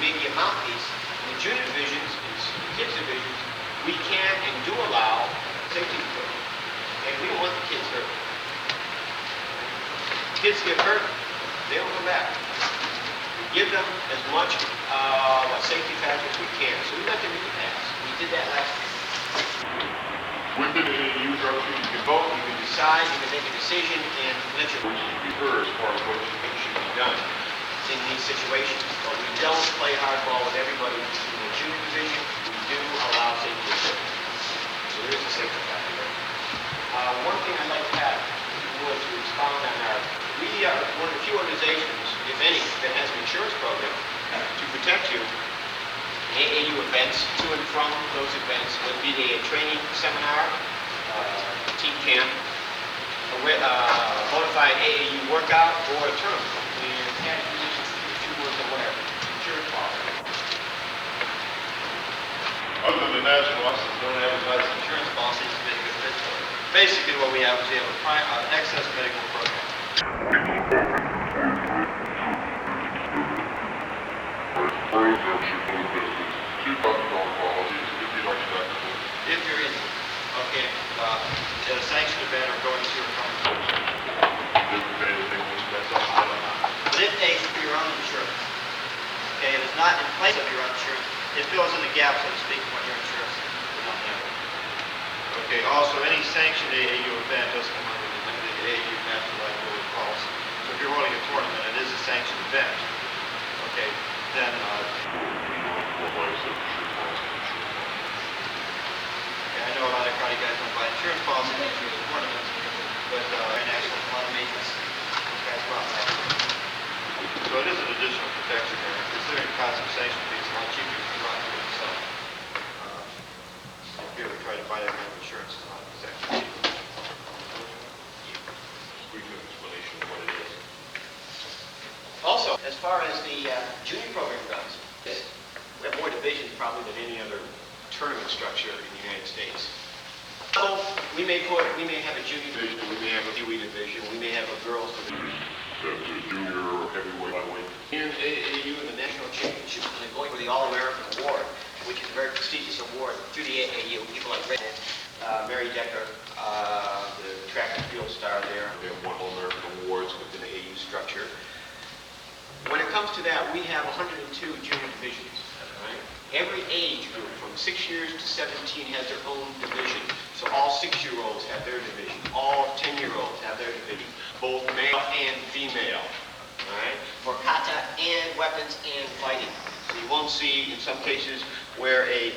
may be a mouthpiece. In the junior divisions, in the kids divisions, we can and do allow safety equipment. And we don't want the kids hurt. Kids get hurt, they don't come back. We give them as much safety factor as we can. So we let them get the pass. We did that last year. When did AAU structure? You can vote, you can decide, you can make a decision, and let your voice be heard as far as what you think should be done in these situations. But we don't play hardball with everybody in the junior division. We do allow safety equipment. So there is a safety factor there. One thing I'd like to have was to expound on we are one of the few organizations, if any, that has an insurance program to protect you. AAU events, to and from those events, whether it be a training seminar, team camp, a bona fide AAU workout, or a tournament. We've had two words or whatever, insurance policy. Other than the national offices don't advertise Insurance policy is a big fit for it. Basically what we have is we have an excess medical program. If you're in, okay, at a sanctioned event or going to or from. But it pays for your own insurance. Okay, it is not in place of your own insurance. It fills in the gap, so to speak, when your insurance is not there. Okay, also any sanctioned AAU event does come under the AAU National Liability Policy. So if you're holding a tournament, it is a sanctioned event. Okay, then I know a lot of karate guys don't buy insurance policy for the tournaments, but international a lot of maintenance. Those guys brought that. So it is an additional protection there. Considering the cost of sanction fees, a lot cheaper if you run it yourself. If you ever try to buy that kind of insurance, it's not exactly cheap. Brief explanation of what it is. Also, as far as the junior program goes, we have more divisions probably than any other tournament structure in the United States. So we may have a junior division, we may have a UE division, we may have a girls division. That's a junior or heavyweight, lightweight. In AAU in the national championship, and then going for the All-American Award, which is a very prestigious award through the AAU. People like Mary Decker, the track and field star there. They have won All-American awards within the AAU structure. When it comes to that, we have 102 junior divisions. Right? Every age group from 6 years to 17 has their own division. So all 6-year-olds have their division. All 10-year-olds have their division, both male and female. Right? For kata and weapons and fighting. So you won't see in some cases where a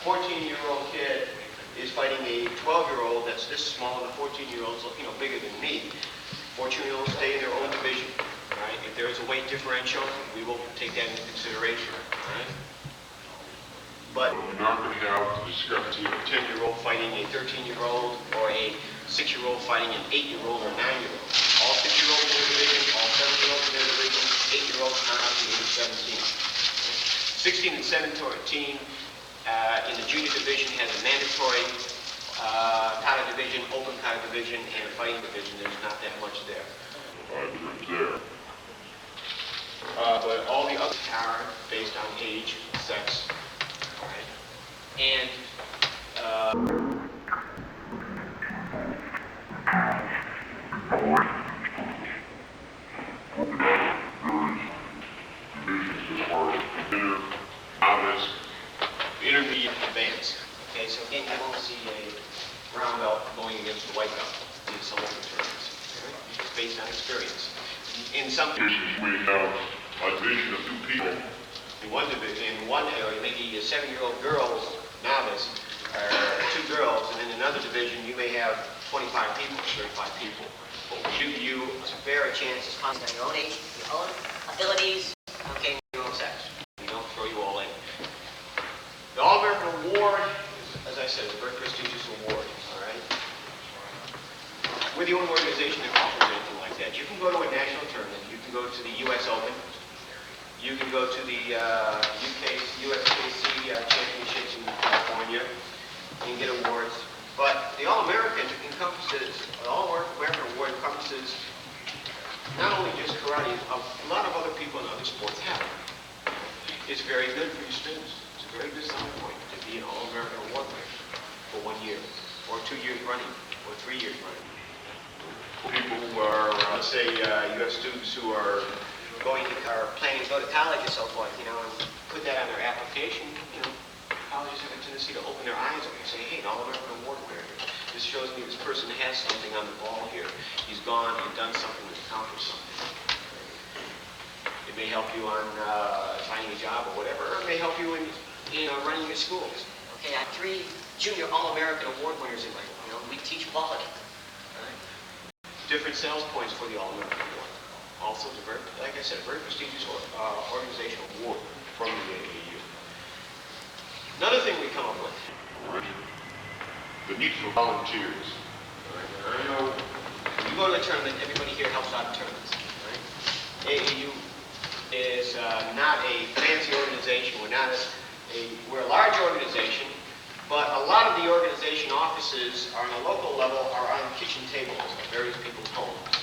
14-year-old kid is fighting a 12-year-old that's this small, and the 14-year-old's bigger than me. 14-year-olds stay in their own division. Right? If there is a weight differential, we will take that into consideration. Right? But we're not going to have the discrepancy of a 10-year-old fighting a 13-year-old or a 6-year-old fighting an 8-year-old or 9-year-old. All 6-year-olds in their division, all 7-year-olds in their division, 8-year-olds are up to the age 17. 16 and 17 in the junior division has a mandatory kata division, open kata division, and a fighting division. There's not that much there. There. But all the others are based on age, sex, right? And intermediate advanced. Okay, so again, you won't see a brown belt going against a white belt in some of the tournaments. It's based on experience. In some cases, we have a division of 2 people. In one division, in one area, maybe a 7-year-old girl's novice, or 2 girls, and in another division, you may have 25 people, 35 people. But we give you as fair a chance as possible. Your own age, your own abilities, okay, your own sex. We don't throw you all in. The All-American Award is, as I said, a very prestigious award, all right? We're the only organization that offers anything like that. You can go to a national tournament. You can go to the U.S. Open. You can go to the USAKF championships in California. You can get awards. But the All-American encompasses, the All-American Award encompasses not only just karate, a lot of other people in other sports have it. It's very good for your students. It's a very good selling point to be an All-American Award winner for 1 year, or 2 years running, or 3 years running. People who are, Let's say you have students who are planning to go to college and so forth, and put that on their application. Colleges have a tendency to open their eyes up and say, hey, an All-American Award winner. This shows me this person has something on the ball here. He's gone and done something to accomplish something. It may help you on finding a job or whatever, or it may help you in running your schools. Okay, I have 3 junior All-American Award winners in my, we teach quality. Different sales points for the All-American Award. Also, it's a very, like I said, a very prestigious organizational award from the AAU. Another thing we come up with. the need for volunteers. I know when you go to a tournament, everybody here helps out in tournaments. Right? AAU is not a fancy organization. We're a large organization, but a lot of the organization offices are on a local level are on kitchen tables at various people's homes.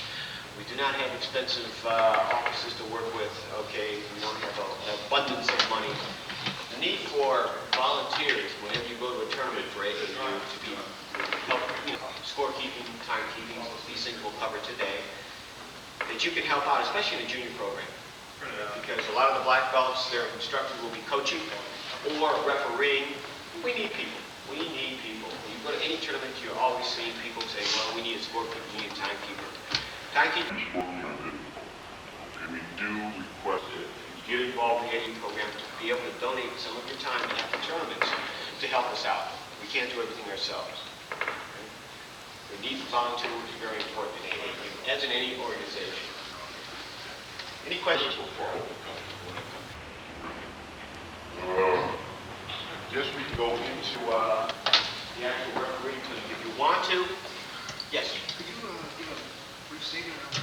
We do not have expensive offices to work with. Okay, we don't have an abundance of money. The need for volunteers whenever you go to a tournament for AAU to be help, scorekeeping, timekeeping, these things we'll cover today, that you can help out, especially in the junior program. Because a lot of the black belts, their instructors will be coaching or refereeing. We need people. We need people. When you go to any tournament, you're always seeing people say, well, we need a scorekeeper, we need a timekeeper. Timekeeper. And we do request it. Get involved in the AAU program to be able to donate some of your time at the tournaments to help us out. We can't do everything ourselves. The need for volunteers is very important in AAU, as in any organization. Any questions? Guess we can go into The actual referee, if you want to. Yes. Could you give a brief statement on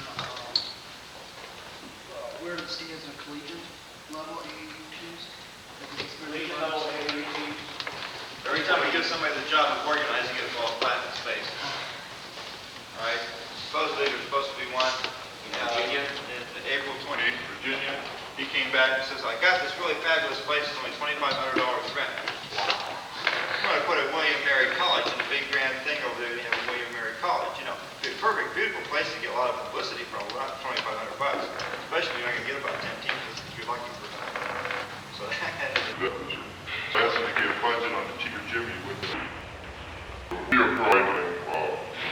where it stands at collegiate level AAU teams? Collegiate level AAU teams. Every time we give somebody the job of organizing it, it's all flat in space. All right? Supposedly, there's supposed to be one Virginia. in April 28th, Virginia. He came back and says, I got this really fabulous place, it's only $2,500 rent. I'm going to put a William Mary College in a big grand thing over there, William Mary College. It'd be a perfect, beautiful place to get a lot of publicity from, not $2,500. Especially you're not going to get about 10 teams if you're lucky for that. So That's to get funded on the cheaper Jimmy with we are providing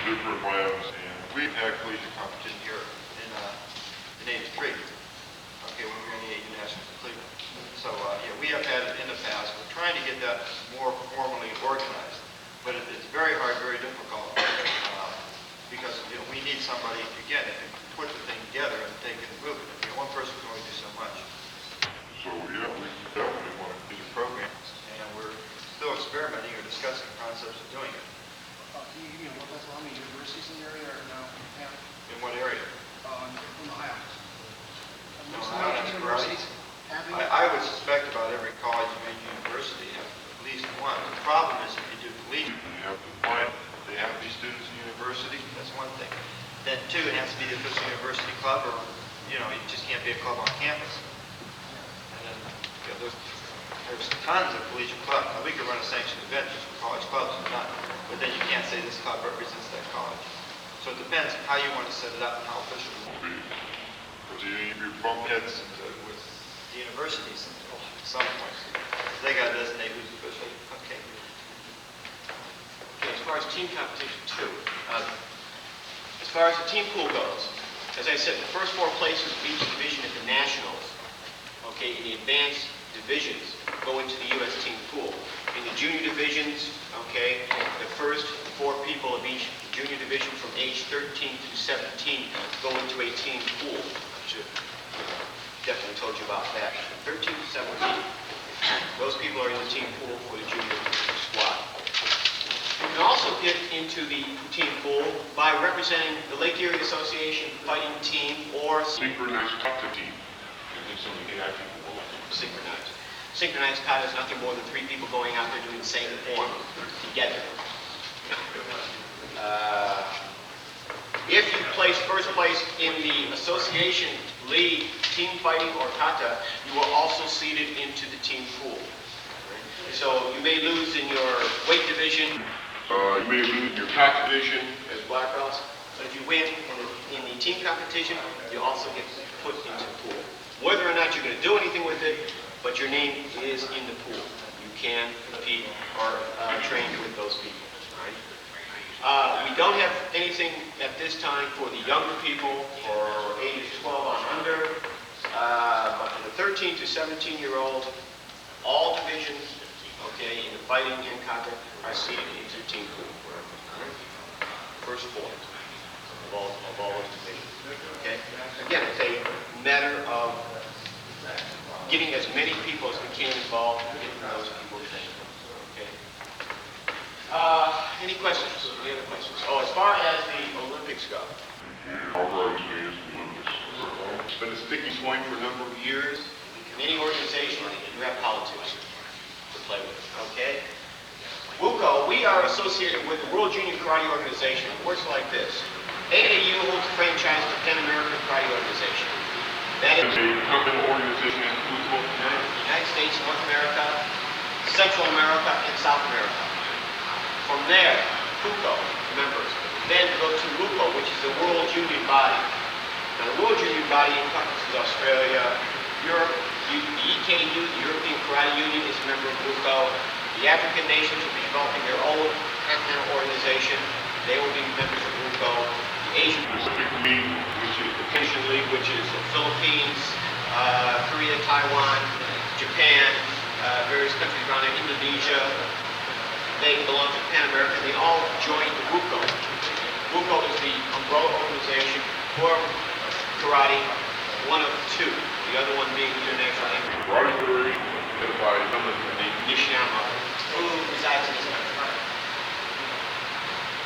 different lands, and we've had collegiate competition here in 83. Okay, when we were in the AAU Nationals in Cleveland. So, yeah, we have had it in the past. We're trying to get that more formally organized. But it's very hard, very difficult, because, we need somebody, again, that can put the thing together and take it and move it. One person can only do so much. so yeah, we definitely want to These are programs, and we're still experimenting or discussing concepts of doing it. Can you give me how many universities in the area are now have In what area? in Ohio? No, Most I don't have universities having I would suspect about every college and major university have at least one. The problem is if you do collegiate, you have to find they have to be students in university. That's one thing. Then two, it has to be the official university club, or you just can't be a club on campus. And then there's tons of collegiate clubs. Now we could run a sanctioned event just for college clubs, but then you can't say this club represents that college. So it depends how you want to set it up and how official you want to be. because you bump heads With the universities at some point. They got to designate who's official. Okay. As far as team competition too, as far as the team pool goes, as I said, the first 4 places of each division at the Nationals, okay, in the advanced divisions, go into the U.S. team pool. In the junior divisions, okay, the first 4 people of each junior division from age 13 through 17 go into a team pool. I should definitely told you about that. 13 to 17. Those people are in the team pool for the junior squad. You can also get into the team pool by representing the Lake Erie Association fighting team or synchronized Kata team. synchronized. Synchronized kata is nothing more than 3 people going out there doing the same form together. If you place first place in the association league team fighting or kata, you are also seeded into the team pool. Right? So you may lose in your weight division. You may lose your tax division As black belts, but if you win in the team competition, you also get put into the pool. Whether or not you're going to do anything with it, but your name is in the pool. You can compete or train with those people. Right? We don't have anything at this time for the younger people, for ages 12 on under, but for the 13 to 17-year-olds, all divisions, okay, in the fighting and kata are seeded into the team pool. First four of all those divisions. Okay? Again, it's a matter of getting as many people as we can involved and getting those people trained. Okay? Any questions? Any other questions? Oh, as far as the Olympics go. It's been a sticky point for a number of years. In any organization, you have politics to play with. Okay? WUKO, we are associated with the World Junior Karate Organization. It works like this. AAU holds a franchise to Pan American Karate Organization. That is a company organization that includes both the United States, North America, Central America, and South America. From there, WUKO members then go to WUKO, which is the World Union Body. Now, the World Union Body encompasses Australia, Europe, the EKU, the European Karate Union, is a member of WUKO. The African nations will be developing their own continental organization. They will be members of WUKO. The Asian Pacific League, which is the Asian League, which is the Philippines, Korea, Taiwan, Japan, various countries around there, Indonesia. They belong to Pan America. They all joined the WUKO. WUKO is the umbrella organization for karate, one of two. The other one being the International Karate Federation, led by someone named Nishiyama, who resides in this country.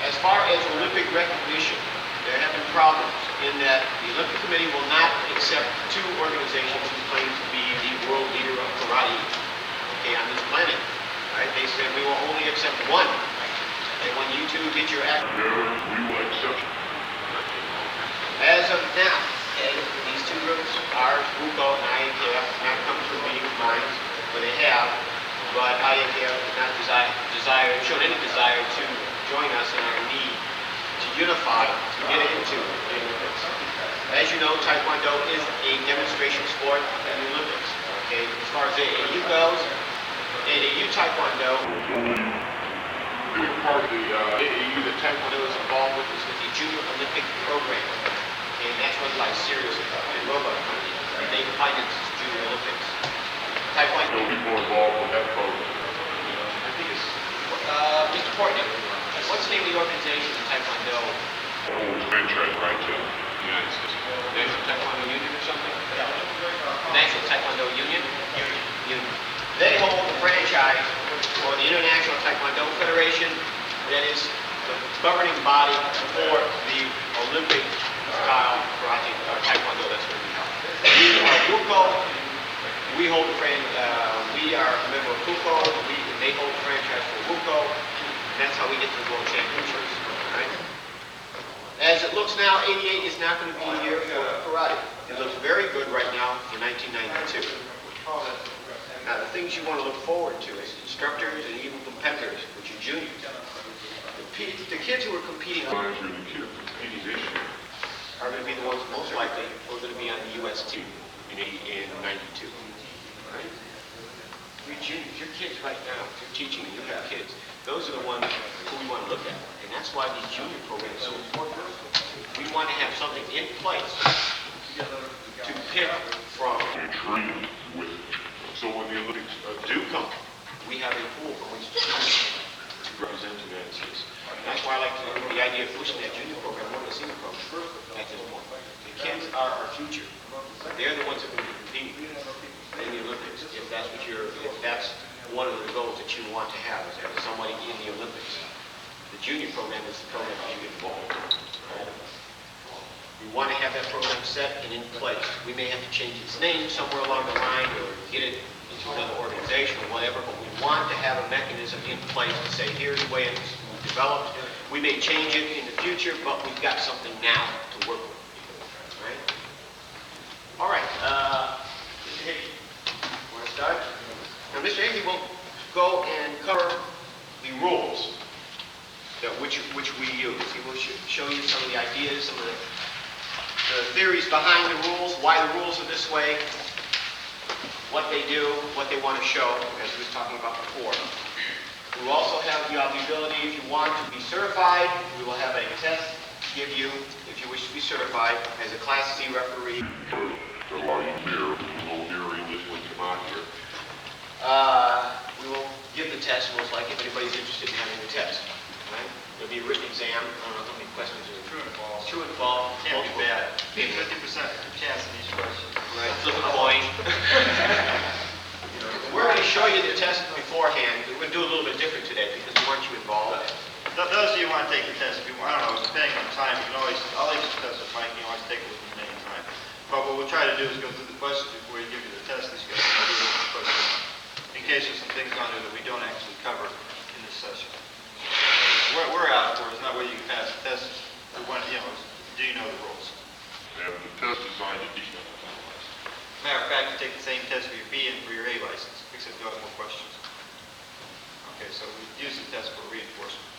As far as Olympic recognition, there have been problems in that the Olympic Committee will not accept two organizations who claim to be the world leader of karate, okay, on this planet. Right? They said we will only accept one. And when you two get your act, we will accept. as of now, okay, these two groups, ours, WUKO and IAKF, have not come to a meeting of minds, but they have, but IAKF did not show any desire to join us in our need to unify, to get into the Olympics. As you know, Taekwondo is a demonstration sport in the Olympics. Okay, as far as AAU goes, AAU Taekwondo, The part of the AAU that Taekwondo is involved with is with the Junior Olympic Program. Okay, and that's run by Sirius and Robot Company. And they finance Junior Olympics. Taekwondo, will be more involved with that program. I think it's Mr. Portnick. What's the name of the organization in Taekwondo? Holds franchise right to the United States. National Taekwondo Union or something? National Taekwondo Union? Union. They hold the franchise for the International Taekwondo Federation. That is the governing body for the Olympic style karate or Taekwondo that's going to be held. We are WUKO. We hold the we are a member of WUKO. They hold the franchise for WUKO. That's how we get to the World Championships. Right? As it looks now, 88 is not going to be a year for karate. It looks very good right now for 1992. Now, the things you want to look forward to as instructors and even competitors, which are juniors. The kids who are competing The kids competing this year. are going to be the ones most likely who are going to be on the U.S. team in 92. Right? Your juniors, your kids right now, if you're teaching and you have kids, those are the ones who we want to look at. And that's why the junior program is so important. We want to have something in place to pick from. And train with. So when the Olympics Do come, we have a pool from which to represent the United States. And that's why I like the idea of pushing that junior program more than the senior program at this point. The kids are our future. They're the ones that are going to be competing in the Olympics. If that's one of the goals that you want to have, is having somebody in the Olympics. The junior program is the program that you get involved in. We want to have that program set and in place. We may have to change its name somewhere along the line or get it into another organization or whatever, but we want to have a mechanism in place to say, here's the way it's developed. We may change it in the future, but we've got something now to work with. Right? All right. Mr. Hickey, want to start? Now, Mr. Hickey will go and cover the rules which we use. He will show you some of the ideas, some of the theories behind the rules, why the rules are this way, what they do, what they want to show, as we were talking about before. We will also have the ability, if you want to be certified, we will have a test to give you, if you wish to be certified, as a Class C referee. A lot easier, a little nearer English when you come out here. We will give the test, most likely, if anybody's interested in having the test. Right? There'll be a written exam. I don't know how many questions are True and false. True and false. Can't be bad. 50% chance in each question. Right. Flip a coin. We're going to show you the test beforehand. We're going to do it a little bit different today because we want you involved. Those of you who want to take the test, if you want, I don't know, depending on time, you can always, I'll let you test with Mike, you can always take it with me anytime. But what we'll try to do is go through the questions before you give you the test. These guys will do the questions in case there's some things on there that we don't actually cover in this session. What we're out for is not whether you can pass the test, we want, you know, do you know the rules? And the test is designed to teach them. Matter of fact, you take the same test for your B and for your A license, except you have more questions. Okay, so we use the test for reinforcement.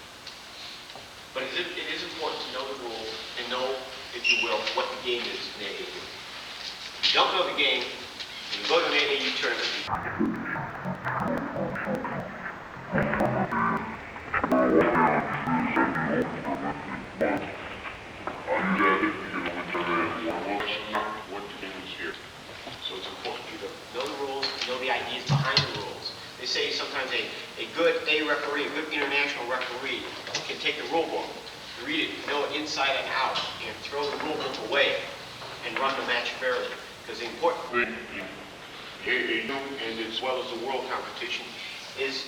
But it is important to know the rules and know, if you will, what the game is in AAU. If you don't know the game, when you go to an AAU tournament, so it's important for you to know the rules, know the ideas behind the rules. They say sometimes a good A referee, a good international referee, can take the rule book, read it, know it inside and out, and throw the rule book away and run the match fairly. Because the important thing in AAU, and as well as the world competition, is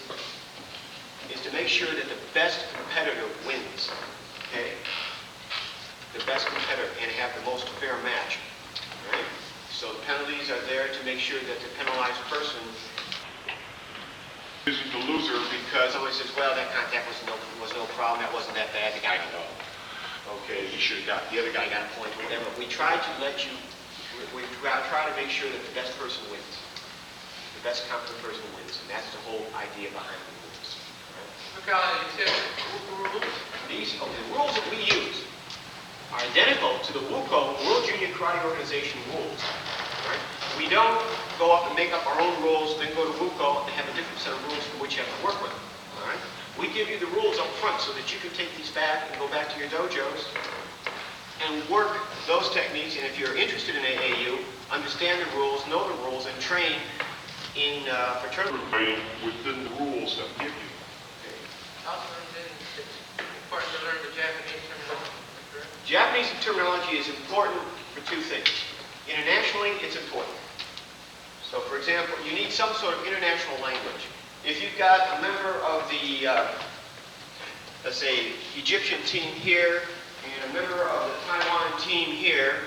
to make sure that the best competitor wins. Okay? The best competitor, and have the most fair match. Right? So the penalties are there to make sure that the penalized person isn't the loser because somebody says, well, that contact was no problem, that wasn't that bad, the guy can go. Okay, he should have got, the other guy got a point, whatever. We try to try to make sure that the best person wins. The best competent person wins, and that's the whole idea behind the rules. Right? Bukala, you said rules? The rules that we use are identical to the WUKO, World Junior Karate Organization rules. Right? We don't go up and make up our own rules, then go to WUKO and have a different set of rules for which you have to work with. All right? We give you the rules up front so that you can take these back and go back to your dojos and work those techniques. And if you're interested in AAU, understand the rules, know the rules, and train in fraternity Within the rules that we give you. Okay. Also, then it's important to learn the Japanese terminology, correct? Japanese terminology is important for two things. Internationally, it's important. So, for example, you need some sort of international language. If you've got a member of the, let's say, Egyptian team here, and a member of the Taiwan team here,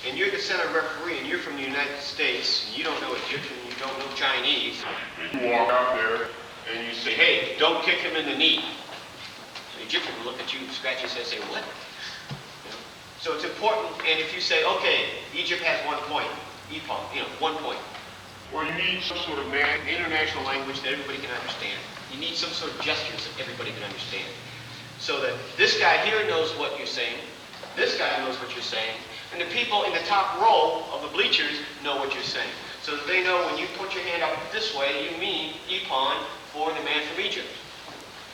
and you're the center referee, and you're from the United States, and you don't know Egyptian, you don't know Chinese, You walk out there, and you say, hey, don't kick him in the knee. So the Egyptian will look at you, scratch his head, and say, what? You know? So it's important, and if you say, okay, Egypt has 1 point, EPOM, 1 point. Or you need some sort of international language that everybody can understand. You need some sort of gestures that everybody can understand. So that this guy here knows what you're saying, this guy knows what you're saying, and the people in the top row of the bleachers know what you're saying. So that they know when you put your hand up this way, you mean EPON for the man from Egypt.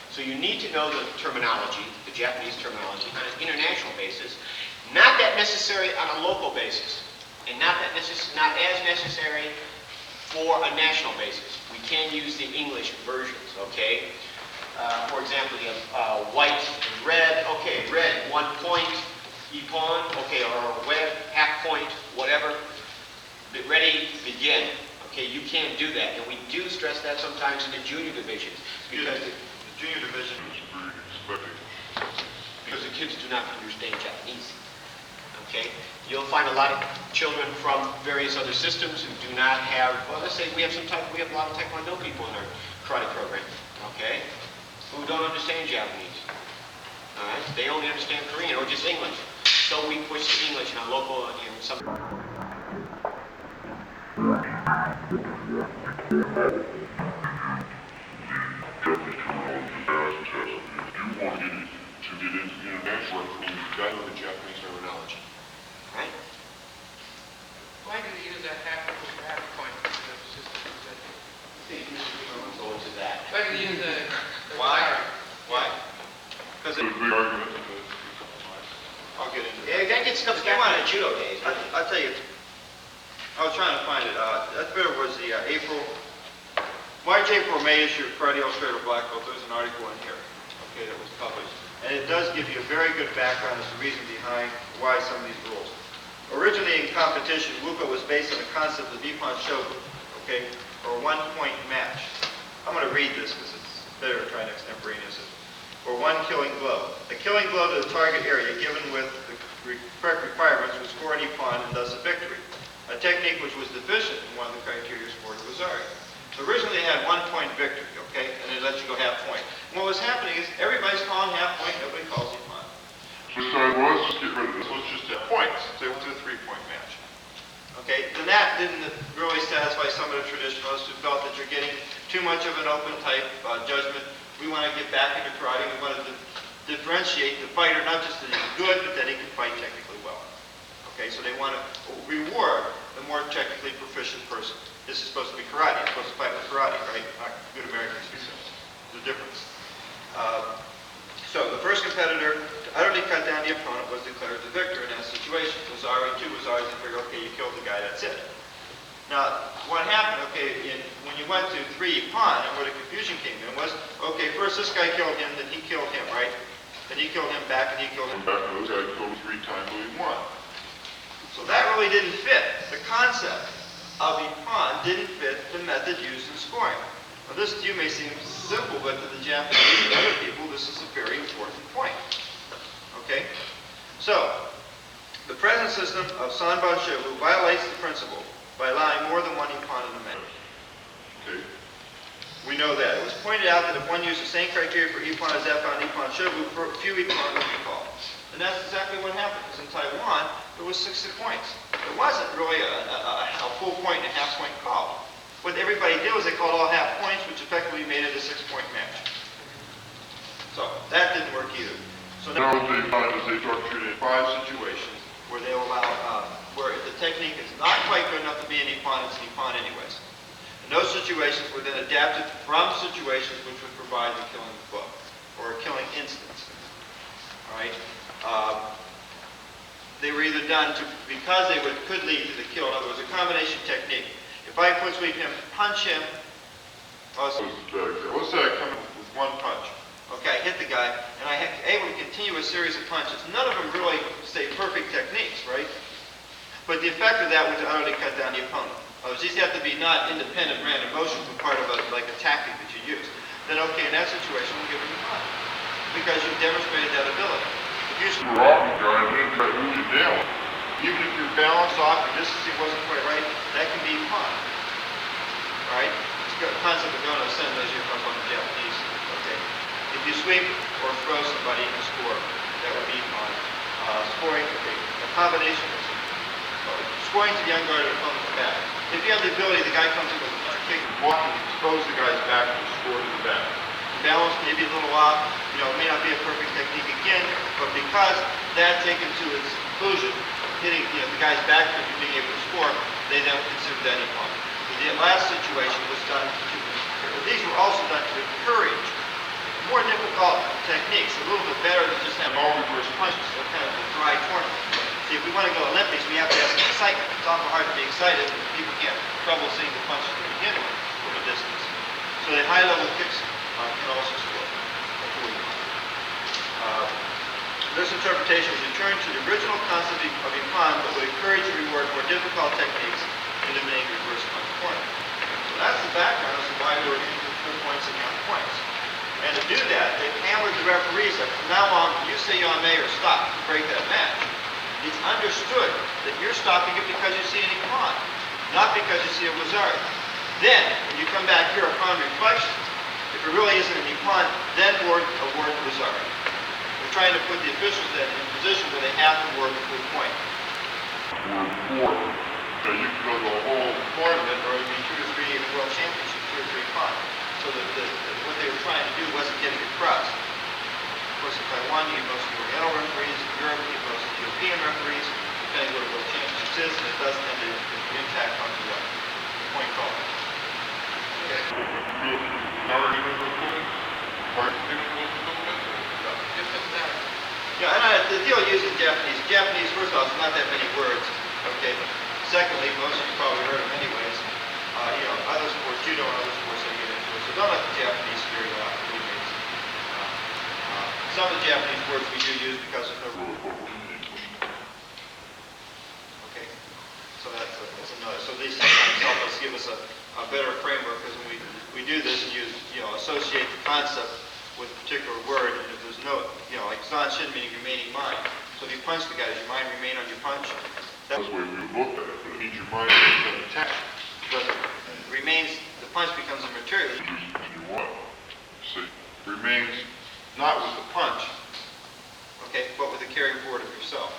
So you need to know the terminology, the Japanese terminology, on an international basis, not that necessary on a local basis, and not as necessary for a national basis. We can use the English versions, okay? For example, you have white and red. Okay, red, 1 point, EPON, okay, or red, half point, whatever. Ready, begin. Okay, you can't do that. And we do stress that sometimes in the junior divisions. Because The junior division is very expected. because the kids do not understand Japanese. Okay? You'll find a lot of children from various other systems who do not have, well, let's say we have a lot of Taekwondo people in our karate program, okay, who don't understand Japanese. All right? They only understand Korean or just English. So we push English in our local and some. Got to know the Japanese terminology. Right? Why do they use that half point system? Go into that. Why do they use the Why? wire? Why? Because There's a big argument. I'll get into Yeah, it. that gets comes back to the judo days. I'll tell you, I was trying to find it. That better was the March, April, May issue of Karate Illustrated Black Belt. There's an article in here, okay, that was published. And it does give you a very good background as to the reason behind why some of these rules. Originally in competition, Wuka was based on the concept of Ippon Shobu, okay, or 1 point match. I'm going to read this because it's better to try and extemporaneous it. Or 1 killing blow. A killing blow to the target area given with the correct requirements would score an Ippon and thus a victory. A technique which was deficient in one of the criteria scored was Wazari. So originally they had 1 point victory, okay, and they let you go half point. And what was happening is everybody's calling half point, nobody calls Ippon. So let's just get rid of this. Let's just have points. So they went to a 3 point match. Okay, then that didn't really satisfy some of the traditionalists who felt that you're getting too much of an open type judgment. We want to get back into karate. We want to differentiate the fighter, not just that he's good, but that he can fight technically well. Okay, so they want to reward the more technically proficient person. This is supposed to be karate. You're supposed to fight with karate, right? Not good American species. There's a difference. So the first competitor to utterly cut down the opponent was declared the victor in that situation. Wazari, 2 Wazaris, and figure, okay, you killed the guy, that's it. Now, what happened, okay, when you went to 3 Ippon, and where the confusion came in was, okay, first this guy killed him, then he killed him, right? Then he killed him back, and he killed him Back to those guys killed 3 times, but he won. So that really didn't fit. The concept of Ippon didn't fit the method used in scoring. Now this to you may seem simple, but to the Japanese and other people, this is a very important point. Okay? So, the present system of Sanban Shobu violates the principle by allowing more than 1 Ippon in the match. Okay. We know that. It was pointed out that if one used the same criteria for Ippon as that found in Ippon Shobu, few Ippon would be called. And that's exactly what happened. Because in Taiwan, there was 60 points. It wasn't really a full point and a half point call. What everybody did was they called all half points, which effectively made it a 6 point match. So that didn't work either. So Now what they find is they structured in 5 situations. where they allow, where if the technique is not quite good enough to be an Ippon, it's an Ippon anyways. And those situations were then adapted from situations which would provide the killing blow, or a killing instance. All right? They were either done because they could lead to the kill. In other words, a combination technique. If I foot sweep him, punch him, Let's say I come in with 1 punch. Okay, I hit the guy, and I'm able to continue a series of punches. None of them really say perfect techniques, right? But the effect of that was to utterly cut down the opponent. These have to be not independent random motions, but part of like a tactic that you use. Then okay, in that situation, we'll give him a punch. Because you've demonstrated that ability. If you rock the guy and then try to move you down. even if your balance off, your distancing wasn't quite right, that can be Ippon. All right? It's got a concept of going to send as you come from the Japanese. Okay. If you sweep or throw somebody and score, that would be Ippon. Scoring, okay, a combination of scoring to the unguarded opponent's back. If you have the ability, the guy comes in with a kick, block, and expose the guy's back and score to the back. The balance may be a little off, it may not be a perfect technique again, but because that taken to its conclusion, hitting the guy's back and being able to score, they then consider that Ippon. The last situation was done these were also done to encourage more difficult techniques, a little bit better than just having all reverse punches, so kind of a dry tournament. See, if we want to go Olympics, we have to have some excitement. It's awful hard to be excited when people can't have trouble seeing the punches to begin with from a distance. So the high-level kicks can also score. This interpretation would return to the original concept of Ippon, but would encourage and reward more difficult techniques, eliminating reverse punch corner. So that's the background as to why we were using full points and half points. And to do that, they hammered the referees that from now on, when you say Yame or stop to break that match, it's understood that you're stopping it because you see an Ippon, not because you see a Wazari. Then, when you come back here upon reflection, if it really isn't an Ippon, then award Wazari. We're trying to put the officials then in a position where they have to award the full point. So you can go to a whole tournament or it would be 2 to So what they were trying to do wasn't getting across. Of course, in Taiwan, you get most of the Oriental referees. In Europe, you get most of the European referees, depending what the World Championships is, and it does tend to impact on the point call. Yeah, and the deal using Japanese, first off, not that many words, okay? Secondly, most of you probably heard them anyways. Other sports, judo and other sports they get into it, so don't let the Japanese scare you off, teammates. Some of the Japanese words we do use because of the okay? So that's another, so these sometimes help us give us a better framework, because when we do this and associate the concept with a particular word, and if there's no, like zanshin meaning remaining mind. So if you punch the guy, does your mind remain on your punch? That's the way we would look at it, but it means your mind remains on attack. But the punch becomes immaterial. You want. See, remains not with the punch. Okay, but with the carrying forward of yourself.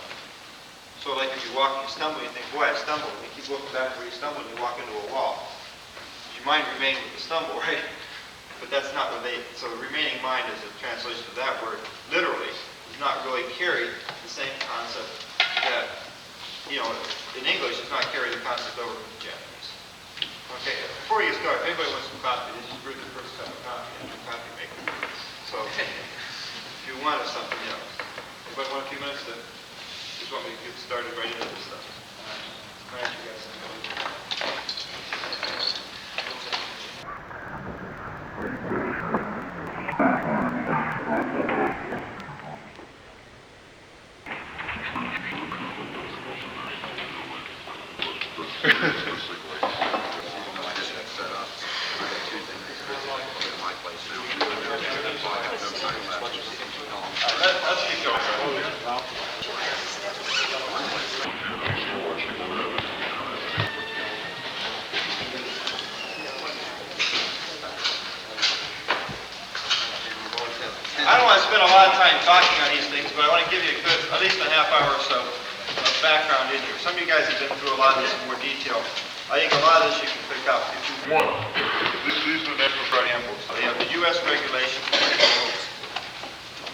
So like if you walk and you stumble, you think, boy, I stumbled. And you keep looking back where you stumbled and you walk into a wall. Your mind remains with the stumble, right? But that's not what so the remaining mind is a translation of that word, literally, does not really carry the same concept that, in English, does not carry the concept over from the Japanese. Okay, before you start, if anybody wants some coffee, this is brewed the first cup of coffee in the coffee maker. So, if you wanted something, anybody want a few minutes to, just want me to get started right into this stuff. All right, you guys. Let's keep going. I don't want to spend a lot of time talking on these things, but I want to give you a good, at least a half hour or so of background in here. Some of you guys have been through a lot of this in more detail. I think a lot of this you can pick up if you One, these are the national handbooks. They have the U.S. regulations and the rules.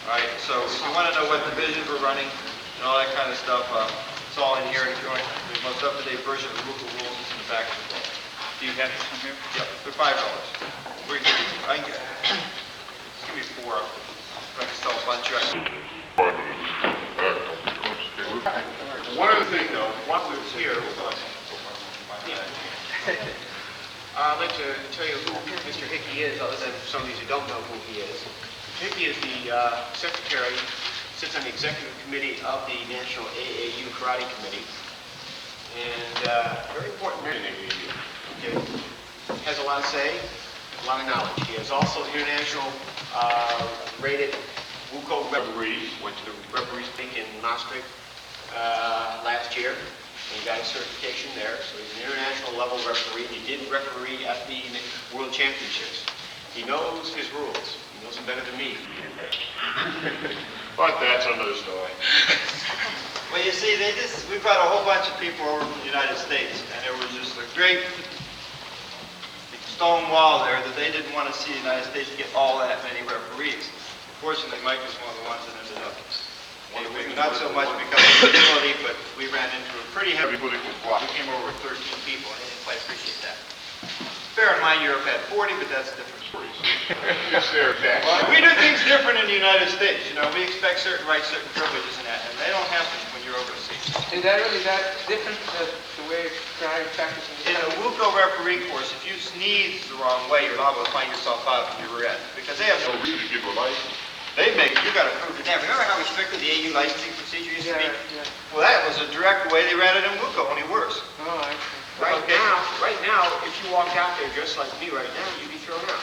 All right, so if you want to know what divisions we're running and all that kind of stuff, it's all in here. If you want the most up-to-date version of the local rules, it's in the back of the book. Do you have this one here? Yep, they're $5. We're going to give you, I can get, give me 4 of them. I can sell a bunch of them. One other thing, though, while we were here, I'd like to tell you who Mr. Hickey is, other than some of these who don't know who he is. Hickey is the secretary, sits on the executive committee of the National AAU Karate Committee, and very important man in AAU. Okay, has a lot to say, a lot of knowledge. He is also international rated WUKO referee. Went to the referees meet in Maastricht last year. And he got his certification there, so he's an international level referee. He did referee at the World Championships. He knows his rules. He knows them better than me. But that's another story. Well, you see, we brought a whole bunch of people over from the United States, and there was just a great stone wall there that they didn't want to see the United States get all that many referees. Fortunately, Mike was one of the ones that ended up. Not so much because of ability, but we ran into a pretty heavy political block. We came over with 13 people, and I didn't quite appreciate that. Bear in mind, Europe had 40, but that's a different story. Well, we do things different in the United States. We expect certain rights, certain privileges, and that, and they don't happen when you're overseas. Is that really that different, the way karate practice In a WUKO referee course, if you sneeze the wrong way, you're liable to find yourself out in your rear end. Because they have no So we should give a license. you got to prove to them. Remember how restricted the AU licensing procedure used to be? Yeah. Well, that was a direct way they ran it in WUKO, only worse. Oh, I see. Right now, if you walked out there just like me right now, you'd be thrown out.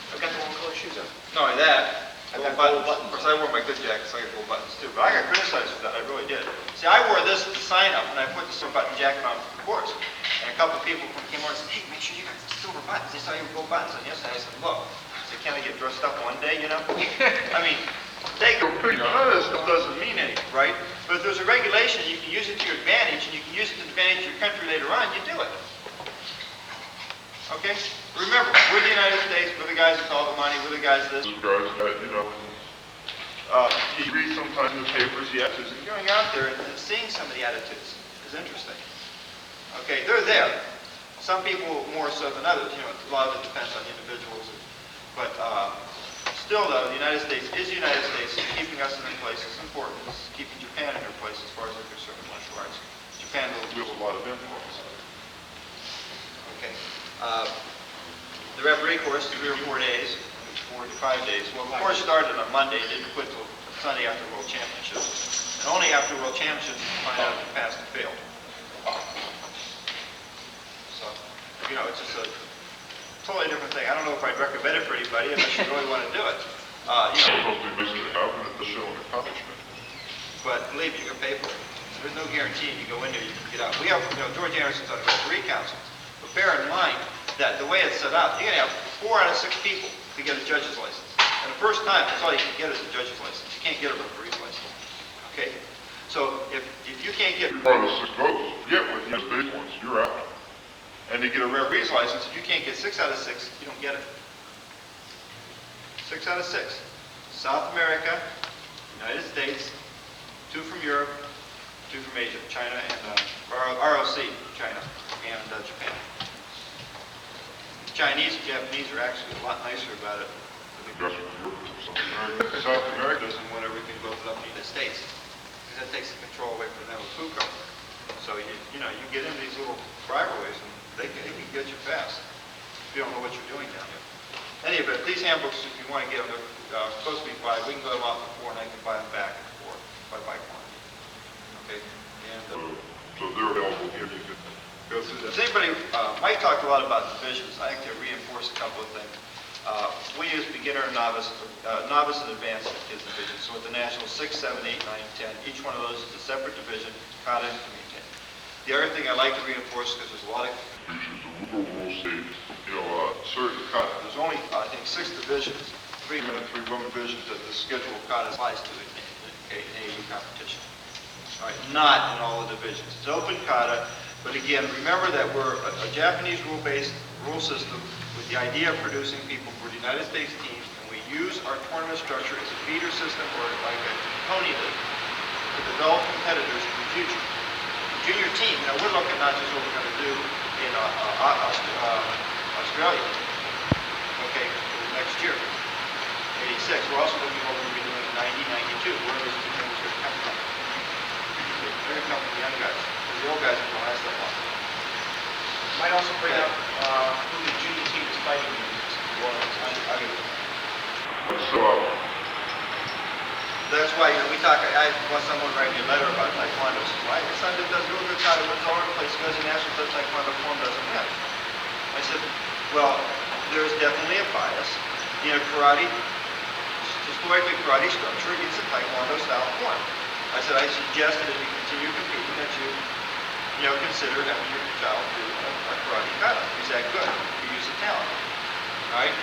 I've got the wrong color shoes on. Not only that, I gold got buttons. gold buttons. Of course, I wore my good jacket, so I got gold buttons too. But I got criticized for that. I really did. See, I wore this to sign up, and I put the silver button jacket on for the course. And a couple of people came over and said, "Hey, make sure you got the silver buttons. They saw you with gold buttons." And yesterday I said, "Look, so can I get dressed up one day, I mean, they go pretty honest. It doesn't mean anything, right? But if there's a regulation, you can use it to your advantage, and you can use it to the advantage of your country later on, you do it. Okay? Remember, we're the United States, we're the guys that call the money, we're the guys that... Those guys that, you know, you read sometimes in the papers, the attitudes, And going out there and seeing some of the attitudes is interesting. Okay, they're there. Some people more so than others, you know, a lot of it depends on individuals. But still though, the United States is the United States. Keeping us in their place is important. It's keeping Japan in their place as far as they're concerned with martial arts. Japan wields a lot of influence. Okay. The referee course, 3 or 4 days, 4 to 5 days. Well, the course started on Monday, didn't quit till Sunday after World Championships. And only after World Championships did you find out if you passed or failed. So, you know, it's just a totally different thing. I don't know if I'd recommend it for anybody unless you really want to do it. You know, something basically happened at the show and accomplishment. but believe me, you can pay for it. There's no guarantee you go in there, you can get out. We have, you know, George Anderson's on the referee council. But bear in mind that the way it's set up, you're going to have 4 out of 6 people to get a judge's license. And the first time, that's all you can get is a judge's license. You can't get a referee's license. Okay? So if you can't get... Part of the 6 votes, get with the States ones, you're out. And to get a referee's license, if you can't get 6 out of 6, you don't get it. 6 out of 6. South America, United States, 2 from Europe, 2 from Asia, China and ROC, China and Japan. The Chinese and Japanese are actually a lot nicer about it. South America doesn't want everything built up in the United States. Because that takes the control away from them with FUCO. So you know, you get into these little rivalries and they can get you fast if you don't know what you're doing down there. Any of it, these handbooks, if you want to get them, they're supposed to be 5. We can go them off for 4 and I can buy them back for by quantity. Okay? And So they're available here, you can go through this. Anybody, Mike talked a lot about divisions. I like to reinforce a couple of things. We use beginner and novice and advanced is divisions. So with the national 6, 7, 8, 9, 10, each one of those is a separate division, Kata and community. The other thing I like to reinforce, because there's a lot of the rule state, you know, certain Kata. There's only, I think, 6 divisions, 3 men and 3 women divisions that the schedule of Kata applies to in AAU competition. All right, not in all the divisions. It's open Kata, but again, remember that we're a Japanese rule-based rule system with the idea of producing people for the United States teams, and we use our tournament structure as a feeder system or like a pony league to develop competitors in the future. Junior team, you know, we're looking not just what we're going to do in Australia, okay, next year, 86. We're also looking at what we're going to be doing in 90, 92. Where are those two things going to come from? They're going to come from the young guys. The old guys are going to last that long. Might also bring up who the junior team is fighting against. So, that's why, you know, we talk, I want someone to write me a letter about Taekwondo. So why your son does real good Kata, wins all over the place, goes to national, does Taekwondo, form doesn't win. I said, well, there's definitely a bias in a karate, just the way the karate structure against the Taekwondo style form. I said, I suggest that if you continue competing, that you know, consider having your child do a karate Kata. Is that good? You use the talent. All right?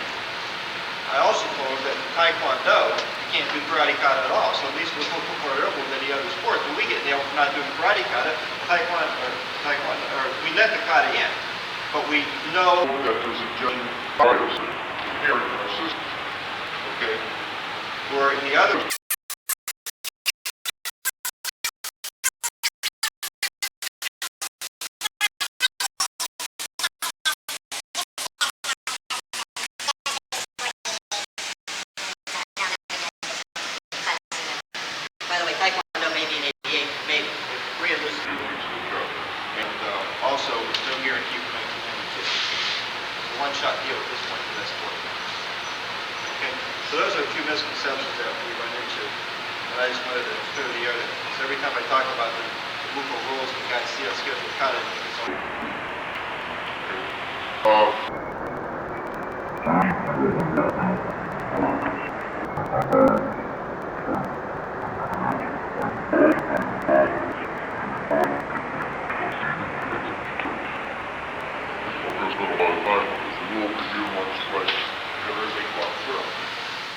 I also told him that in Taekwondo, you can't do karate Kata at all, so at least we're more able than any other sport. When we get nailed for not doing karate Kata, we let the Kata in. But we know that there's a genuine bias inherent in our system. Okay? where in the other By the way, Taekwondo may be an 88, maybe. realistic. And also, no guarantee for 1992. It's a one-shot deal at this point for that sport. Okay, so those are a few misconceptions that we run into. And I just wanted to clear the air that because every time I talk about the local rules, the guys see us schedule cut it. It's all...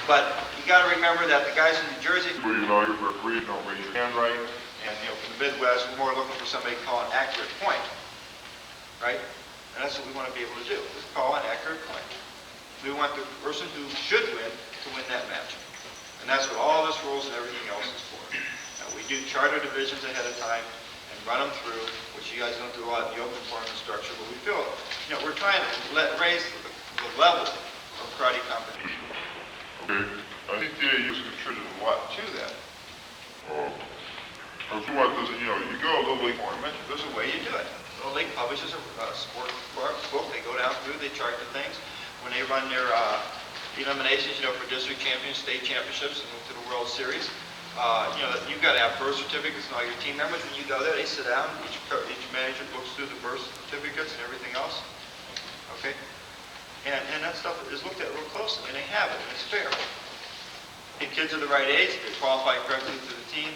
But you got to remember that the guys in New Jersey, Well, you know, you're referee, don't raise your hand right. and you know, from the Midwest, we're more looking for somebody to call an accurate point, right? And that's what we want to be able to do, is call an accurate point. We want the person who should win to win that match. And that's what all this rules and everything else is for. Now, we do charter divisions ahead of time and run them through, which you guys don't do a lot in the open forum structure, but we feel, we're trying to raise the level of karate competition. Okay, I think the AAU has contributed a lot to that. If you want this, you go to Little League tournament, There's a way you do it. Little League publishes a sport book. They go down through, they chart the things. When they run their eliminations, for district champions, state championships, and to the World Series, you've got to have birth certificates and all your team members. When you go there, they sit down. Each manager looks through the birth certificates and everything else. Okay, and that stuff is looked at real closely, and they have it, and it's fair. The kids are the right age, they qualify correctly to the team,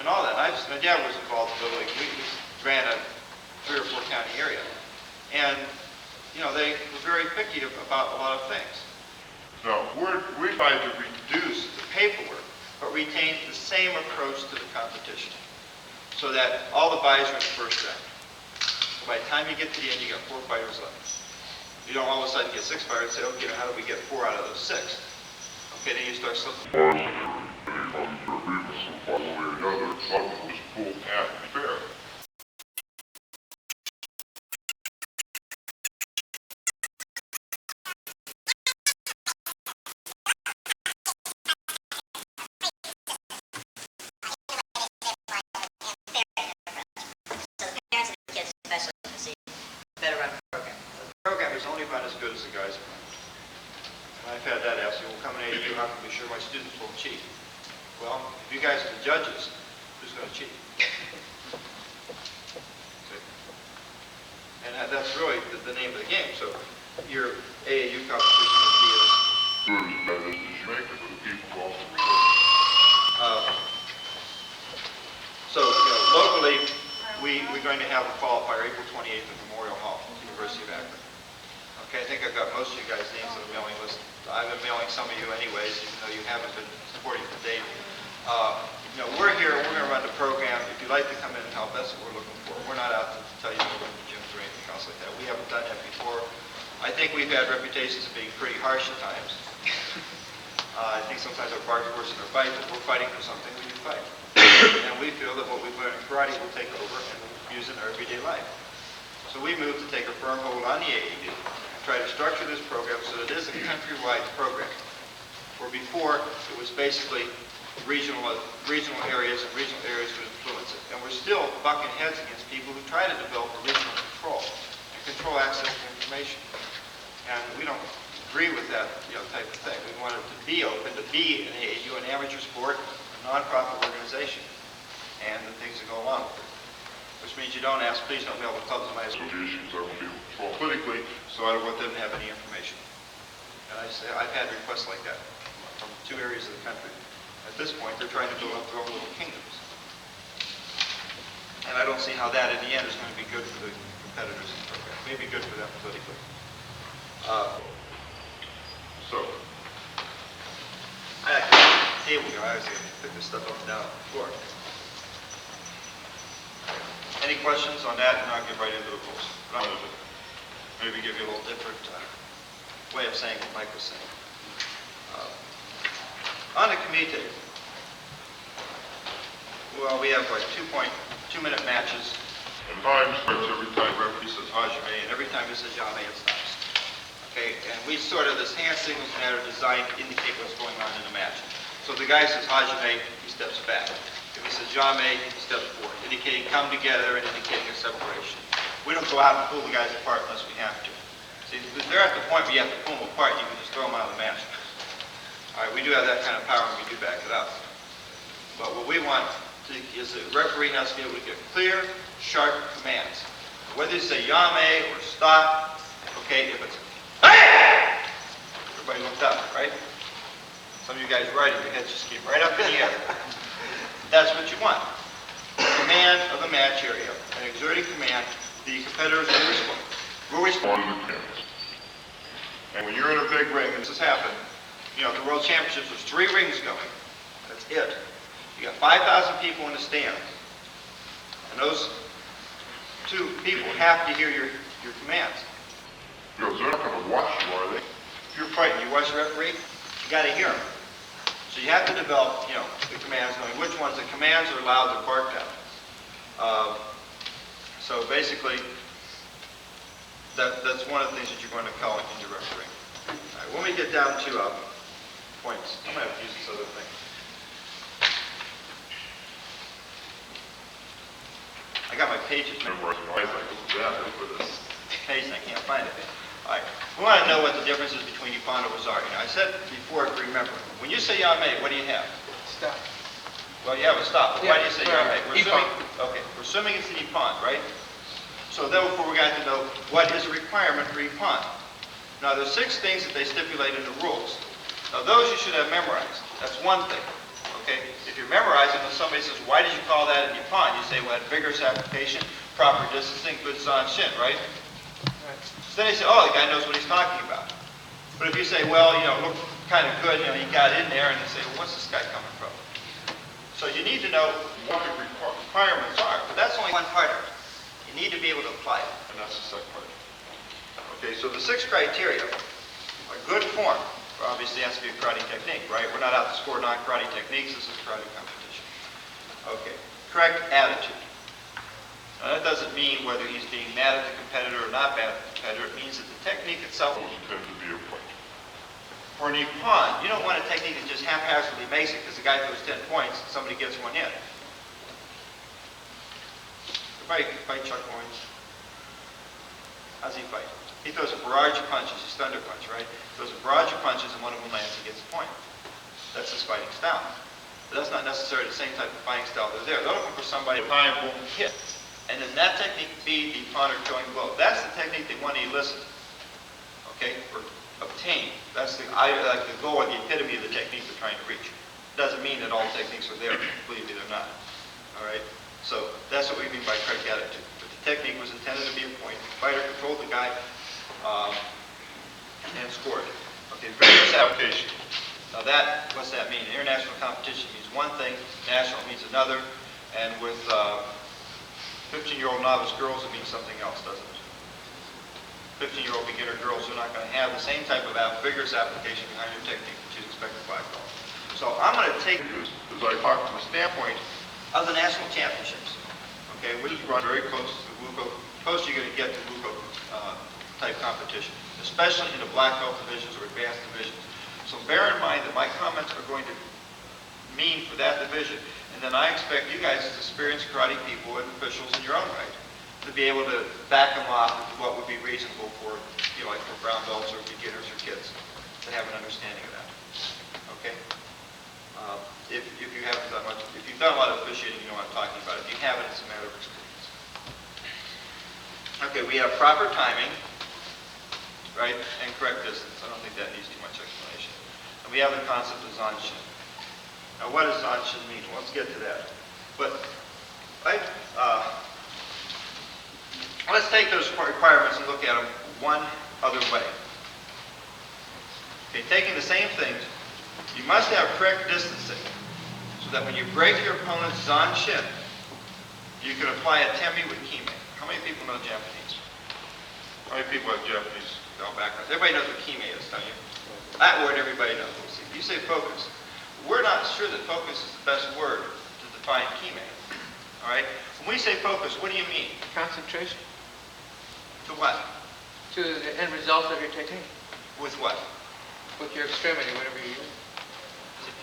and all that. My dad was involved in Little League. We ran a 3 or 4 county area. And, they were very picky about a lot of things. now, We tried to reduce the paperwork, but retain the same approach to the competition. So that all the buys are in the first round. So by the time you get to the end, you got 4 fighters left. You don't all of a sudden get 6 fighters and say, okay, how do we get 4 out of those 6? Okay, then you start slipping. one way or another, some was full half fair. As good as the guys are. And I've had that asked, well, coming to AAU, how can we be sure my students won't cheat? Well, if you guys are the judges, who's going to cheat? And that's really the name of the game. So your AAU competition would be as Good as you make it, but the people also locally, we're going to have a qualifier April 28th at Memorial Hall, University of Akron. Okay, I think I've got most of you guys' names on the mailing list. I've been mailing some of you anyways, even though you haven't been supporting to date. We're here, we're going to run the program. If you'd like to come in and help, that's what we're looking for. We're not out to tell you to run the gyms or anything else like that. We haven't done that before. I think we've had reputations of being pretty harsh at times. I think sometimes our bark worse than our bite, but we're fighting for something, we do fight. And we feel that what we've learned in karate will take over and use in our everyday life. So we moved to take a firm hold on the AAU. Try to structure this program so that it is a countrywide program. Where before, it was basically regional areas, and regional areas would influence it. And we're still bucking heads against people who try to develop a regional control and control access to information. And we don't agree with that type of thing. We want it to be open, to be an AAU, an amateur sport, a nonprofit organization, and the things that go along with it. Which means you don't ask, please don't mail the clubs in my associations that will be able to control politically, so I don't want them to have any information. And I've had requests like that from 2 areas of the country. At this point, they're trying to build up their own little kingdoms. And I don't see how that, in the end, is going to be good for the competitors in the program. Maybe good for them politically. I like the table here. I always pick this stuff up and down on the floor. Any questions on that? And I'll get right into the rules. But I'm going to maybe give you a little different way of saying what Mike was saying. On the committee table, well, we have like 2.2-minute matches. And time starts every time Referee says Hajime, and every time he says Yame, it stops. Okay, and we sort of, this hand signals matter designed to indicate what's going on in the match. So if the guy says Hajime, he steps back. If he says Yame, he steps forward, indicating come together and indicating a separation. We don't go out and pull the guys apart unless we have to. See, they're at the point where you have to pull them apart, you can just throw them out of the match. All right, we do have that kind of power and we do back it up. But what we want is the referee has to be able to give clear, sharp commands. Whether you say Yame or stop, okay, if it's everybody looked up, right? Some of you guys writing, your heads just keep right up in the air. That's what you want. Command of the match area, an exerting command, the competitors will respond. And when you're in a big ring, and this has happened, at the World Championships, there's 3 rings going. That's it. You got 5,000 people in the stands. And those 2 people have to hear your your commands. Because they're not gonna watch you, are they? If you're fighting, you watch the referee, you gotta hear him. So you have to develop, the commands, knowing which ones the commands are allowed to bark at. So basically, that's one of the things that you're going to call in your refereeing. All right, when we get down to points, I'm going to have to use this other thing. I got my pages memorized. Memorizing eyes like that, for this. Page, and I can't find it. All right, we want to know what the difference is between Ipan and Wazar. I said before, if you remember, when you say Yame, what do you have? Stop. Well, you have a stop, but why do you say Yeah, Yame? We're Ipan. assuming it's an Ipan, right? So therefore, we got to know what is a requirement for Ipan. Now, there's 6 things that they stipulate in the rules. Now, those you should have memorized. That's one thing. Okay? If you're memorizing, when somebody says, why did you call that an Ipan? You say, well, vigorous application, proper distancing, good zon shin, right? So then they say, oh, the guy knows what he's talking about. But if you say, well, look kind of good, he got in there, and you say, well, what's this guy coming from? So you need to know what the requirements are, but that's only one part of it. You need to be able to apply it. And that's the second part. Okay, so the 6 criteria are good form. Obviously, it has to be a karate technique, right? We're not out to score non-karate techniques. This is a karate competition. Okay, correct attitude. Now, that doesn't mean whether he's being mad at the competitor or not mad at the competitor. It means that the technique itself Those tend to be a fight. For an Ipan, you don't want a technique that just haphazardly makes it because the guy throws 10 points and somebody gets one in. Everybody fight Chuck Owens. How's he fight? He throws a barrage of punches. He's thunder punch, right? He throws a barrage of punches and one of them lands, he gets a point. That's his fighting style. But that's not necessarily the same type of fighting style they're there. They're looking for somebody to time won't hit. And then that technique be the Ipan or throwing blow. That's the technique they want to elicit. Okay? Or obtain. That's the goal or the epitome of the technique they're trying to reach. Doesn't mean that all techniques are there. Believe me, they're not. All right? So that's what we mean by correct attitude. But the technique was intended to be a point. The fighter controlled the guy and scored. Okay, vigorous application. Now what's that mean? International competition means one thing, national means another, and with 15-year-old novice girls, it means something else, doesn't it? 15-year-old beginner girls are not going to have the same type of vigorous application behind your technique that you'd expect a black belt. So I'm going to take this as I talk from the standpoint of the national championships, okay, which is run very close to the WUCO, close you're going to get to WUCO type competition, especially in the black belt divisions or advanced divisions. So bear in mind that my comments are going to mean for that division, and then I expect you guys as experienced karate people and officials in your own right to be able to back them off to what would be reasonable for, like for brown belts or beginners or kids to have an understanding of that. Okay? If you haven't done much, if you've done a lot of officiating, you know what I'm talking about. If you haven't, it's a matter of experience. Okay, we have proper timing, right, and correct distance. I don't think that needs too much explanation. And we have the concept of zanshin. Now, what does zanshin mean? Well, let's get to that. But, right, let's take those requirements and look at them one other way. Okay, taking the same things, you must have correct distancing so that when you break your opponent's zanshin, you can apply a temi with kime. How many people know Japanese? How many people have Japanese backgrounds? Everybody knows what kime is, don't you? That word everybody knows. You say focus. We're not sure that focus is the best word to define kime. All right? When we say focus, what do you mean? Concentration To what? to the end result of your technique, With what? with your extremity, whatever you use.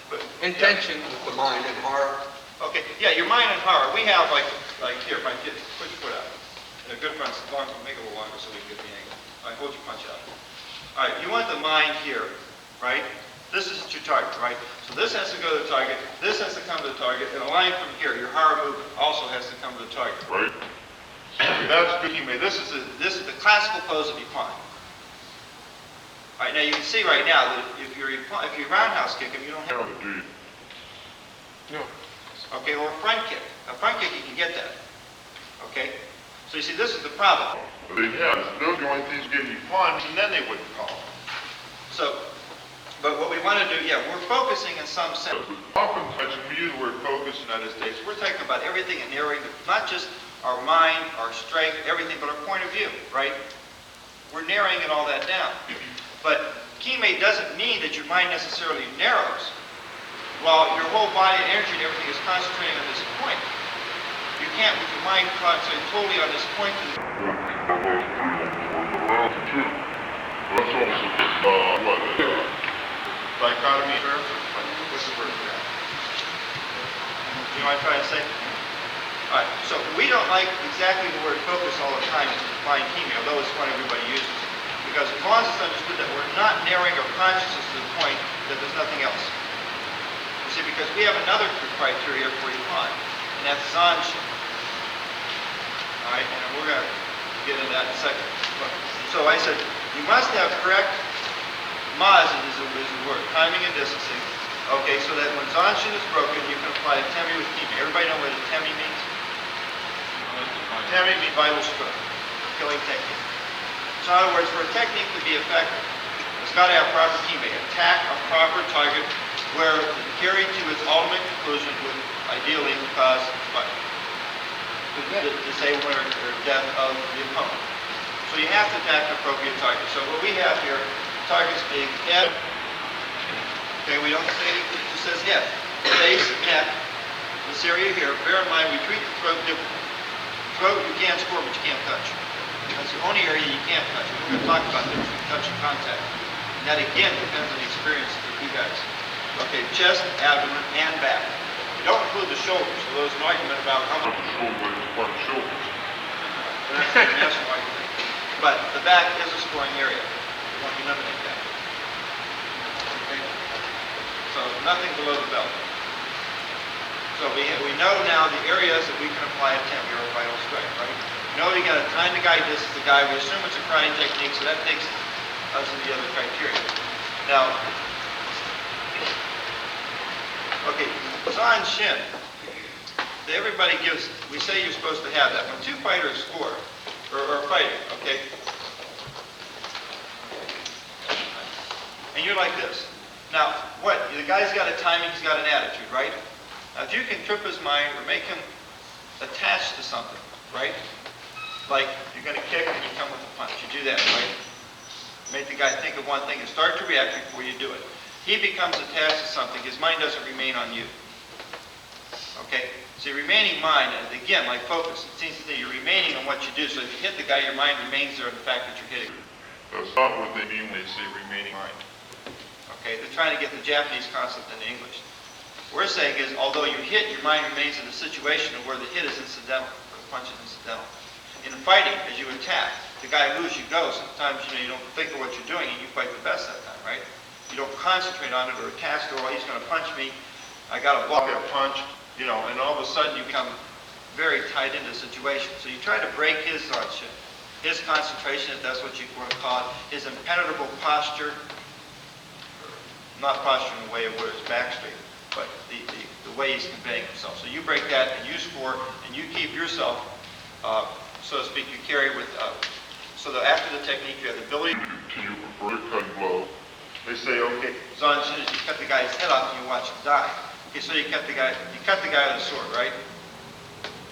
But, Intention. The mind and heart. Okay, yeah, your mind and heart. We have like here, if I get put your foot out. And a good friend, make it a little longer so we can get the angle. All right, hold your punch out. All right, you want the mind here, right? This is your target, right? So this has to go to the target, this has to come to the target, and a line from here, your hara movement also has to come to the target. Right? That's good. This is the classical pose of Ipan. All right, now you can see right now that if you roundhouse kick him, you don't have. How to do you? No. Okay, or a front kick. A front kick, you can get that. Okay? So you see, this is the problem. But they have, those are the only things getting you punched, and then they wouldn't call. So, but what we want to do, yeah, we're focusing in some sense. Oftentimes, when we use the word focus in the United States, We're talking about everything and narrowing, not just our mind, our strength, everything but our point of view, right? We're narrowing it all that down. But kime doesn't mean that your mind necessarily narrows. While your whole body, energy, and everything is concentrating on this point, you can't, with your mind, concentrate totally on this point. That's also, what? Dichotomy of terms? What's the word for that? You know what I'm trying to say? All right, so we don't like exactly the word focus all the time to define kime, although it's one everybody uses. Because as long as it's understood that we're not narrowing our consciousness to the point that there's nothing else. You see, because we have another criteria for Iman, and that's zanshin. All right, and we're going to get into that in a second. So I said, you must have correct mazin is the word, timing and distancing. Okay, so that when zanshin is broken, you can apply temi with kime. Everybody know what a temi means? Temi means vital stroke, killing technique. So in other words, for a technique to be effective, it's got to have proper kime, attack a proper target where carried to its ultimate conclusion would ideally cause what? The disablement or death of the opponent. So you have to attack the appropriate target. So what we have here, targets being head. Okay, we don't say it just says head. Face, neck, this area here. Bear in mind, we treat the throat differently. Throat you can't score, but you can't touch. That's the only area you can't touch. We're going to talk about this with touch and contact. And that again depends on the experience of you guys. Okay, chest, abdomen, and back. We don't include the shoulders, so there's an argument about how much. Part of shoulders. That's an national argument. But the back is a scoring area. We want to eliminate that. Okay? So nothing below the belt. So we know now the areas that we can apply a temi or a vital strike, right? We know you got to time to guide this is the guy. We assume it's a karate technique, so that takes us to the other criteria. Now, okay, zanshin. Everybody gives, we say you're supposed to have that. When two fighters score, or fighting, okay? And you're like this. Now, what? The guy's got a timing, he's got an attitude, right? Now, if you can trip his mind or make him attached to something, right? Like, you're going to kick and you come with a punch. You do that, right? Make the guy think of one thing and start to react before you do it. He becomes attached to something. His mind doesn't remain on you. Okay? So your remaining mind, and again, like focus, it seems to me you're remaining on what you do. So if you hit the guy, your mind remains there on the fact that you're hitting. That's not what they mean when they say remaining mind. Okay? They're trying to get the Japanese concept into English. What we're saying is, although you hit, your mind remains in the situation of where the hit is incidental, or the punch is incidental. In fighting, as you attack, the guy moves, you go. Sometimes, you don't think of what you're doing, and you fight the best that time, right? You don't concentrate on it or attach to, oh, he's going to punch me. I got to block that punch, and all of a sudden you become very tied into the situation. So you try to break his zanshin, his concentration, if that's what you want to call it, his impenetrable posture, not posture in the way of where his back straight, but the way he's conveying himself. So you break that and you score, and you keep yourself, so to speak, you carry with, so that after the technique you have the ability To you prefer to cut and blow. They say, okay, zanshin is you cut the guy's head off and you watch him die. Okay, so you cut the guy with a sword, right?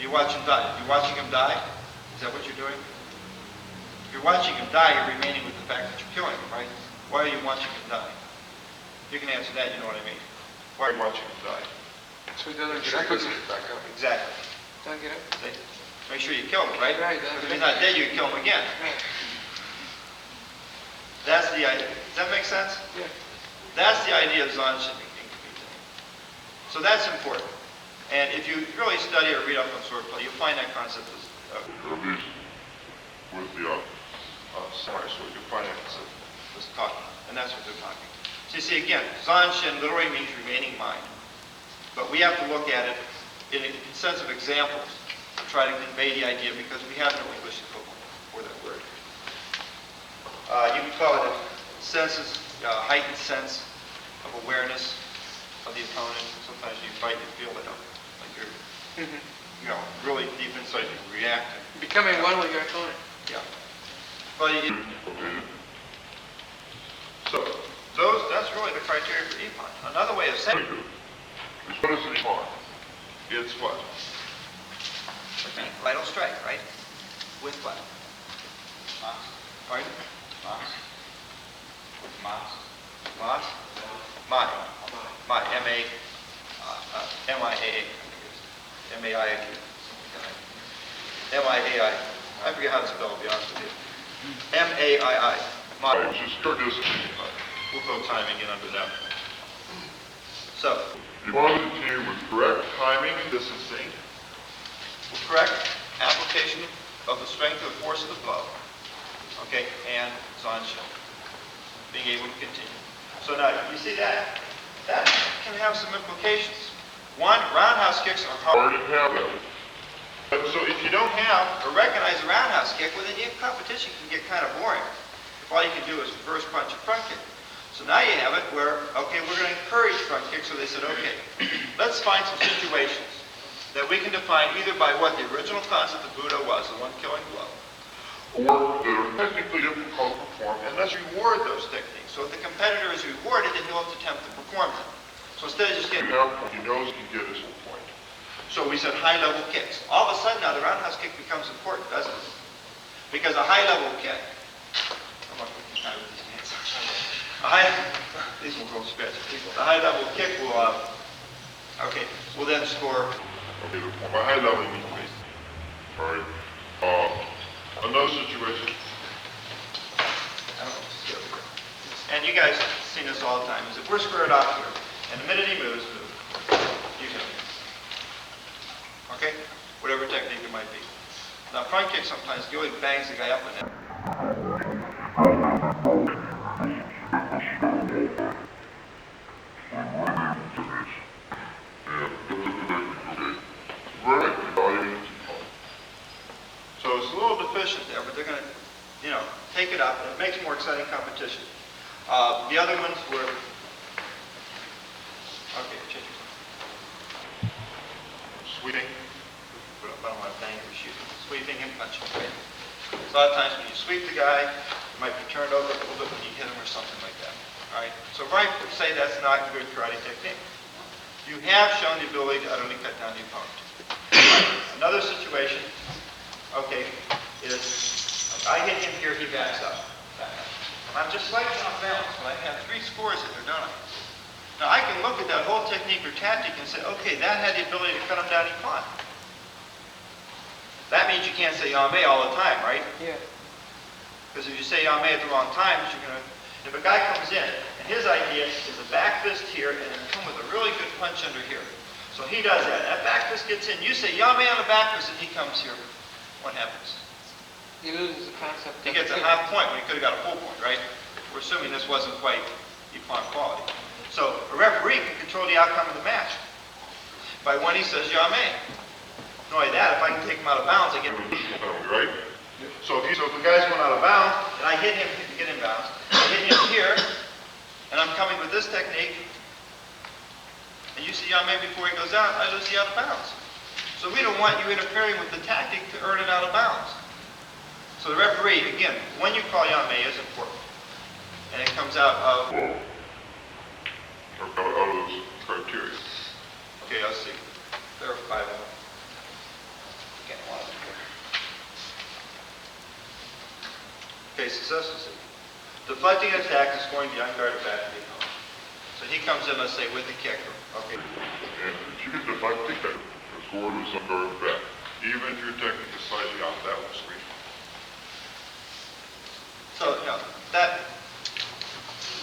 You watch him die. You're watching him die? Is that what you're doing? If you're watching him die, you're remaining with the fact that you're killing him, right? Why are you watching him die? You can answer that, you know what I mean. Why are you watching him die? So he doesn't get up. Exactly. Don't get up. See? Make sure you kill him, right? Right. If he's not dead, you can kill him again. Right. That's the idea. Does that make sense? Yeah. That's the idea of zanshin. So that's important. And if you really study or read up on swordplay, you'll find that concept is, Or at least with the samurai sword, you'll find that concept is talking. And that's what they're talking. So you see, again, zanshin literally means remaining mind. But we have to look at it in a sense of examples to try to convey the idea because we have no English equivalent for that word. You can call it a senses, heightened sense of awareness of the opponent. Sometimes you fight, you feel it, like you're, really deep inside, you react. Becoming one with your opponent. Yeah. But so that's really the criteria for Iman. Another way of saying What is an Iman? it's what? Vital strike, right? With what? Pardon? Moss? My, M-A, M-I-A-A, M-A-I-A, M-I-A-I. I forget how to spell, to be honest with you. M-A-I-I. Right, just start this. We'll throw timing in under that. So, You want to continue with correct timing and distancing. with correct application of the strength or force of the blow, okay, and Zanshin, being able to continue. So now, you see that? That can have some implications. One, roundhouse kicks are hard. Already have that. So if you don't have or recognize a roundhouse kick, well then your competition can get kind of boring. If all you can do is reverse punch and front kick. So now you have it where, okay, we're going to encourage front kicks, so they said, okay, let's find some situations that we can define either by what the original concept of Budo was, the one killing blow, Or that are technically difficult to perform. and let's reward those techniques. So if the competitor is rewarded, then he'll have to attempt to perform them. So instead of just getting... He knows he can get his whole point. So we said high-level kicks. All of a sudden now the roundhouse kick becomes important, doesn't it? Because a high-level kick... Come on, with these hands. These will go stretch. The high-level kick will, will then score... Okay, by high level, you mean base. All right. Another situation. I don't know, just get over here. And you guys have seen this all the time, is if we're squared off here, and the minute he moves, you can. Okay? Whatever technique it might be. Now front kick sometimes really bangs the guy up and down. So it's a little deficient there, but they're going to, take it up, and it makes more exciting competition. The other ones were, okay, change it. Sweeping, but I don't want to bang or shoot. Sweeping and punching, right? So a lot of times when you sweep the guy, you might be turned over a little bit when you hit him or something like that. All right, so right would say that's not good karate technique. You have shown the ability to utterly cut down the opponent. Another situation, okay, is I hit him here, he backs up. I'm just slightly off balance, but I have 3 scores in there, don't I? Now I can look at that whole technique or tactic and say, okay, that had the ability to cut him down in front. That means you can't say Yame all the time, right? Yeah. Because if you say Yame at the wrong time, you're going to... If a guy comes in, and his idea is a back fist here, and then come with a really good punch under here. So he does that. That back fist gets in. You say Yame on the back fist, and he comes here. What happens? He loses the concept. He gets a half point when he could have got a full point, right? We're assuming this wasn't quite Ippon quality. So a referee can control the outcome of the match by when he says Yame. Not only that, if I can take him out of bounds, I get... Right? So if the guy's going out of bounds, and I hit him to get in bounds, I hit him here, and I'm coming with this technique, and you see Yame before he goes out, I lose the out of bounds. So we don't want you interfering with the tactic to earn it out of bounds. So the referee, again, when you call Yame is important. And it comes out of... Out of those criteria. Okay, let's see. There are 5 of them. Again, one of them here. Okay, successful. Deflecting an attack and scoring the unguarded back of the opponent. So he comes in, let's say, with the kick. Okay. And if you can deflect the kick, the score was unguarded back. Even if your technique is slightly off, that will sweep. So, that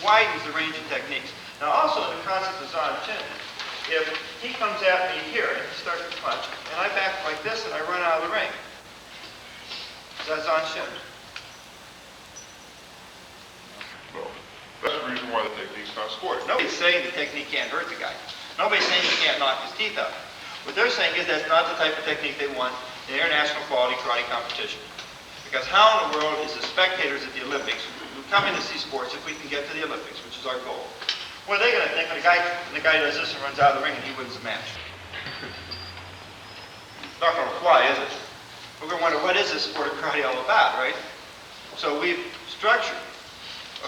widens the range of techniques. Now, also in the concept of Zan Chin, if he comes at me here and he starts to punch, and I back like this and I run out of the ring, is that Zan Chin? No. That's the reason why the technique's not scored. Nobody's saying the technique can't hurt the guy. Nobody's saying he can't knock his teeth out. What they're saying is that's not the type of technique they want in international quality karate competition. Because how in the world is the spectators at the Olympics who come in to see sports if we can get to the Olympics, which is our goal? What are they going to think when the guy does this and runs out of the ring and he wins the match? It's not going to fly, is it? We're going to wonder, what is this sport of karate all about, right? So we've structured,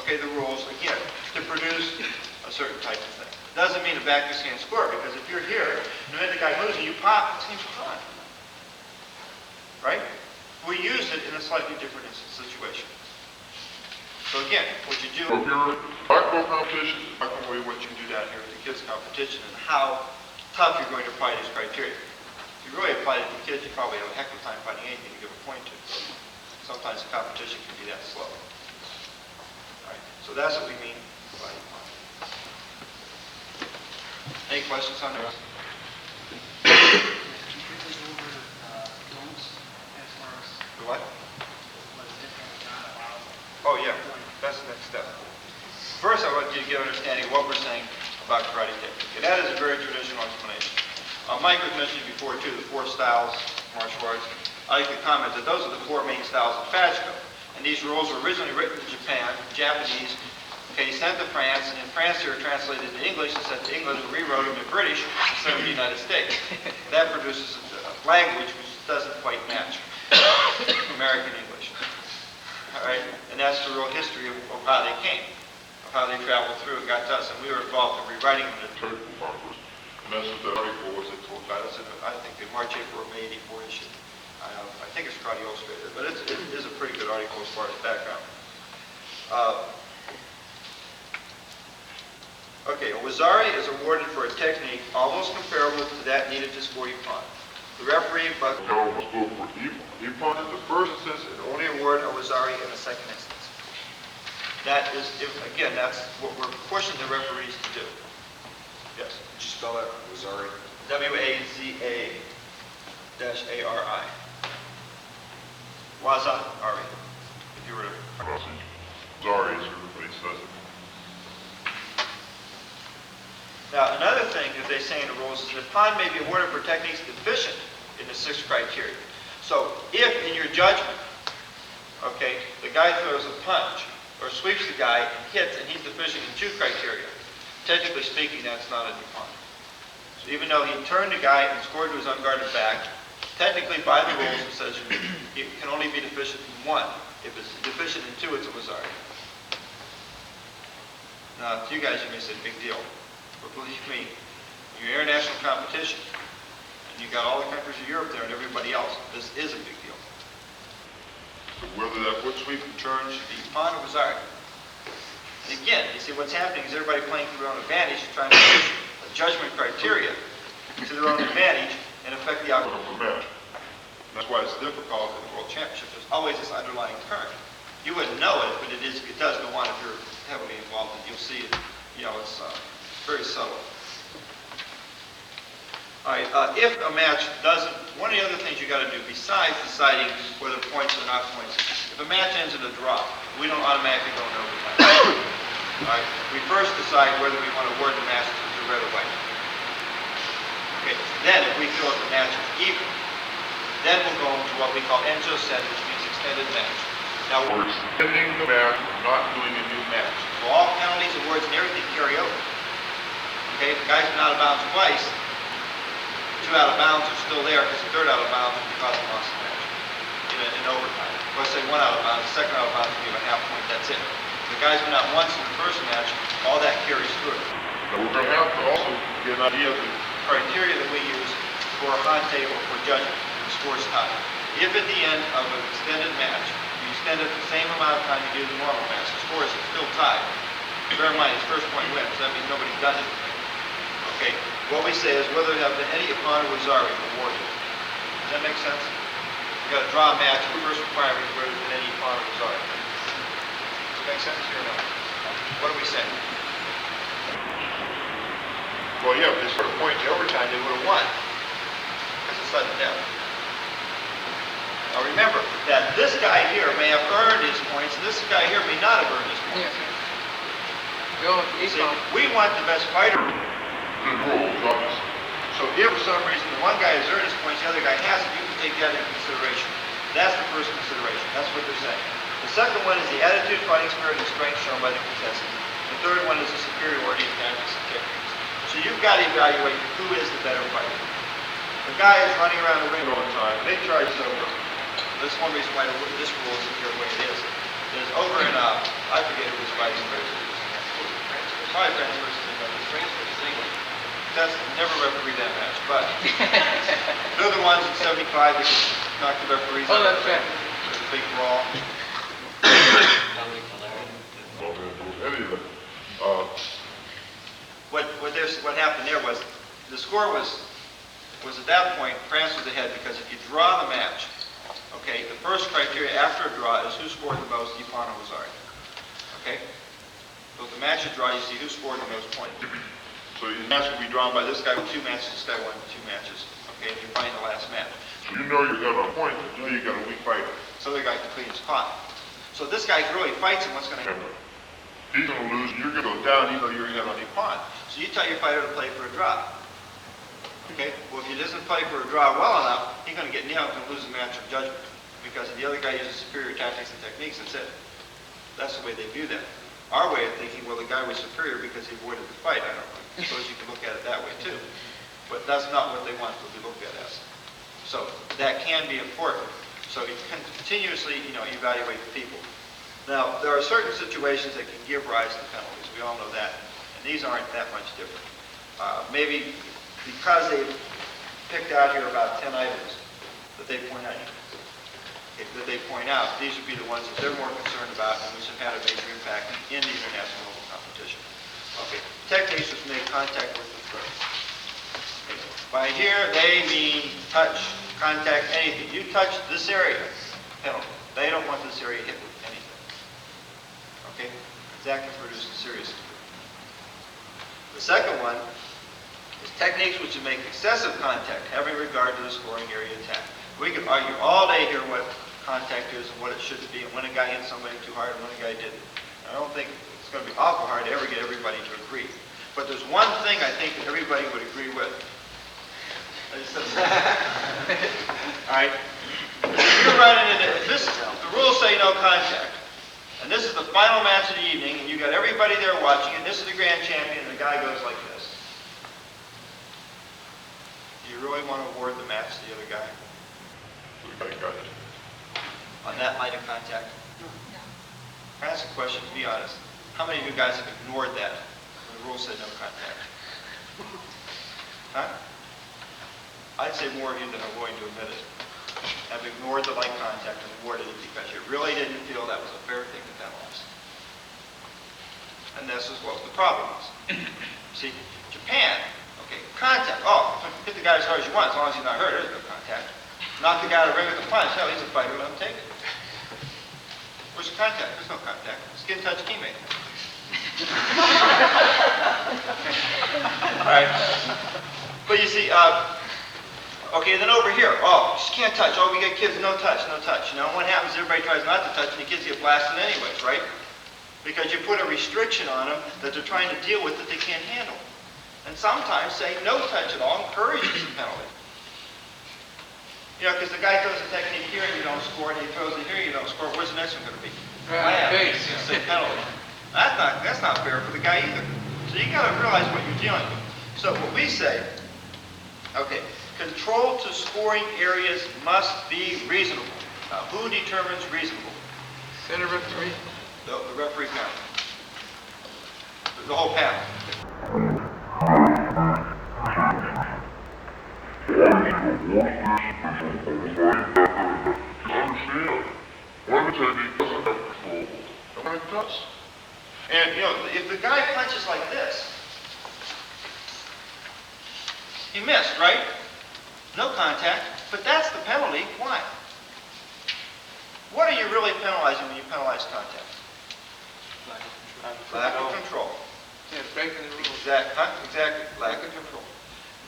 okay, the rules, again, to produce a certain type of thing. Doesn't mean the back just can't score, because if you're here, and the minute the guy moves and you pop, it's game on. right? We used it in a slightly different situation. So again, what you do, So if you're basketball competition, not going to be what you do down here with the kids' competition and how tough you're going to apply these criteria. If you really apply it to the kids, you probably have a heck of a time finding anything to give a point to. Sometimes the competition can be that slow. All right, so that's what we mean by applying. Any questions on that? Can you quickly go over don'ts as far as The what? what's different or not allowed? Oh, yeah, that's the next step. First, I want you to get an understanding of what we're saying about karate technique. And that is a very traditional explanation. Mike was mentioning before, too, the 4 styles of martial arts. I like to comment that those are the 4 main styles of Fajko. And these rules were originally written in Japan, Japanese, okay, sent to France, and in France they were translated into English and sent to England, who rewrote them in British and sent them to the United States. That produces a language which doesn't quite match American English. All right, and that's the real history of how they came, of how they traveled through and got to us, and we were involved in rewriting them. technical conference, and that's what that article was that told That's I think the March, April, May '84 issue. I think it's Karate Illustrated, but it is a pretty good article as far as background. Okay, a wazari is awarded for a technique almost comparable to that needed to score Ippon. The referee must Carol must go for Ippon in the first instance and only award a wazari in the second instance. That is, again, that's what we're pushing the referees to do. Yes. Could you spell that, Wazari? W-A-Z-A-A-R-I. Waza-ari. If you were to... Sorry, as everybody says it. Now, another thing that they say in the rules is that Ippon may be awarded for techniques deficient in the 6 criteria. So, if in your judgment, okay, the guy throws a punch or sweeps the guy and hits and he's deficient in 2 criteria, technically speaking, that's not an Ippon. So even though he turned the guy and scored to his unguarded back, technically by the rules it says you can only be deficient in 1. If it's deficient in 2, it's a wazari. Now, to you guys, you may say, big deal. But believe me, your international competition, and you got all the countries of Europe there and everybody else, this is a big deal. So whether that foot sweep Sweep and turn should be Ippon or wazari. And again, you see what's happening is everybody playing to their own advantage, trying to push a judgment criteria to their own advantage and affect the outcome of the match. That's why it's difficult in the World Championship. There's always this underlying current. You wouldn't know it, but it does go on if you're heavily involved, and you'll see it. You know, it's very subtle. All right, if a match doesn't, one of the other things you got to do besides deciding whether points or not points, if a match ends in a draw, we don't automatically go into overtime. All right, we first decide whether we want to award the match to red or white. Okay, then if we feel that the match is even, then we'll go into what we call enjo sen, which means extended match. Now, we're extending the match, we're not doing a new match. so all penalties, awards, and everything carry over. Okay, if the guy's been out of bounds twice, 2 out of bounds are still there because the 3rd out of bounds would cause a loss of match in overtime. Let's say 1 out of bounds, the 2nd out of bounds would give a half point, that's it. If the guy's been out once in the first match, all that carries through. Now we're going to have to also get an idea of the Criteria that we use for a hante or for judgment, the score's tied. If at the end of an extended match, you extend it the same amount of time you do the normal match, the score is still tied. Bear in mind, his first point wins, that means nobody's done it. Okay, what we say is whether there have been any Ippon or wazari awarded. Does that make sense? You got to draw a match, and the first requirement is whether there's been any Ippon or wazari. Does it make sense here or no? What are we saying? well, yeah, if they If start a point in overtime, they would have won. Because it's sudden death. Now remember that this guy here may have earned his points, and this guy here may not have earned his points. Go You see, Ippon. we want the best fighter. good rules, obviously. So if for some reason the one guy has earned his points, the other guy hasn't, you can take that into consideration. That's the first consideration. That's what they're saying. The second one is the attitude, fighting spirit, and strength shown by the contestant. The third one is the superiority of tactics and techniques. So you've got to evaluate who is the better fighter. The guy is running around the ring all the time. They try so. That's one reason why this rule is here the way it is. There's over and I forget who was fighting first. Probably France versus England. France versus England. That's never refereed that match, but they're the ones in 75 that knock the referees out. Oh, that's right. There's a big brawl. Any of it. What happened there was, the score was at that point, France was ahead because if you draw the match, okay, the first criteria after a draw is who scored the most Ipano Wazari. Okay? So if the match is draw, you see who scored the most points. So the match will be drawn by this guy with 2 matches, this guy won 2 matches. Okay, and you find the last match. So you know you got a point, but you know you got a weak fighter. So the guy can clean his pot. So this guy really fights him, what's going to happen? He's going to lose, you're going to go down, you know you're going to On a pawn. So you tell your fighter to play for a draw. Okay? Well, if he doesn't play for a draw well enough, he's going to get nailed and lose the match of judgment. Because if the other guy uses superior tactics and techniques, that's it. That's the way they view that. Our way of thinking, well, the guy was superior because he avoided the fight. I suppose you can look at it that way too. But that's not what they want to be looked at as. So that can be important. So you can continuously, evaluate the people. Now, there are certain situations that can give rise to penalties. We all know that. And these aren't that much different. Maybe because they've picked out here about 10 items that they point out, these would be the ones that they're more concerned about and which have had a major impact in the international level competition. Okay, techniques which make contact with the throat. Okay. By here, they mean touch, contact, anything. You touch this area, penalty. They don't want this area hit with anything. Okay, that can produce a serious injury. The second one is techniques which make excessive contact, having regard to the scoring area attack. We could argue all day here what contact is and what it should be, and when a guy hit somebody too hard and when a guy didn't. I don't think it's going to be awful hard to ever get everybody to agree. But there's one thing I think that everybody would agree with. All right? You're running into this. The rules say no contact. And this is the final match of the evening, and you got everybody there watching, and this is the grand champion, and the guy goes like this. Do you really want to award the match to the other guy? The guy got it. On that line of contact? No. Can I ask a question, to be honest? How many of you guys have ignored that when the rule said no contact? Huh? I'd say more of you than are willing to admit it have ignored the line contact and awarded it because you really didn't feel that was a fair thing to penalize. And this is what the problem is. See, Japan, okay, contact. Oh, hit the guy as hard as you want, as long as he's not hurt, there's no contact. Knock the guy out of the ring with a punch. Hell, he's a fighter, let him take it. Where's the contact? There's no contact. Skin touch teammate. All right. But you see, okay, then over here, oh, just can't touch. Oh, we get kids, no touch, no touch. You know, what happens is everybody tries not to touch and the kids get blasted anyways, right? Because you put a restriction on them that they're trying to deal with that they can't handle. And sometimes saying no touch at all encourages a penalty. You know, because the guy throws a technique here and you don't score, and he throws it here and you don't score. Where's the next one going to be? Face. It's a penalty. That's not fair for the guy either. So you got to realize what you're dealing with. So what we say, okay, control to scoring areas must be reasonable. Now, who determines reasonable? Center referee. The referee panel. The whole panel. One technique doesn't have control, and one it does. And, if the guy punches like this, he missed, right? No contact, but that's the penalty. Why? What are you really penalizing when you penalize contact? Lack of control. Yeah, breaking the rules. Exactly. Lack of control.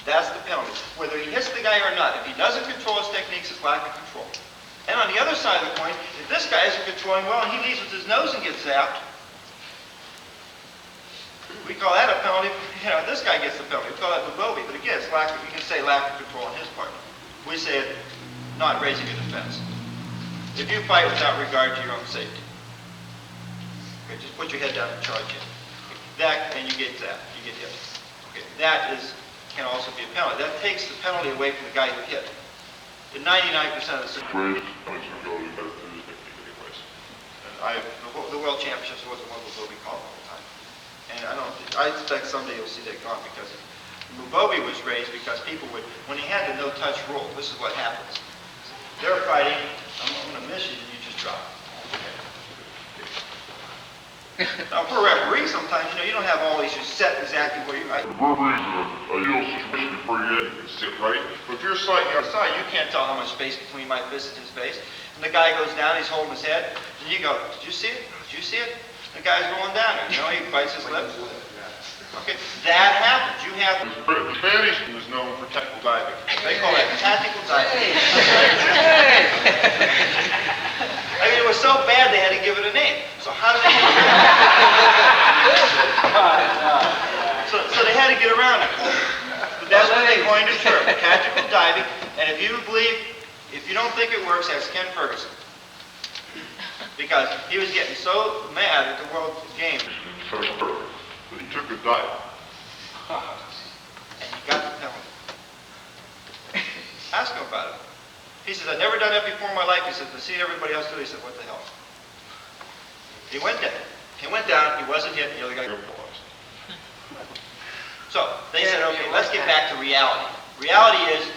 That's the penalty. Whether he hits the guy or not, if he doesn't control his techniques, it's lack of control. And on the other side of the coin, if this guy isn't controlling well and he leaves with his nose and gets zapped, we call that a penalty. This guy gets the penalty. We call that Bukala, but again, it's you can say lack of control on his part. We say it not raising a defense. If you fight without regard to your own safety, okay, just put your head down and charge in. That, and you get zapped, you get hit. Okay, that can also be a penalty. That takes the penalty away from the guy who hit. In 99% of the situations, Punishment ability better than his technique anyways. and the World Championships was the one that will be called all the time. And I expect someday you'll see that gone because Mugobi was raised because people would, when he had the no-touch rule, this is what happens. They're fighting, I'm going to miss you, and you just drop. Now, for a referee, sometimes, you don't have all these just set exactly where you... The referee's in a ideal situation before you can sit, right? But if you're slightly outside, you can't tell how much space between my fist and his face. And the guy goes down, he's holding his head, and you go, did you see it? Did you see it? The guy's going down there, he bites his lip. Okay, that happens. You have... The Spanish is known for tactical diving. They call it tactical diving. I mean, it was so bad they had to give it a name. So how did they get so they had to get around it. But that's what they coined a term, tactical diving. And if you don't think it works, ask Ken Ferguson. Because he was getting so mad at the World Games. But he took a dive. And he got the penalty. Ask him about it. He says, I've never done that before in my life. He said, I've seen everybody else do it. He said, what the hell? He went down. He went down. He wasn't hit. The other guy got lost. So they said, okay, let's get back to reality. Reality is,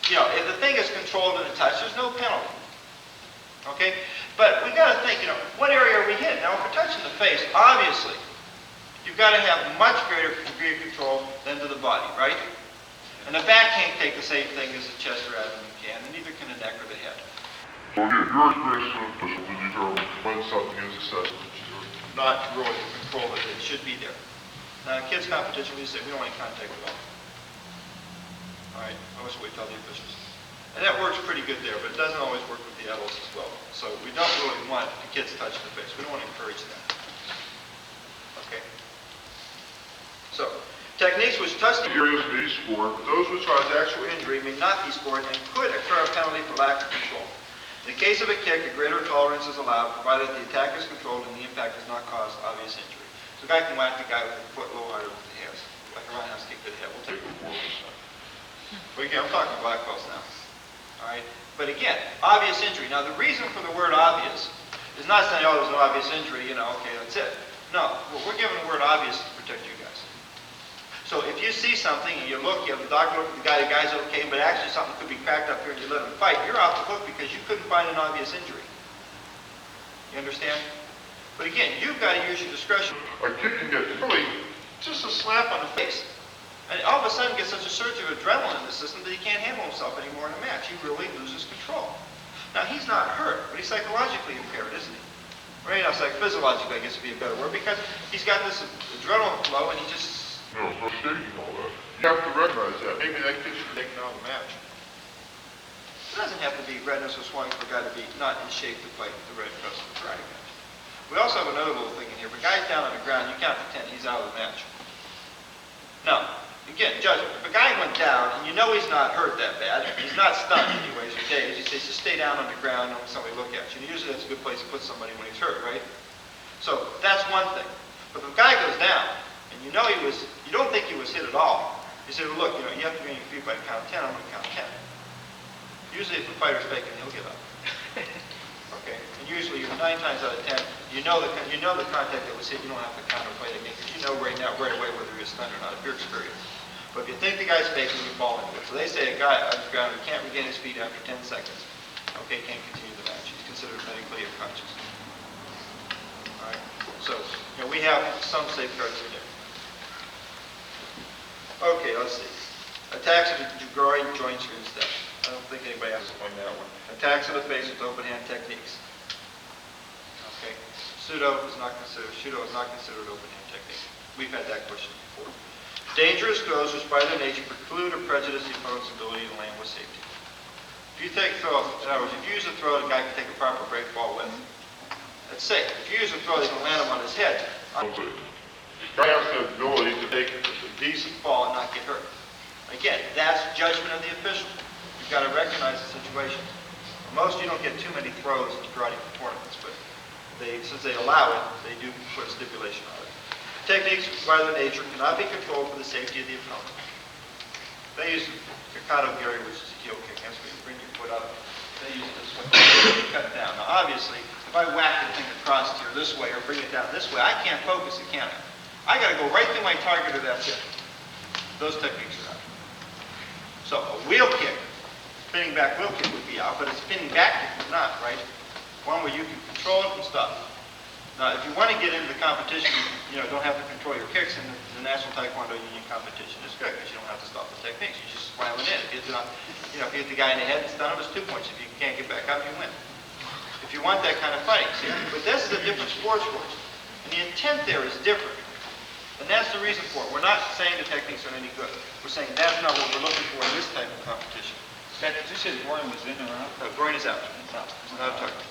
if the thing is controlled in a touch, there's no penalty. Okay? But we've got to think, what area are we hitting? Now, if we're touching the face, obviously, you've got to have much greater degree of control than to the body, right? And the back can't take the same thing as the chest or abdomen can, and neither can the neck or the head. So your experience is official to determine when something is excessive. Not really control it. It should be there. Now, in kids' competition, we say we don't want any contact at all. All right, I wish we tell the officials. And that works pretty good there, but it doesn't always work with the adults as well. So we don't really want the kids touching the face. We don't want to encourage that. Okay. So, techniques which touch the Areas may be scored, but those which cause actual injury may not be scored and could occur a penalty for lack of control. In the case of a kick, a greater tolerance is allowed, provided the attack is controlled and the impact does not cause obvious injury. So a guy can whack the guy with a foot a little harder with the hands, like a roundhouse kick to the head. We'll take it 4%. But again, I'm talking black belts now. All right? But again, obvious injury. Now, the reason for the word obvious is not saying, oh, there's an obvious injury, okay, that's it. No, well, we're giving the word obvious to protect you guys. So if you see something and you look, you have the doctor look at the guy's okay, but actually something could be cracked up here and you let him fight, you're off the hook because you couldn't find an obvious injury. You understand? But again, you've got to use your discretion. a kick can get really Just a slap on the face. And all of a sudden gets such a surge of adrenaline in the system that he can't handle himself anymore in a match. He really loses control. Now, he's not hurt, but he's psychologically impaired, isn't he? Right now, physiologically, I guess would be a better word, because he's got this adrenaline flow and he just... frustrating and all that. You have to recognize that. Maybe that kid should be taken out of the match. It doesn't have to be redness or swelling for a guy to be not in shape to fight the red crest of the karate match. We also have another little thing in here. If a guy's down on the ground, you can't pretend he's out of the match. Now, again, judgment. If a guy went down and you know he's not hurt that bad, he's not stunned anyways for days, you say, just stay down on the ground and don't let somebody look at you. And usually that's a good place to put somebody when he's hurt, right? So that's one thing. But if a guy goes down and you know you don't think he was hit at all, you say, well, look, you have to be on your feet by the count of 10, I'm going to count 10. Usually if the fighter's faking, he'll give up. Okay? And usually you're 9 times out of 10, you know the contact that was hit, you don't have to contemplate it because you know right away whether he was stunned or not, if you're experienced. But if you think the guy's faking, you fall into it. So they say a guy on the ground who can't regain his feet after 10 seconds, okay, can't continue the match. He's considered medically unconscious. All right? So, we have some safeguards in there. Okay, let's see. Attacks of the groin, joints, or insteps. I don't think anybody has to point that one. Attacks of the face with open hand techniques. Okay. Pseudo is not considered open hand technique. We've had that question before. Dangerous throws which by their nature preclude or prejudice the opponent's ability to land with safety. If you take throw, in other words, if you use a throw the guy can take a proper break ball with, that's safe. If you use a throw, they can land him on his head. The guy has the ability to take A decent fall and not get hurt. Again, that's judgment of the official. You've got to recognize the situation. Most you don't get too many throws in karate tournaments, but since they allow it, they do put a stipulation on it. Techniques by their nature cannot be controlled for the safety of the opponent. They use Kata Gary, which is a heel kick. That's where you bring your foot up. They use this one. Cut it down. Now, obviously, if I whack the thing across here this way or bring it down this way, I can't focus it, can I? I got to go right through my target or that's it. Those techniques are out. So a wheel kick, spinning back wheel kick would be out, but a spinning back kick would not, right? One where you can control it and stop. Now, if you want to get into the competition, you don't have to control your kicks in the National Taekwondo Union competition. It's good because you don't have to stop the techniques. You just slam it in. If you hit the guy in the head and stun him, it's 2 points. If you can't get back up, you win. If you want that kind of fighting, see? But this is a different sport for us. And the intent there is different. And that's the reason for it. We're not saying the techniques are any good. We're saying that's not what we're looking for in this type of competition. Did you say the groin was in or out? No, groin is out. It's out. It's not a target.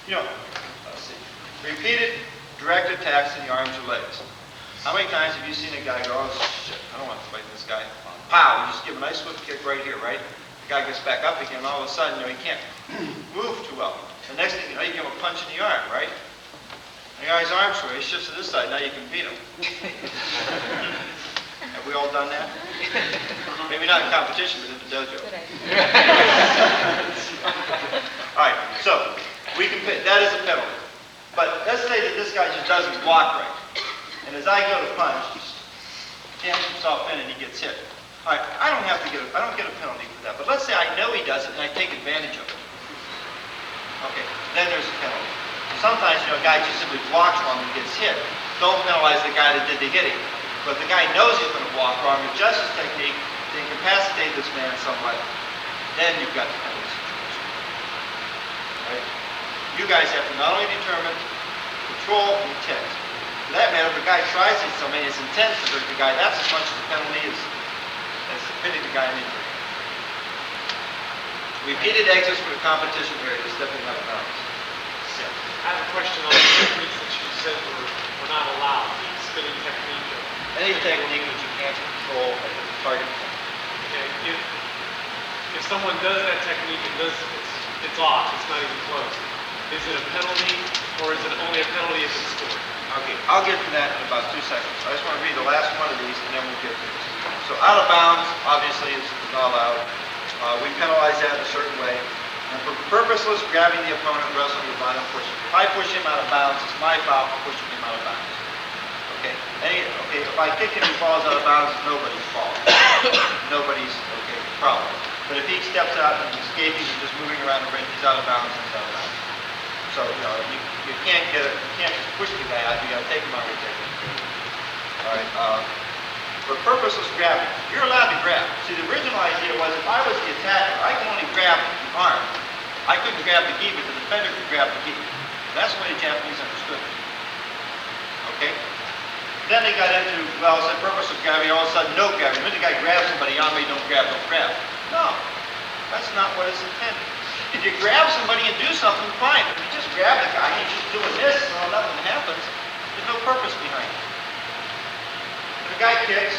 Let's see. Repeated direct attacks in the arms or legs. How many times have you seen a guy go, oh shit, I don't want to fight this guy. Pow, you just give a nice swift kick right here, right? The guy gets back up again, and all of a sudden, he can't move too well. The next thing you know, you give him a punch in the arm, right? The guy's arm's sway, he shifts to this side, now you can beat him. Have we all done that? Maybe not in competition, but in the dojo. All right, so we can pay, that is a penalty. But let's say that this guy just doesn't block right. And as I go to punch, he jams himself in and he gets hit. All right, I don't get a penalty for that. But let's say I know he does it and I take advantage of it. Okay, then there's a penalty. Sometimes, a guy just simply blocks wrong and gets hit. Don't penalize the guy that did the hitting. But if the guy knows he's going to block wrong, adjusts his technique to incapacitate this man somewhat, then you've got the penalty situation. Right? You guys have to not only determine control and intent. For that matter, if the guy tries to hit somebody, his intent to hurt the guy, that's as much as the penalty as hitting the guy in injury. Repeated exits from the competition area is stepping out of bounds. Yeah. I have a question on the techniques that you said were not allowed, the spinning technique. Any technique that you can't control at the target point. Okay, if someone does that technique and it's off, it's not even close, is it a penalty or is it only a penalty if it's scored? Okay, I'll get to that in about 2 seconds. I just want to read the last one of these and then we'll get to this. So out of bounds, obviously, is not allowed. We penalize that in a certain way. And for purposeless grabbing the opponent, wrestling with violent pushing. If I push him out of bounds, it's my foul for pushing him out of bounds. Okay, if I kick him and he falls out of bounds, it's nobody's fault. Nobody's, problem. But if he steps out and he's escaping and just moving around the ring, he's out of bounds, he's out of bounds. So, you can't just push the guy out, you got to take him out with technique. All right, for purposeless grabbing, you're allowed to grab. See, the original idea was if I was the attacker, I can only grab the arm. I couldn't grab the gi, but the defender could grab the gi. That's the way the Japanese understood it. Okay? Then they got into, well, it's the purpose of grabbing, all of a sudden no grabbing. When the guy grabs somebody, on me, don't grab. No, that's not what is intended. If you grab somebody and do something, fine. If you just grab the guy and you're just doing this and nothing happens, there's no purpose behind it. If a guy kicks,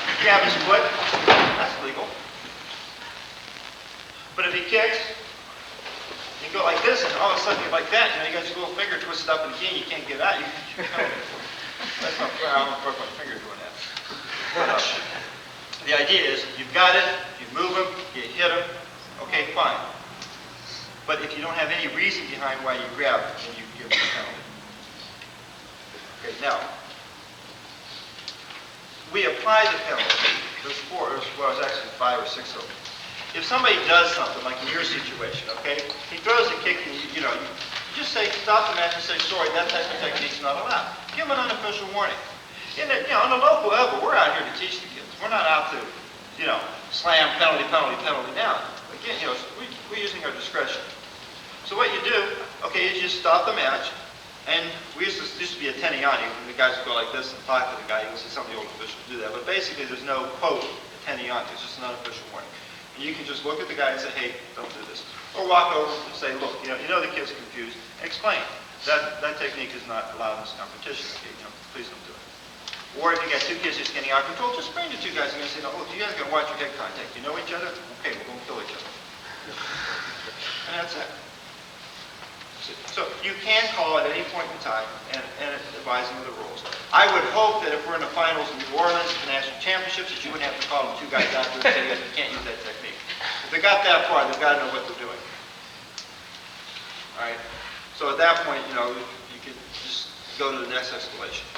you grab his foot, that's legal. But if he kicks, you go like this, and all of a sudden you're like that, you got your little finger twisted up in the key and you can't get out. That's not fair. I don't broke my finger doing that. The idea is, you've got it, you move him, you hit him, okay, fine. But if you don't have any reason behind why you grab him, then you give him a penalty. Okay, now, we apply the penalty. There's actually 5 or 6 of them. If somebody does something, like in your situation, okay, he throws a kick and you just say, stop the match and say, sorry, that type of technique's not allowed. Give him an unofficial warning. On the local level, we're out here to teach the kids. We're not out to, slam penalty down. Again, we're using our discretion. So what you do, okay, is you stop the match, and we used to be a teniani, when the guys would go like this and talk to the guy. You'll see some of the old officials do that. But basically, there's no quote teniani. It's just an unofficial warning. And you can just look at the guy and say, hey, don't do this. Or walk over and say, look, you know the kid's confused, and explain. That technique is not allowed in this competition. Okay, please don't do it. Or if you got 2 kids just getting out of control, just bring the 2 guys and say, look, you guys got to watch your head contact. You know each other? Okay, we're going to kill each other. And that's it. So you can call at any point in time and advise them of the rules. I would hope that if we're in the finals in New Orleans, the national championships, that you wouldn't have to call them 2 guys out there and say, you can't use that technique. If they got that far, they've got to know what they're doing. All right? So at that point, you can just go to the next escalation.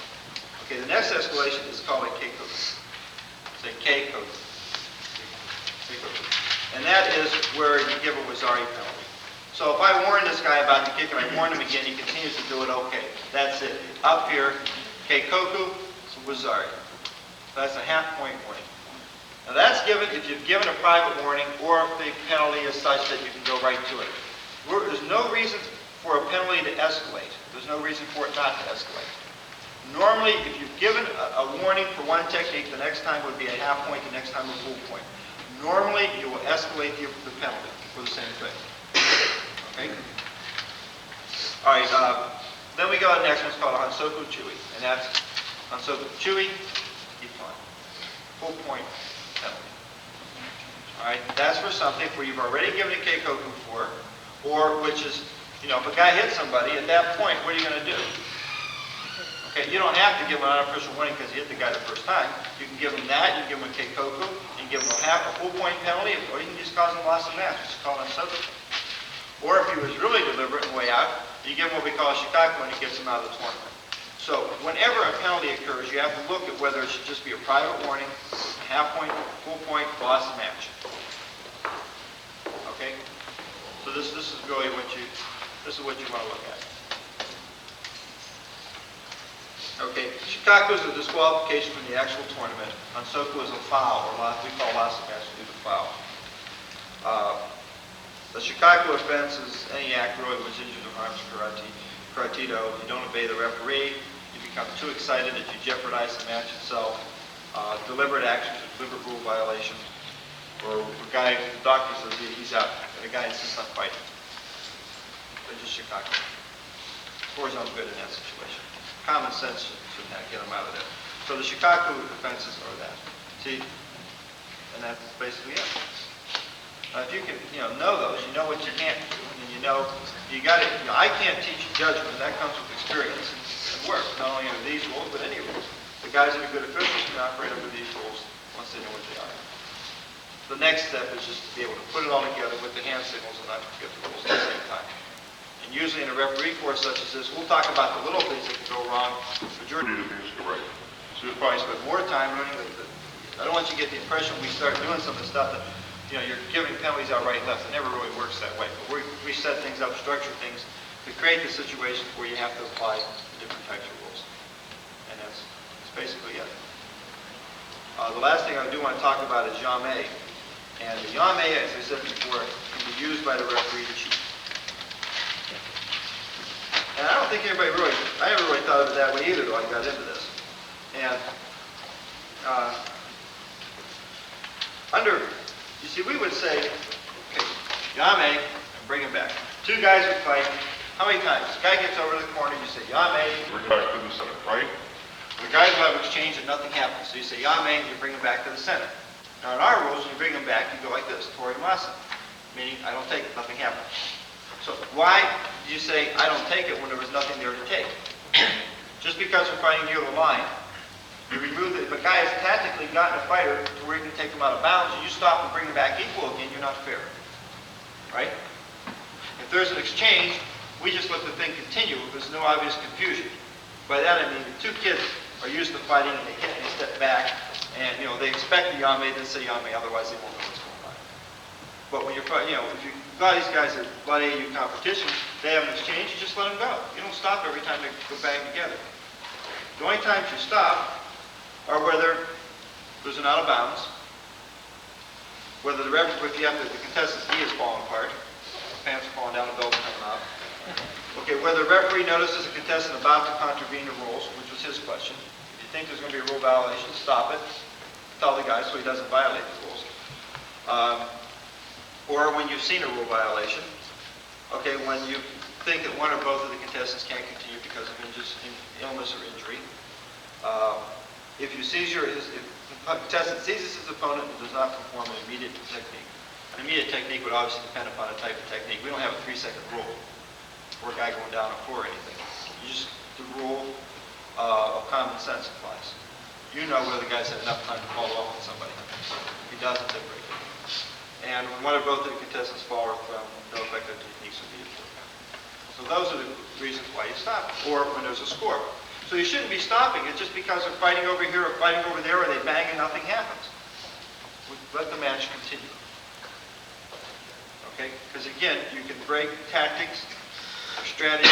Okay, the next escalation is called a K-code. It's a K-code. And that is where you give a Wazari penalty. So if I warn this guy about the kick and I warn him again, he continues to do it, okay. That's it. Up here, Keikoku, Wazari. That's a half-point warning. Now that's given if you've given a private warning or if the penalty is such that you can go right to it. There's no reason for a penalty to escalate. There's no reason for it not to escalate. Normally, if you've given a warning for one technique, the next time would be a half point, the next time a full point. Normally, you will escalate the penalty for the same thing. Okay? All right, then we go to the next one. It's called a Hansoku Chui. And that's Hansoku Chui, keep on. Full point penalty. All right, that's for something where you've already given a Keikoku for, or which is, you know, if a guy hits somebody, at that point, what are you going to do? Okay, you don't have to give him an unofficial warning because he hit the guy the first time. You can give him that, you can give him a Keikoku, you can give him a full point penalty, or you can just cause him loss of match, which is called Hansoku. Or if he was really deliberate and way out, you give him what we call a Shikaku and it gets him out of the tournament. So whenever a penalty occurs, you have to look at whether it should just be a private warning, half point, full point, loss of match. Okay? So this is really what you want to look at. Okay, Shikaku is a disqualification from the actual tournament. Hansoku is a foul, or we call loss of match due to foul. The Shikaku offense is any act really which injures or harms Karatido. If you don't obey the referee, you become too excited that you jeopardize the match itself. Deliberate actions, deliberate rule violation. Or a guy, the doctor says he's out, and the guy insists on fighting. They're just Shikaku. Scores on good in that situation. Common sense should get them out of there. So the Shikaku offenses are that. See, and that's basically it. If you can, know those, you know what you can't do, and you got it. I can't teach judgment. That comes with experience and work. Not only under these rules, but any rules. The guys that are good officials can operate under these rules once they know what they are. The next step is just to be able to put it all together with the hand signals and not forget the rules at the same time. And usually in a referee course such as this, we'll talk about the little things that can go wrong. The majority of the things go right. So we'll probably spend more time learning. I don't want you to get the impression we start doing some of the stuff that, you're giving penalties out right and left. It never really works that way. But we set things up, structure things to create the situations where you have to apply the different types of rules. And that's basically it. The last thing I do want to talk about is Yame. And the Yame, as I said before, can be used by the referee to cheat. And I don't think I never really thought of it that way either, though I got into this. And you see, we would say, okay, Yame, and bring him back. Two guys would fight. How many times? This guy gets over to the corner, you say, Yame. Bring back to the center, right? The guys will have exchange and nothing happens. So you say, Yame, and you bring him back to the center. Now in our rules, when you bring him back, you go like this, Torimasa, meaning I don't take it, nothing happens. So why do you say, I don't take it when there was nothing there to take? Just because we're fighting near the line, you remove it. If a guy has tactically gotten a fighter to where you can take him out of bounds, and you stop and bring him back equal again, you're not fair. Right? If there's an exchange, we just let the thing continue if there's no obvious confusion. By that I mean the two kids are used to fighting and they hit and they step back, and they expect the Yame, they say Yame, otherwise they won't know what's going on. But when you're fighting, if a lot of these guys are a lot of AAU competitions, they have an exchange, you just let them go. You don't stop every time they go bang together. The only times you stop are whether there's an out of bounds, whether the contestant's knee is falling apart, pants are falling down, the belt's coming off. Okay, whether the referee notices a contestant about to contravene the rules, which was his question. If you think there's going to be a rule violation, stop it. Tell the guy so he doesn't violate the rules. Or when you've seen a rule violation, okay, when you think that one or both of the contestants can't continue because of illness or injury. If the contestant seizes his opponent and does not perform an immediate technique. An immediate technique would obviously depend upon a type of technique. We don't have a 3-second rule for a guy going down on floor or anything. The rule of common sense applies. You know whether the guy's had enough time to follow up with somebody. If he doesn't, they break it. And when one or both of the contestants fall from no effective techniques immediately. So those are the reasons why you stop. Or when there's a score. So you shouldn't be stopping it just because they're fighting over here or fighting over there, or they bang and nothing happens. We let the match continue. Okay? Because again, you can break tactics or strategies.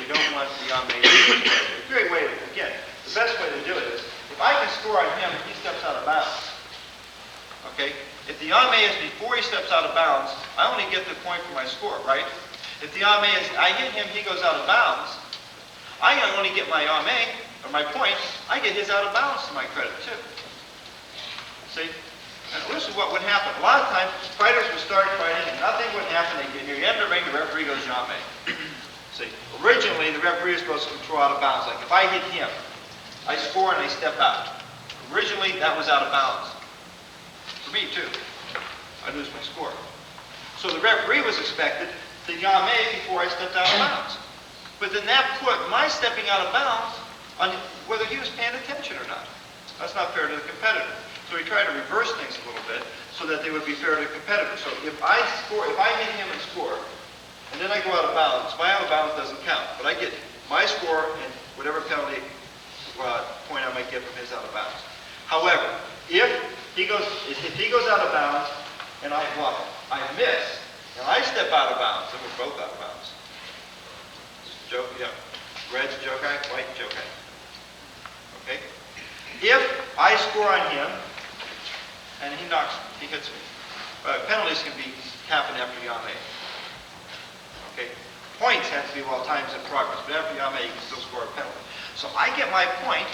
We don't want the Ame. A great way to, again, the best way to do it is, if I can score on him and he steps out of bounds, okay? If the Ame is before he steps out of bounds, I only get the point for my score, right? If the Ame is, I hit him, he goes out of bounds, I not only get my Ame, or my point, I get his out of bounds to my credit too. See? And this is what would happen. A lot of times, fighters would start fighting and nothing would happen. They get here, you enter the ring, the referee goes Ame. See? Originally, the referee is supposed to control out of bounds. Like if I hit him, I score and I step out. Originally, that was out of bounds. For me too. I lose my score. So the referee was expected to Ame before I stepped out of bounds. But then that put my stepping out of bounds on whether he was paying attention or not. That's not fair to the competitor. So we try to reverse things a little bit so that they would be fair to the competitor. So if I hit him and score, and then I go out of bounds, my out of bounds doesn't count. But I get my score and whatever penalty point I might get from his out of bounds. However, if he goes out of bounds and I block it, I miss, and I step out of bounds, then we're both out of bounds. Joke, yeah. Red's Jokai, white Jokai. Okay? If I score on him and he hits me, penalties can happen after Ame. Okay? Points have to be while time's in progress, but after Ame you can still score a penalty. So I get my point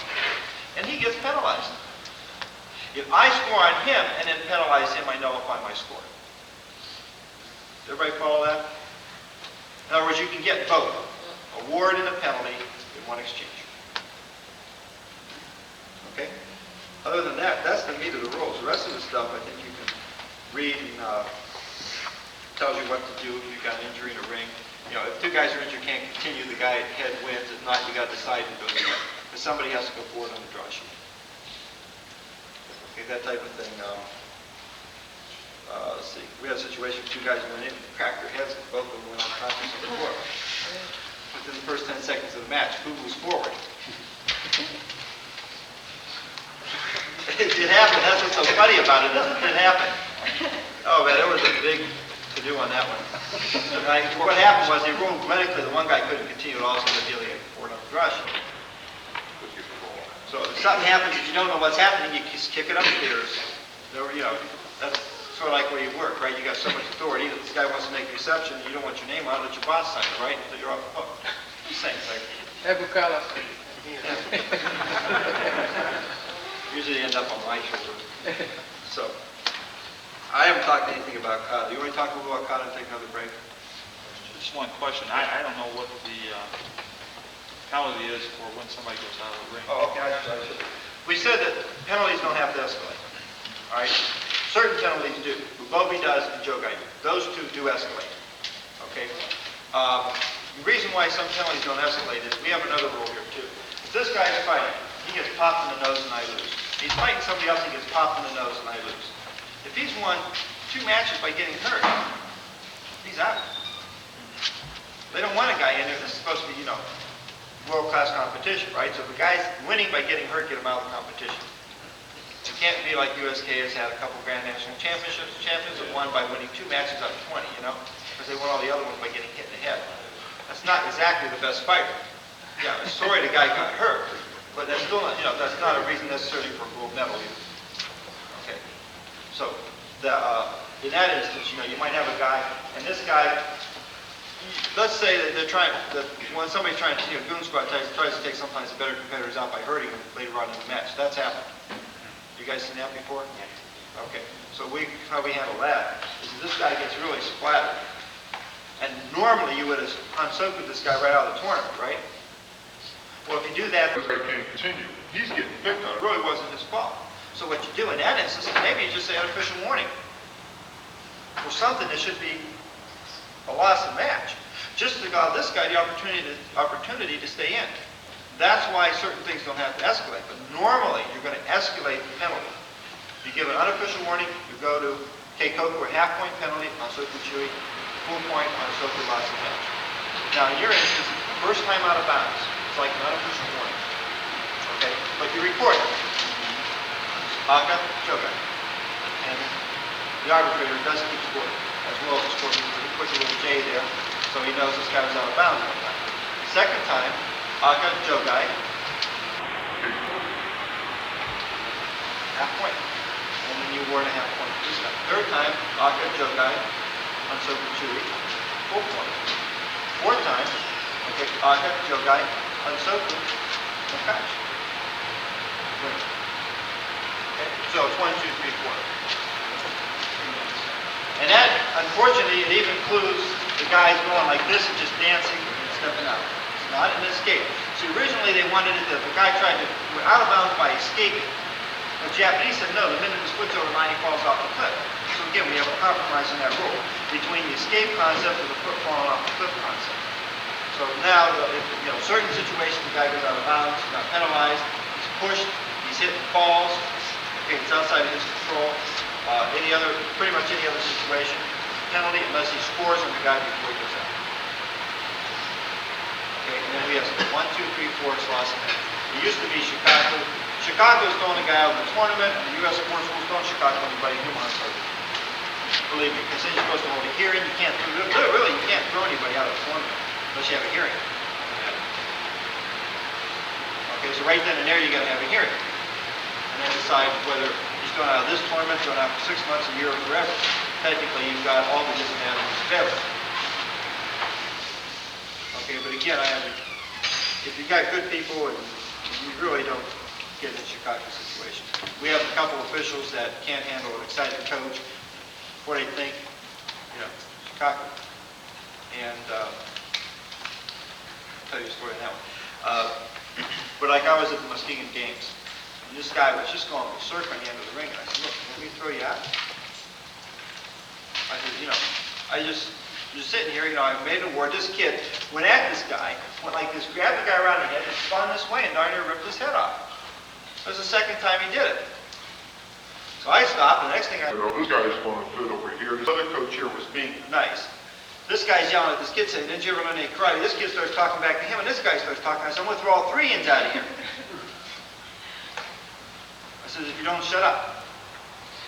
and he gets penalized. If I score on him and then penalize him, I nullify my score. Does everybody follow that? In other words, you can get both. Award and a penalty in one exchange. Okay? Other than that, that's the meat of the rules. The rest of the stuff, I think you can read and tells you what to do if you've got an injury in a ring. You know, if two guys are injured, you can't continue, the guy head wins. If not, you got to decide who goes ahead. Because somebody has to go forward on the draw sheet. Okay, that type of thing. Let's see. We had a situation where two guys went in and cracked their heads and both of them went unconscious on the floor. Within the first 10 seconds of the match, who moves forward? It did happen. That's what's so funny about it. It did happen. Oh man, there was a big to-do on that one. What happened was they ruled medically the one guy couldn't continue at all, so they're dealing with forward on the rush. So if something happens, if you don't know what's happening, you just kick it upstairs. You know, that's sort of like where you work, right? You got so much authority that this guy wants to make a reception, you don't want your name on it, let your boss sign it, right? Until you're off the hook. Same thing. Hey, Bukala. Usually end up on my shoulder. So, I haven't talked anything about Kata. You want to talk a little about Kata and take another break? Just one question. I don't know what the penalty is for when somebody goes out of the ring. Oh, okay. I should. We said that penalties don't have to escalate. All right? Certain penalties do. Bubobi does and Jogai do. Those two do escalate. Okay? The reason why some penalties don't escalate is we have another rule here too. If this guy is fighting, he gets popped in the nose and I lose. He's fighting somebody else, he gets popped in the nose and I lose. If he's won 2 matches by getting hurt, he's out. They don't want a guy in there that's supposed to be, you know, world-class competition, right? So if a guy's winning by getting hurt, get him out of the competition. It can't be like USAKF has had a couple Grand National Championships. Champions have won by winning 2 matches out of 20, you know, because they won all the other ones by getting hit in the head. That's not exactly the best fighter. Yeah, I'm sorry the guy got hurt, but that's still not, you know, that's not a reason necessarily for a gold medal either. Okay. So, in that instance, you know, you might have a guy, and this guy, let's say that they're trying, that when somebody's trying to, you know, goon squad tries to take sometimes the better competitors out by hurting them later on in the match. That's happened. You guys seen that before? Yeah. Okay. So how we handle that is that this guy gets really splattered. And normally you would have unsoaked this guy right out of the tournament, right? Well, if you do that, This guy can't continue. He's getting picked on. it really wasn't his fault. So what you do in that instance is maybe you just say unofficial warning. Or something that should be a loss of match. Just to allow this guy the opportunity to stay in. That's why certain things don't have to escalate. But normally you're going to escalate the penalty. You give an unofficial warning, you go to Keikoku, a half-point penalty on Soku Chui, full point on Soku loss of match. Now in your instance, first time out of bounds, it's like an unofficial warning. you record it. Aka, Joga. And the arbitrator does keep score, as well as the score. He puts a little J there, so he knows this guy was out of bounds one time. Second time, Aka, Jogai. Half point. And then you award a half point this time. Third time, Aka, Jogai, Unsoku Chui, full point. Fourth time, okay, Aka, Jogai, Unsoku, no catch. Win. Okay, so it's 1, 2, 3, 4. And that, unfortunately, it even includes the guys going like this and just dancing and stepping out. It's not an escape. See, originally they wanted it that the guy tried to go out of bounds by escaping. The Japanese said, no, the minute the splits over the line, he falls off the cliff. So again, we have a compromise in that rule between the escape concept and the foot falling off the cliff concept. So now, if, certain situations, the guy goes out of bounds, he's not penalized, he's pushed, he's hit and falls, okay, it's outside of his control. Pretty much any other situation, penalty unless he scores on the guy before he goes out. Okay, and then we have 1, 2, 3, 4 slots in there. It used to be Chicago. Chicago's throwing the guy out of the tournament, and the U.S. sports rules don't Chicago anybody who wants to. Believe me, because then you're supposed to hold a hearing. You can't really you can't throw anybody out of the tournament unless you have a hearing. Okay, so right then and there you got to have a hearing, and then decide whether he's going out of this tournament, going out for 6 months, a year, or forever. Technically, you've got all the disadvantages of everything. Okay, but again, if you got good people, and you really don't get in a Chicago situation. We have a couple officials that can't handle an excited coach, what they think, Chicago. And I'll tell you a story on that one. But like I was at the Muskegon games, and this guy was just going circling the end of the ring, and I said, look, let me throw you out. I said, I just sitting here, I made an award. This kid went at this guy, went like this, grabbed the guy around the head, and spun this way, and darn near ripped his head off. It was the second time he did it. So I stopped, and the next thing This guy's going to fit over here. This other coach here was being nice. This guy's yelling at this kid saying, didn't you ever learn any karate? This kid starts talking back to him, and this guy starts talking. I said, I'm going to throw all 3 ends out of here. I said, if you don't, shut up.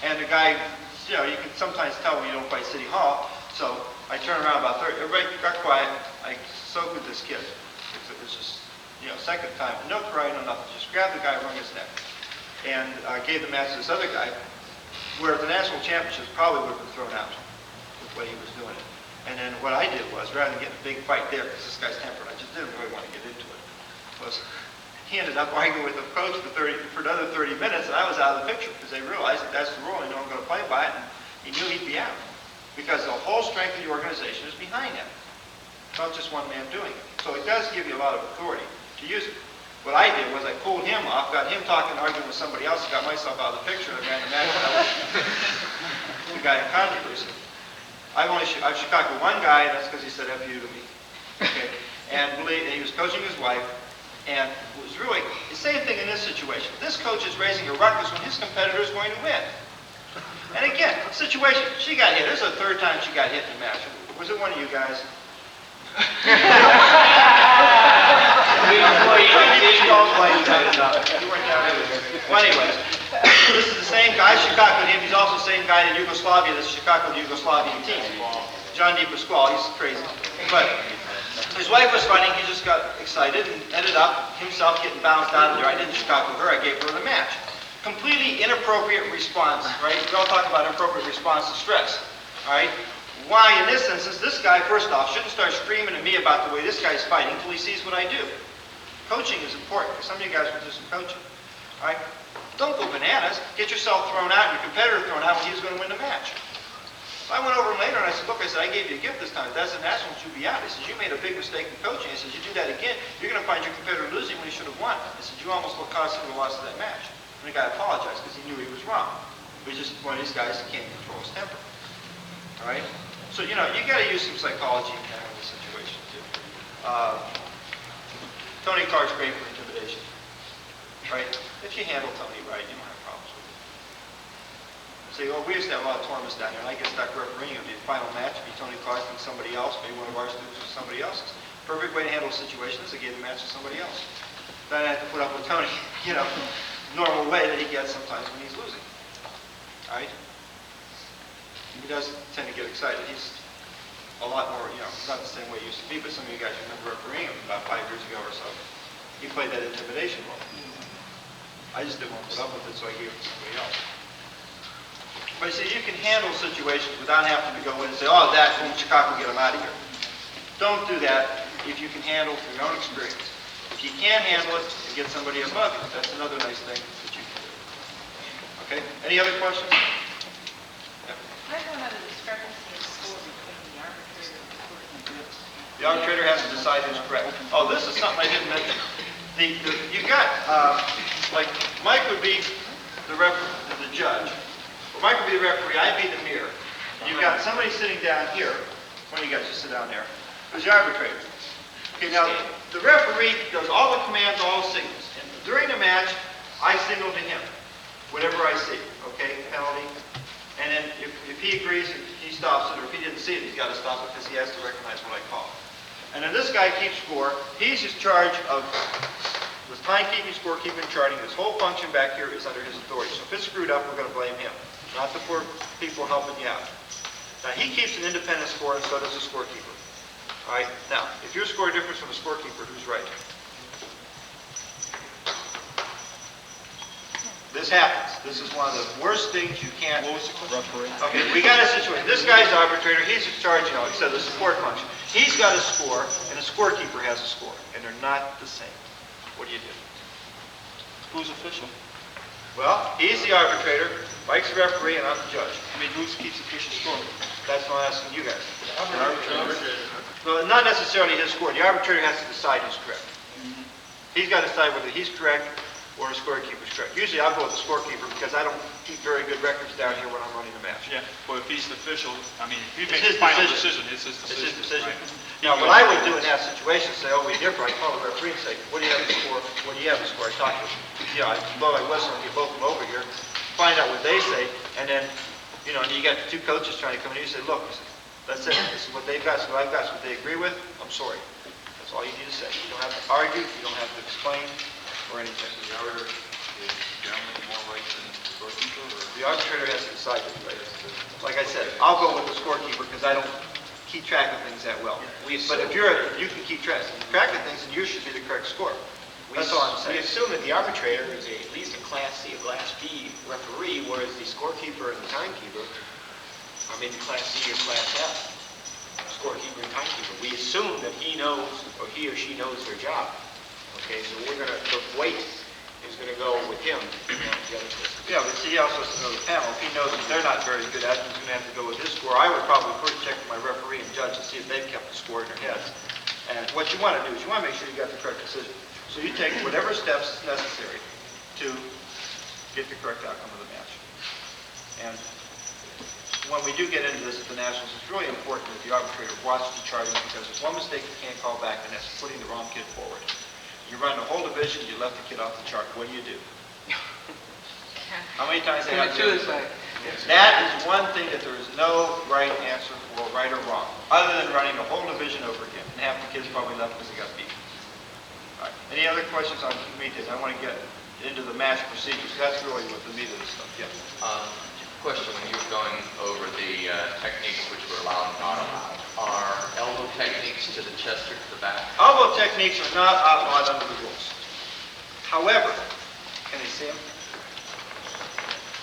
And the guy, you can sometimes tell when you don't fight City Hall. So I turned around about 30. Everybody got quiet. I soaked with this kid. It was just, second time. No karate, no nothing. Just grabbed the guy, wrung his neck. And gave the match to this other guy, where the national championships probably would have been thrown out with what he was doing. And then what I did was, rather than getting a big fight there, because this guy's tempered, I just didn't really want to get into it, was he ended up arguing with the coach for another 30 minutes, and I was out of the picture, because they realized that that's the rule, and I'm going to play by it, and he knew he'd be out. Because the whole strength of the organization is behind him. It's not just one man doing it. So it does give you a lot of authority to use it. What I did was I pulled him off, got him talking, arguing with somebody else, and got myself out of the picture, and ran the match. The guy in controversy. I've Chicago one guy, and that's because he said F you to me. Okay? And he was coaching his wife, and it was really the same thing in this situation. This coach is raising a ruckus when his competitor is going to win. And again, situation, she got hit. This is the 3rd time she got hit in the match. Was it one of you guys? Well, anyways, this is the same guy, Chicago, and he's also the same guy in Yugoslavia, this Chicago Yugoslavian team. John D. Pasquale, he's crazy. But his wife was fighting, he just got excited and ended up himself getting bounced out of there. I didn't Chicago her, I gave her the match. Completely inappropriate response, right? We all talk about inappropriate response to stress, all right? Why, in this instance, this guy, first off, shouldn't start screaming at me about the way this guy's fighting until he sees what I do. Coaching is important, because some of you guys will do some coaching, all right? Don't go bananas. Get yourself thrown out and your competitor thrown out when he was going to win the match. So I went over him later and I said, look, I gave you a gift this time. If that's the national, you be out. He says, you made a big mistake in coaching. He says, you do that again, you're going to find your competitor losing when he should have won. He said, you almost caused him the loss of that match. And the guy apologized because he knew he was wrong. He was just one of these guys that can't control his temper. All right? So, you got to use some psychology in handling the situation, too. Tony Clark's great for intimidation. Right? If you handle Tony right, you don't have problems with it. Say, well, we used to have a lot of tournaments down here, and I get stuck refereeing. It would be the final match, it'd be Tony Clark and somebody else, maybe one of our students or somebody else's. Perfect way to handle a situation is to give the match to somebody else. then I have to put up with Tony, normal way that he gets sometimes when he's losing. All right? He does tend to get excited. He's a lot more, not the same way he used to be, but some of you guys remember refereeing him about 5 years ago or so. He played that intimidation role. I just didn't want to put up with it, so I gave it to somebody else. But you see, you can handle situations without having to go in and say, oh, that's from Chicago, get him out of here. Don't do that if you can handle through your own experience. If you can't handle it, and get somebody above you. That's another nice thing that you can do. Okay? Any other questions? I don't know the discrepancy in score between the arbitrator and the scorekeeper. The arbitrator has to decide who's correct. Oh, this is something I didn't mention. You've got, like, Mike would be the judge. Or Mike would be the referee, I'd be the mirror. You've got somebody sitting down here. One of you guys just sit down there. Who's the arbitrator? Okay, now, the referee does all the commands, all the signals. And during the match, I signal to him whatever I see, okay, penalty. And then if he agrees, he stops it, or if he didn't see it, he's got to stop it because he has to recognize what I call. And then this guy keeps score. He's in charge of the timekeeping, scorekeeping, charting. This whole function back here is under his authority. So if it's screwed up, we're going to blame him, not the poor people helping you out. Now, he keeps an independent score, and so does the scorekeeper. All right? Now, if your score differs from the scorekeeper, who's right? This happens. This is one of the worst things you can't... What was the question? Okay, we got a situation. This guy's the arbitrator. He's in charge, he said the support function. He's got a score, and the scorekeeper has a score, and they're not the same. What do you do? Who's official? Well, he's the arbitrator, Mike's the referee, and I'm the judge. I mean, who keeps official score? That's what I'm asking you guys. The arbitrator. Well, not necessarily his score. The arbitrator has to decide who's correct. He's got to decide whether he's correct or the scorekeeper's correct. Usually I'll go with the scorekeeper because I don't keep very good records down here when I'm running the match. Yeah, well, if he's the official, I mean, if he It's makes his the final decision. decision, it's his It's decision. his decision. Right. Now, what I would do in that situation is say, oh, we differ. I call the referee and say, what do you have to score? What do you have to score? I talk to him. I blow my whistle and get both of them over here, find out what they say, and then, and you got the two coaches trying to come in and you say, look, that's it. This is what they've got. This is what I've got. This is what they agree with. I'm sorry. That's all you need to say. You don't have to argue. You don't have to explain or anything. The arbiter is generally more right than the scorekeeper, or? The arbitrator has to decide this way. Like I said, I'll go with the scorekeeper because I don't keep track of things that well. But if you can keep track of things, then you should be the correct score. That's all I'm saying. We assume that the arbitrator is at least a Class C, a Class B referee, whereas the scorekeeper and the timekeeper are maybe Class C or Class F. Scorekeeper and timekeeper. We assume that he knows, or he or she knows their job. Okay, so the weight is going to go with him. Yeah, but see, he also has to know the panel. If he knows that they're not very good at it, he's going to have to go with his score. I would probably first check with my referee and judge to see if they've kept the score in their heads. And what you want to do is you want to make sure you got the correct decision. So you take whatever steps necessary to get the correct outcome of the match. And when we do get into this at the Nationals, it's really important that the arbitrator watch the charting because there's one mistake you can't call back, and that's putting the wrong kid forward. You run the whole division, you left the kid off the chart. What do you do? How many times they have to do it? That is one thing that there is no right answer for, right or wrong, other than running the whole division over again. And half the kids probably left because they got beat. All right. Any other questions on me? I want to get into the match procedures. That's really what the meat of this stuff. Yeah. Question, when you were going over the techniques which were allowed and not allowed, are elbow techniques to the chest or to the back? Elbow techniques are not outlawed under the rules. However, can they see them?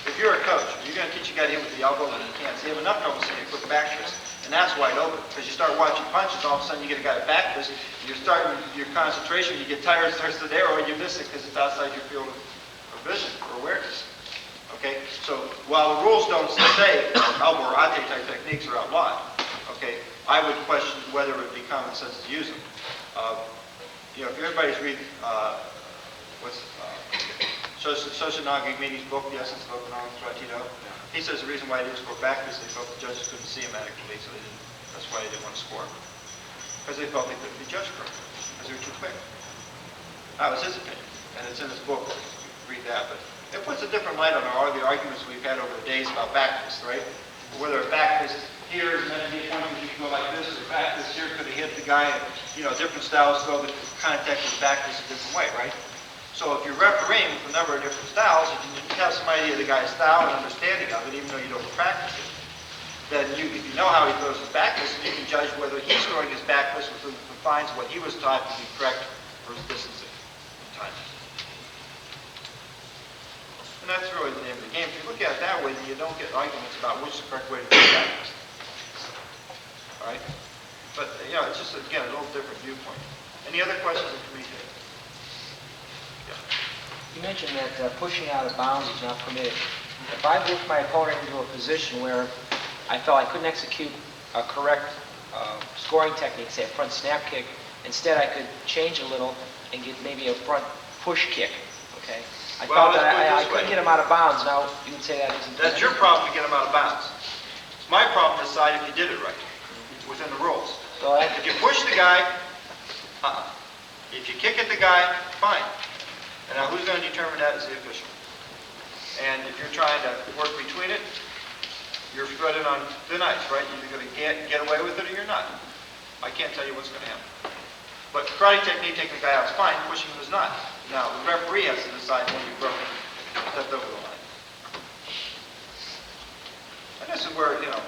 If you're a coach, you're going to teach a guy to hit with the elbow and he can't see him. Enough trouble seeing it with the back fist. And that's wide open. Because you start watching punches, all of a sudden you get a guy at back fist, you're starting your concentration, you get tired, starts to there, or you miss it because it's outside your field of vision or awareness. Okay, so while the rules don't say elbow or ate type techniques are outlawed, okay, I would question whether it would be common sense to use them. If everybody's read Shoshinagi book, The Essence of Economics, Ratito, he says the reason why he didn't score back is they felt the judges couldn't see him adequately, so that's why they didn't want to score. Because they felt they couldn't be judged correctly, because they were too quick. That was his opinion, and it's in his book. Read that, but it puts a different light on all the arguments we've had over the days about back fist, right? Whether a back fist here is meant to be a point where you can go like this, or back fist here could have hit the guy, and, different styles go the contact with the back fist a different way, right? So if you're refereeing with a number of different styles, if you have some idea of the guy's style and understanding of it, even though you don't practice it, then if you know how he throws his back fist, you can judge whether he's throwing his back fist within the confines of what he was taught to be correct for his distancing and time. And that's really the name of the game. If you look at it that way, then you don't get arguments about which is the correct way to do that. All right? But, you know, it's just, again, a little different viewpoint. Any other questions of me today? Yeah. You mentioned that pushing out of bounds is not permitted. If I moved my opponent into a position where I felt I couldn't execute a correct scoring technique, say a front snap kick, instead I could change a little and get maybe a front push kick, okay? I felt that I couldn't get him out of bounds. Now, you would say that isn't... That's your problem to get him out of bounds. It's my problem to decide if you did it right, within the rules. So If you push the guy, if you kick at the guy, fine. And now who's going to determine that is the official. And if you're trying to work between it, you're threading on thin ice, right? You're either going to get away with it or you're not. I can't tell you what's going to happen. But karate technique, taking the guy out is fine, pushing him is not. Now, the referee has to decide when you've broken, stepped over the line. And this is where, you know,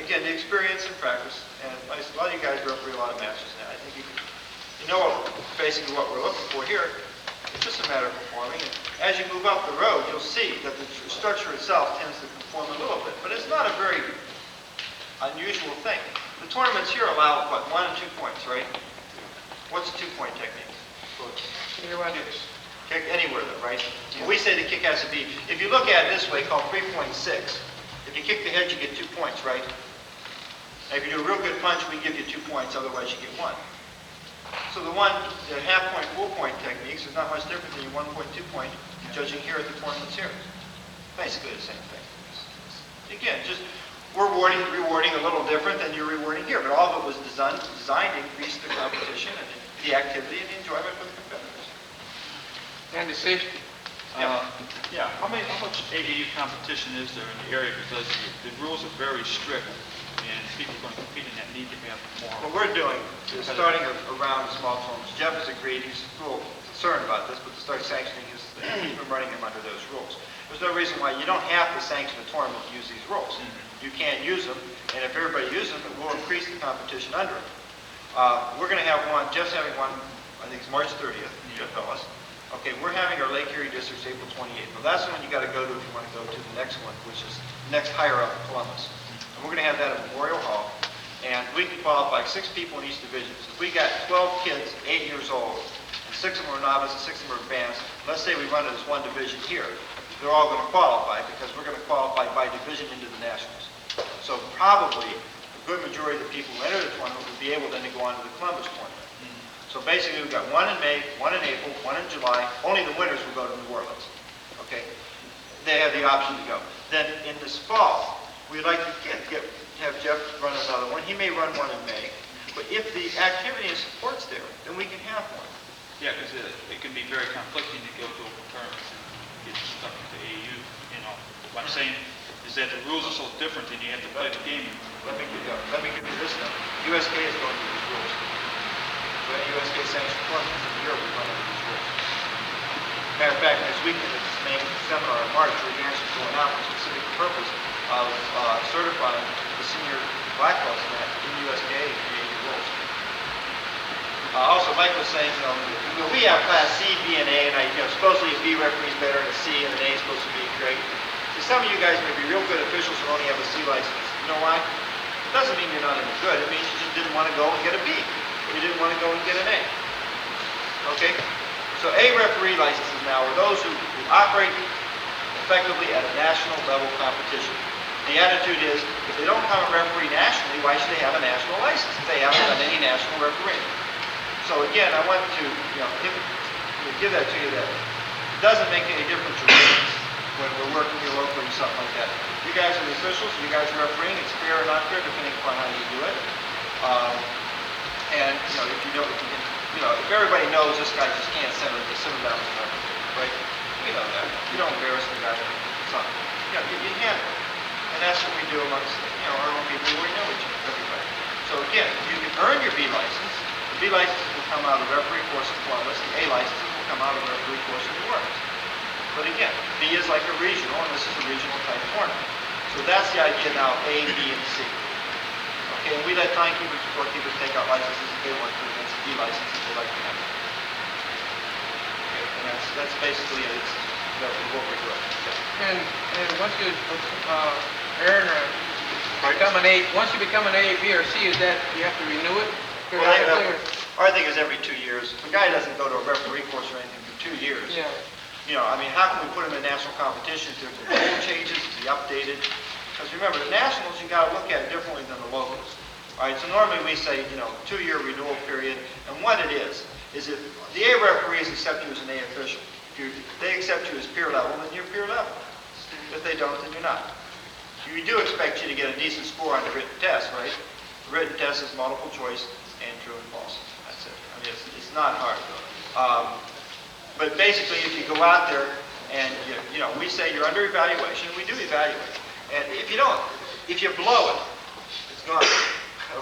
again, the experience and practice, and a lot of you guys referee a lot of matches now. I think you know basically what we're looking for here. It's just a matter of performing. And as you move up the road, you'll see that the structure itself tends to conform a little bit. But it's not a very unusual thing. The tournaments here allow, what, 1 and 2 points, right? What's a 2-point technique? Kick anywhere, though, right? We say the kick has to be, if you look at it this way, called 3.6. If you kick the head, you get 2 points, right? And if you do a real good punch, we give you 2 points, otherwise you get 1. So the half-point, full-point techniques is not much different than your 1-point, 2-point, judging here at the tournaments here. Basically the same thing. Again, just we're rewarding a little different than you're rewarding here, but all of it was designed to increase the competition and the activity and the enjoyment for the competitors. And the safety. Yeah, how much AAU competition is there in the area? Because the rules are very strict, and people going to compete in that need to have more. What we're doing is starting around small tournaments. Jeff has agreed, he's a little concerned about this, but to start sanctioning his, he's been running him under those rules. There's no reason why you don't have to sanction a tournament to use these rules. You can't use them, and if everybody uses them, it will increase the competition under it. We're going to have one, Jeff's having one, I think it's March 30th, Jeff Ellis. Okay, we're having our Lake Erie Districts April 28th. Well, that's the one you got to go to if you want to go to the next one, which is next higher up in Columbus. And we're going to have that at Memorial Hall. And we can qualify 6 people in each division. So if we got 12 kids, 8 years old, and 6 of them are novices, 6 of them are advanced, let's say we run it as one division here. They're all going to qualify because we're going to qualify by division into the Nationals. So probably a good majority of the people who enter the tournament will be able then to go on to the Columbus tournament. So basically, we've got 1 in May, 1 in April, 1 in July. Only the winners will go to New Orleans. Okay? They have the option to go. Then in this fall, we'd like to have Jeff run another one. He may run one in May. But if the activity and support's there, then we can have one. Yeah, because it can be very conflicting to go to a tournament and get stuck into AAU. You know, what I'm saying is that the rules are so different, and you have to play the game. Let me give you this number. USK is going to these rules. So any USK sanctioned tournaments in Europe will run under these rules. Matter of fact, this weekend at this main seminar in March, we're actually going out for a specific purpose of certifying the senior black belts in USK and creating rules. Also, Mike was saying, you know, we have Class C, B, and A, and supposedly a B referee is better than a C, and an A is supposed to be great. See, some of you guys may be real good officials who only have a C license. You know why? It doesn't mean you're not any good. It means you just didn't want to go and get a B. Or you didn't want to go and get an A. Okay? So A referee licenses now are those who operate effectively at a national level competition. The attitude is, if they don't become a referee nationally, why should they have a national license if they haven't done any national refereeing? So again, I want to give that to you that it doesn't make any difference to ratings when we're working here locally or something like that. You guys are the officials, you guys are refereeing, it's fair or not fair depending upon how you do it. And if you don't, if everybody knows this guy just can't send him down the road, right? We know that. You don't embarrass the guy or something. You handle it. And that's what we do amongst, our own people who we know each other, everybody. So again, you can earn your B license. The B license will come out of the referee course in Columbus. The A license will come out of the referee course in New Orleans. But again, B is like a regional, and this is a regional type tournament. So that's the idea now, A, B, and C. Okay, and we let timekeepers and scorekeepers take out licenses if they want to, against the D license if they like to have it. Okay, and that's basically it. It's what we're doing. Okay. And once you earn once you become an A, B, or C, is that you have to renew it Well, periodically? our thing is every 2 years. The guy doesn't go to a referee course or anything for 2 years. Yeah. You know, I mean, how can we put him in national competitions if the rule changes, to be updated? Because remember, the nationals, you got to look at differently than the locals. All right, so normally we say, 2-year renewal period, and what it is if the A referees accept you as an A official. If they accept you as peer level, then you're peer level. If they don't, then you're not. We do expect you to get a decent score on the written test, right? The written test is multiple choice and true and false. That's it. I mean, it's not hard, though. But basically, if you go out there and, we say you're under evaluation, we do evaluate. And if you blow it, it's gone,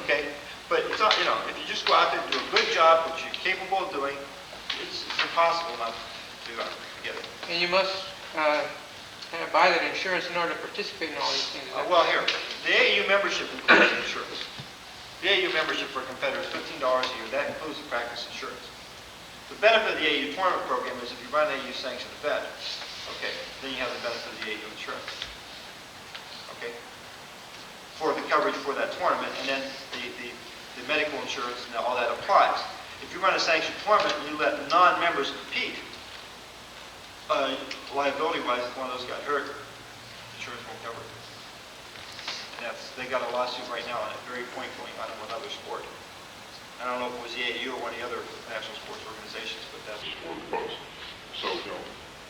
okay? But it's not, if you just go out there and do a good job, which you're capable of doing, it's impossible not to get it. And you must buy that insurance in order to participate in all these things. Well, here, the AAU membership includes insurance. The AAU membership for competitors is $15 a year. That includes the practice insurance. The benefit of the AAU tournament program is if you run an AAU sanctioned event, okay, then you have the benefit of the AAU insurance. Okay? For the coverage for that tournament, and then the medical insurance and all that applies. If you run a sanctioned tournament and you let non-members compete, liability-wise, if one of those got hurt, insurance won't cover it. And they got a lawsuit right now on that very point going on in another sport. I don't know if it was the AAU or one of the other national sports organizations, but that's Sport post. So,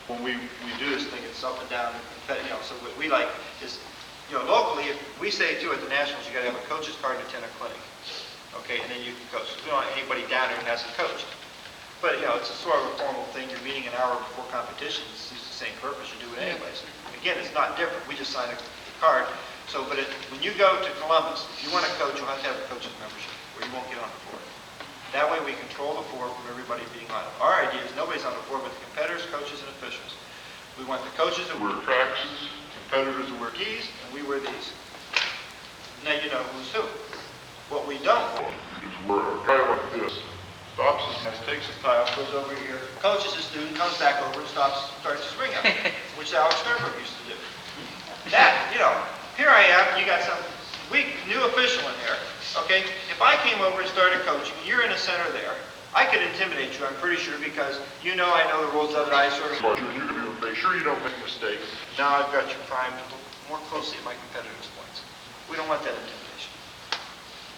when we do this thing, it's up and down, so what we like is, locally, if we say too at the nationals, you gotta have a coach's card to attend a clinic. Okay, and then you can coach. We don't want anybody down there who hasn't coached. But, it's a sort of a formal thing. You're meeting an hour before competition. It's the same purpose. You do it anyways. Again, it's not different. We just sign a card. So, but when you go to Columbus, if you want to coach, you'll have to have a coach's membership, or you won't get on the floor. That way we control the floor from everybody being on it. Our idea is nobody's on the floor but the competitors, coaches, and officials. We want the coaches to wear tracks, competitors to wear keys, and we wear these. Now you know who's who. What we don't want is where a guy like this stops his takes his tie off, goes over here, coaches the student, comes back over and starts his ring up, which Alex Sternberg used to do. That, here I am, you got some weak new official in there, okay? If I came over and started coaching, you're in the center there, I could intimidate you, I'm pretty sure, because I know the rules of it, I sort of... But you're going to make sure you don't make mistakes. Now I've got you primed to look more closely at my competitors' points. We don't want that intimidation.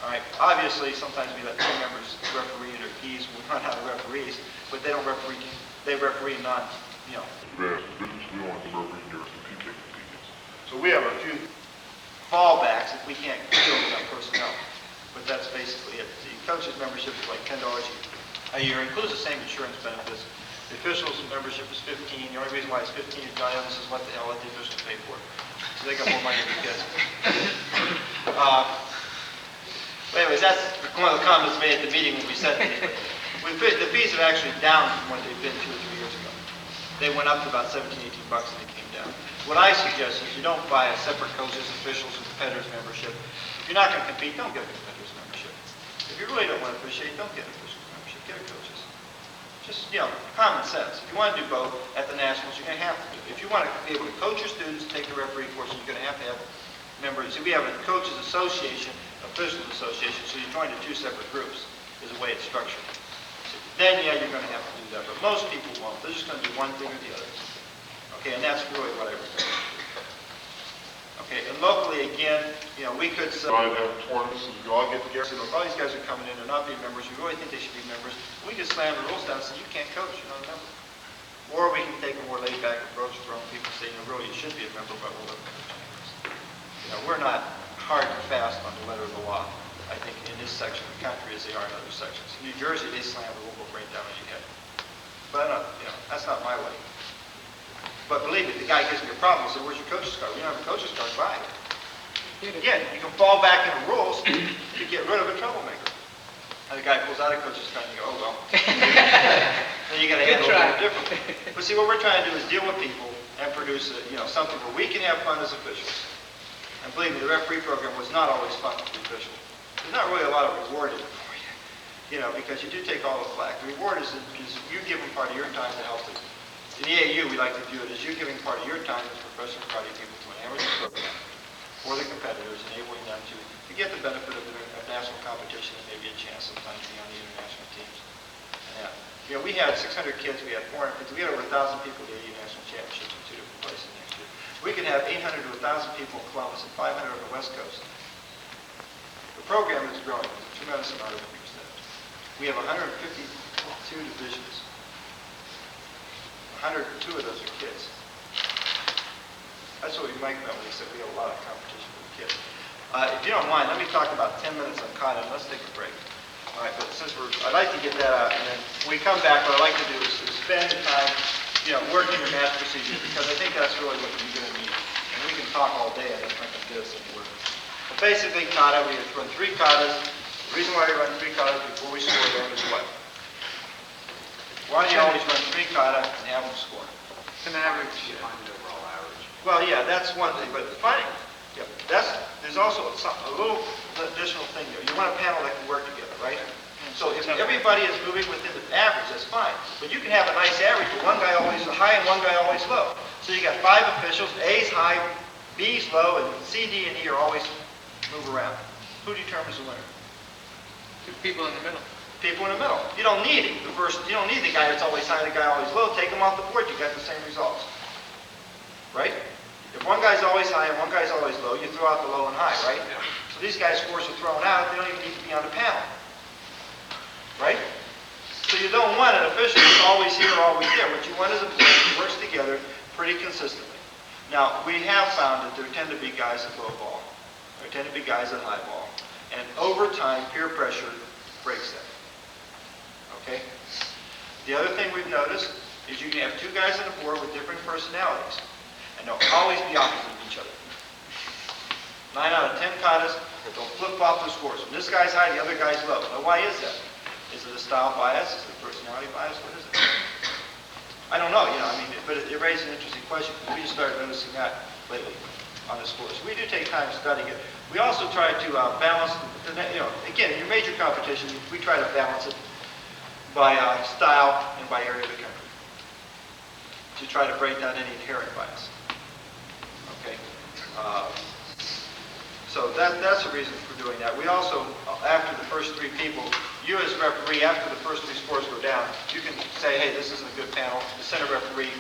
All right, obviously, sometimes we let team members referee in their keys when we run out of referees, but they don't referee, they referee non, Yes, we want the referee here to compete against. So we have a few fallbacks if we can't deal with that personnel. But that's basically it. The coach's membership is like $10 a year, includes the same insurance benefits. The officials' membership is $15. The only reason why it's $15 is John Evans says, what the hell, let the officials pay for it. So they got more money than the kids. But anyways, that's one of the comments made at the meeting when we said these. The fees are actually down from what they've been 2 or 3 years ago. They went up to about $17, $18 and they came down. What I suggest is you don't buy a separate coaches, officials, and competitors membership. If you're not going to compete, don't get a competitors membership. If you really don't want to officiate, don't get an officials membership. Get a coaches. Just, common sense. If you want to do both at the nationals, you're going to have to do it. If you want to be able to coach your students, take the referee course, you're going to have members. See, we have a coaches association, officials association, so you're joined in 2 separate groups, is the way it's structured. So then, you're going to have to do that, but most people won't. They're just going to do one thing or the other. Okay, and that's really what I recommend. Okay, and locally, again, we could say, I'd have tournaments and we all get together. look, all these guys are coming in, they're not being members, we really think they should be members. We could slam the rules down and say, you can't coach, you're not a member. Or we can take a more laid-back approach for our own people, say, really, you should be a member, but we'll let them coach. We're not hard and fast on the letter of the law, I think, in this section of the country as they are in other sections. In New Jersey, they slam the rule book right down on your head. But that's not my way. But believe me, the guy gives me a problem. He said, where's your coach's card? We don't have a coach's card. Buy it. Again, you can fall back in the rules to get rid of a troublemaker. And the guy pulls out a coach's card and you go, oh, well. then you gotta Good handle it a try. little differently. But see, what we're trying to do is deal with people and produce, something where we can have fun as officials. And believe me, the referee program was not always fun for the officials. There's not really a lot of reward in it for you, because you do take all the flack. The reward is you giving part of your time to help them. In the AAU, we like to view it as you giving part of your time as professional karate people to an amateur program for the competitors, enabling them to get the benefit of national competition and maybe a chance sometimes to be on the international teams. And that. We had 600 kids, we had 400 kids, we had over 1,000 people at the AAU National Championships in 2 different places next year. We could have 800 to 1,000 people in Columbus and 500 on the West Coast. The program is growing. There's a tremendous amount of interest in it. We have 152 divisions. 102 of those are kids. That's what Mike meant when he said we have a lot of competition for the kids. If you don't mind, let me talk about 10 minutes on Kata, and let's take a break. All right, but since I'd like to get that out, and then when we come back, what I'd like to do is spend the time, working your match procedure, because I think that's really what you're going to need. And we can talk all day, I don't think I can get us anywhere. But basically, Kata, we run 3 katas. The reason why we run 3 katas before we score them is what? Why do you always run 3 kata and have them score? It's an average. Well, yeah, that's one thing, but finding, there's also a little additional thing there. You want a panel that can work together, right? So if everybody is moving within the average, that's fine. But you can have a nice average, but one guy always high and one guy always low. So you got 5 officials, A's high, B's low, and C, D, and E are always move around. Who determines the winner? 2 people in the middle. People in the middle. You don't need it. You don't need the guy that's always high, the guy always low. Take them off the board, you got the same results. Right? If one guy's always high and one guy's always low, you throw out the low and high, right? Yeah. So these guys' scores are thrown out, they don't even need to be on the panel. Right? So you don't want an official who's always here or always there. What you want is a board that works together pretty consistently. Now, we have found that there tend to be guys at low ball. There tend to be guys at high ball. And over time, peer pressure breaks that. Okay? The other thing we've noticed is you can have 2 guys on the board with different personalities. And they'll always be opposite of each other. 9 out of 10 katas, they'll flip-flop their scores. When this guy's high, the other guy's low. Now, why is that? Is it a style bias? Is it a personality bias? What is it? I don't know, but it raised an interesting question. We just started noticing that lately on the scores. We do take time studying it. We also try to balance, again, your major competition, we try to balance it by style and by area of the country to try to break down any inherent bias. Okay? So that's the reason for doing that. We also, after the first 3 people, you as referee, after the first 3 scores go down, you can say, hey, this isn't a good panel. The center referee,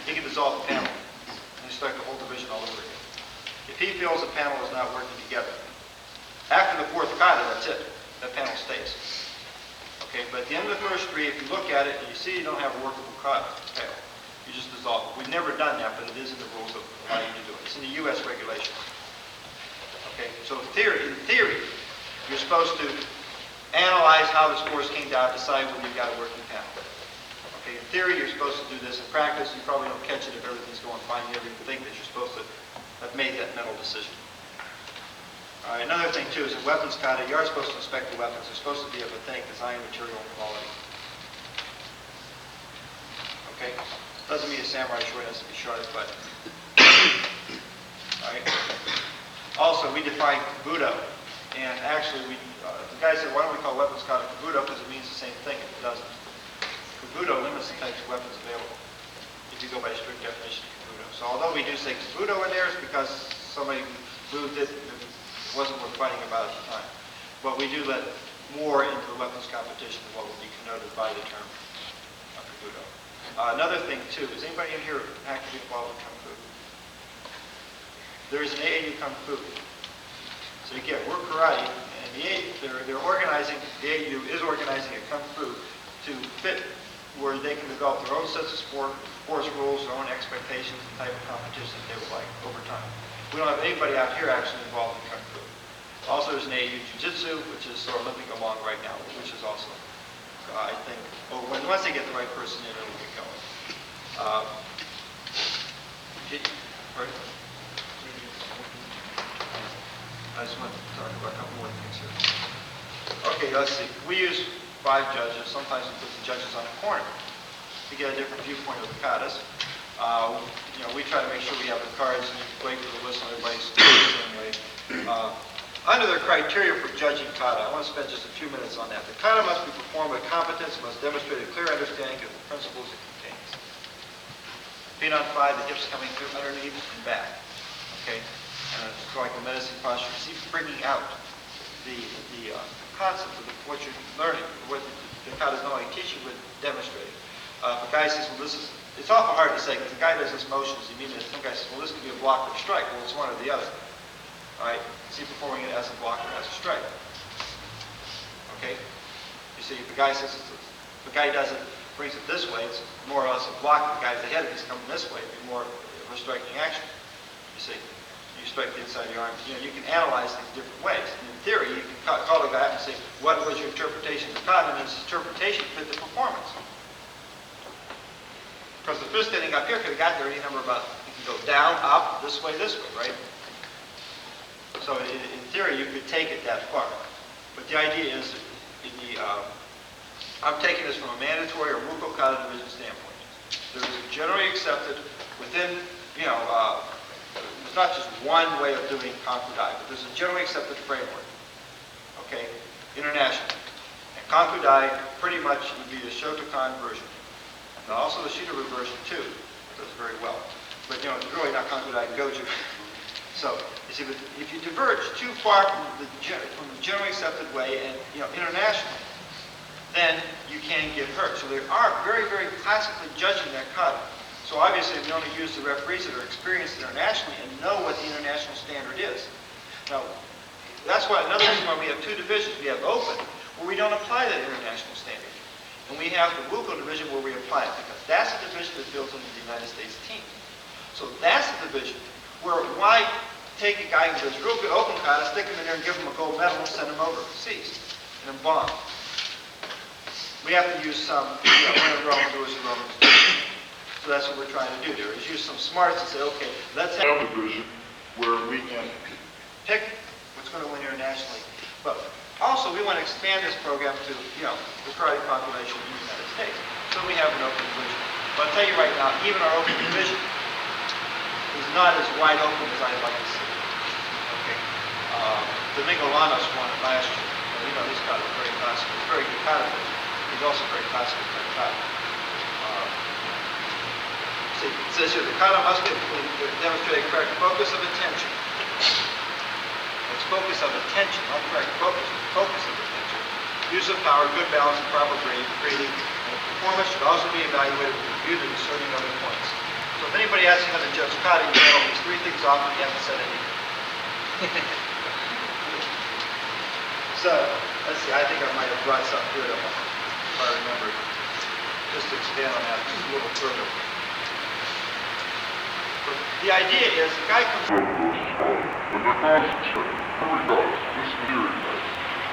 he can dissolve the panel and start the whole division all over again. If he feels the panel is not working together, after the 4th kata, that's it. That panel stays. Okay, but at the end of the first 3, if you look at it and you see you don't have a workable kata panel, you just dissolve it. We've never done that, but it is in the rules of how you do it. It's in the U.S. regulations. Okay, so in theory, you're supposed to analyze how the scores came down, decide whether you've got a working panel. Okay, in theory, you're supposed to do this. In practice, you probably don't catch it if everything's going fine. You never even think that you're supposed to have made that mental decision. All right, another thing, too, is in weapons kata, you are supposed to inspect the weapons. They're supposed to be of a thing, design, material, and quality. Okay? Doesn't mean a samurai sword has to be sharp, but... All right? Also, we define kabuto, and actually, the guy said, why don't we call weapons kata kabuto, because it means the same thing, and it doesn't. Kabuto limits the types of weapons available, if you go by strict definition of kabuto. So although we do say kabuto in there, it's because somebody moved it, and it wasn't worth fighting about at the time. But we do let more into the weapons competition than what would be connoted by the term kabuto. Another thing, too, is anybody in here actively involved in Kung Fu? There is an AAU Kung Fu. So again, we're karate, and they're organizing, the AAU is organizing a Kung Fu to fit where they can develop their own sets of sports rules, their own expectations, the type of competition they would like over time. We don't have anybody out here actually involved in Kung Fu. Also, there's an AAU Jiu-Jitsu, which is sort of limping along right now, which is also, I think, once they get the right person in, it'll get going. I just want to talk about a couple more things here. Okay, let's see. We use 5 judges. Sometimes we put the judges on a corner. to get a different viewpoint of the katas. We try to make sure we have the cards and wait for the whistle, everybody's the same way. Under their criteria for judging kata, I want to spend just a few minutes on that. The kata must be performed with competence, must demonstrate a clear understanding of the principles it contains. Feet on 5, the hips coming through underneath and back. Okay? It's like a menacing posture. See, bringing out the concept of what you're learning, what the kata is not only teaching but demonstrating. If a guy says, well, it's awful hard to say, because the guy does this motion, you mean that some guy says, well, this could be a block or a strike. Well, it's one or the other. All right? Is he performing it as a block or as a strike? Okay? You see, if the guy says, if the guy does it, brings it this way, it's more or less a block. If the guy's ahead, if he's coming this way, it'd be more of a striking action. You see? You strike the inside of your arm. You can analyze things different ways. And in theory, you can call the guy up and say, what was your interpretation of the kata? And his interpretation fit the performance. Because the fist standing up here could have got there any number of, you can go down, up, this way, right? So in theory, you could take it that far. But the idea is, I'm taking this from a mandatory or Wuko kata division standpoint. There is generally accepted within, there's not just one way of doing Kankudai, but there's a generally accepted framework, okay, internationally. And Kankudai pretty much would be the Shotokan version. And also the Shidori version too, does very well. But it's really not Kankudai and Goju. So, you see, if you diverge too far from the generally accepted way and, internationally, then you can get hurt. So they are very, very classically judging that kata. So obviously, we only use the referees that are experienced internationally and know what the international standard is. Now, that's why another reason why we have two divisions. We have open, where we don't apply that international standard. And we have the Wuko division where we apply it, because that's the division that builds into the United States team. So that's the division where why take a guy who does real good open kata, stick him in there and give him a gold medal and send him overseas and embalm. We have to use some, when a Roman do as a Roman do. So that's what we're trying to do there, is use some smarts and say, okay, let's have a division where we can pick what's going to win internationally. But also, we want to expand this program to, the karate population in the United States. So we have an open division. But I'll tell you right now, even our open division is not as wide open as I'd like to see. Okay. Domingo Llanos won it last year. He's got a very classical, very good kata player. He's also very classical kata. See, it says here, the kata must demonstrate a correct focus of attention. It's focus of attention, not correct focus, focus of attention. Use of power, good balance, and proper breathing. And the performance should also be evaluated with a view to discerning other points. So if anybody asks you how to judge kata, you know these three things off and you haven't said anything. So, let's see, I think I might have brought something good up, if I remember. Just to expand on that just a little further. But the idea is, the guy comes...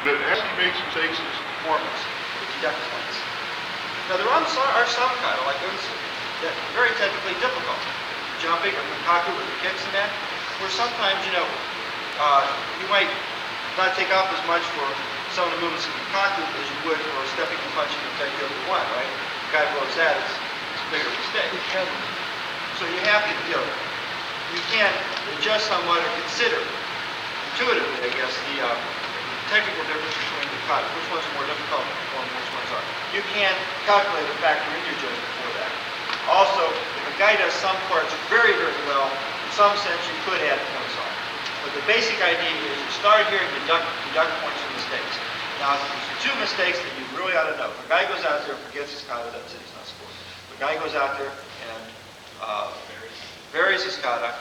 that as he makes mistakes in his performance, the deduct points. Now there are some kata, like Unsu, that are very technically difficult. Jumping or Bukaku with the kicks and that, where sometimes, you might not take off as much for some of the movements in Bukaku as you would for stepping and punching and take the other one, right? The guy blows that, it's a bigger mistake. So you have to, you can adjust somewhat or consider intuitively, I guess, the technical difference between the kata, which one's more difficult to perform, which ones aren't. You can calculate a factor in your judgment for that. Also, if a guy does some parts very, very well, in some sense you could add points on. But the basic idea is you start here and deduct points from mistakes. Now, there's two mistakes that you really ought to know. If a guy goes out there and forgets his kata, that's it, he's not scored. If a guy goes out there and varies his kata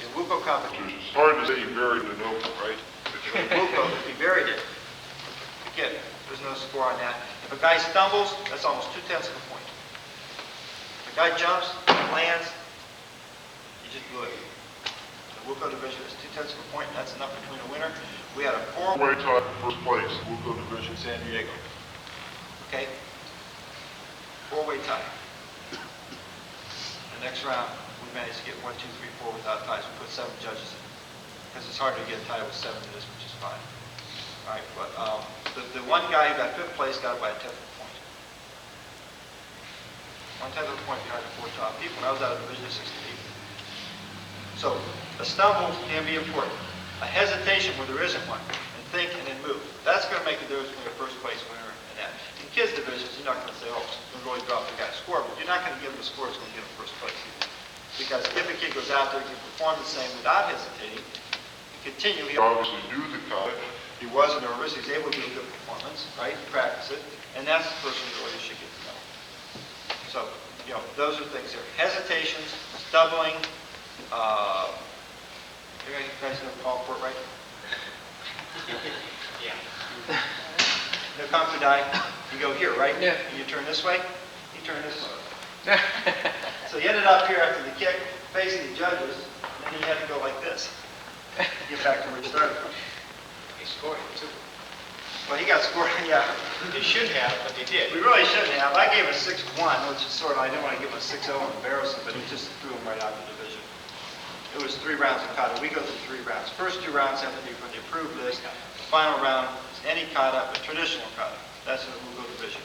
in Wuko competition. It's hard to say he varied the noble, right? Wuko, if he varied it, again, there's no score on that. If a guy stumbles, that's almost 2/10 of a point. If a guy jumps, lands, he just blew it. The Wuko division is 2/10 of a point, and that's enough between a winner. We had a four-way tie first place, Wuko division, San Diego. Okay? Four-way tie. The next round, we managed to get 1, 2, 3, 4 without ties. We put 7 judges in. Because it's hard to get a tie with 7 in this, which is fine. All right, but the one guy who got 5th place got it by a 10th of a point. 1/10 of a point behind the 4 top people. And I was out of division of 60 people. So a stumble can be important. A hesitation where there isn't one, and think and then move. That's going to make a difference between a first place winner and that. In kids divisions, you're not going to say, oh, we're really drop the guy's score, but you're not going to give him the score that's going to give him first place. Because if a kid goes out there and can perform the same without hesitating, and continue, He obviously knew the kata. he wasn't nervous, he was able to do a good performance, right? Practice it, and that's the person you really should get to know. So, those are things there. Hesitations, stumbling, you guys know the ball court, right? Yeah. No confidai. You go here, right? Yeah. And you turn this way, you turn this way. So you ended up here after the kick, facing the judges, and then you had to go like this. Get back to where you started from. He scored too. Well, he got scored, yeah. They should have, but they did. We really shouldn't have. I gave a 6-1, which is sort of, I didn't want to give him a 6-0 and embarrass him, but he just threw him right out of the division. It was 3 rounds of kata. We go through 3 rounds. First 2 rounds have to be from the approved list. The final round is any kata, but traditional kata. That's in the Wuko division.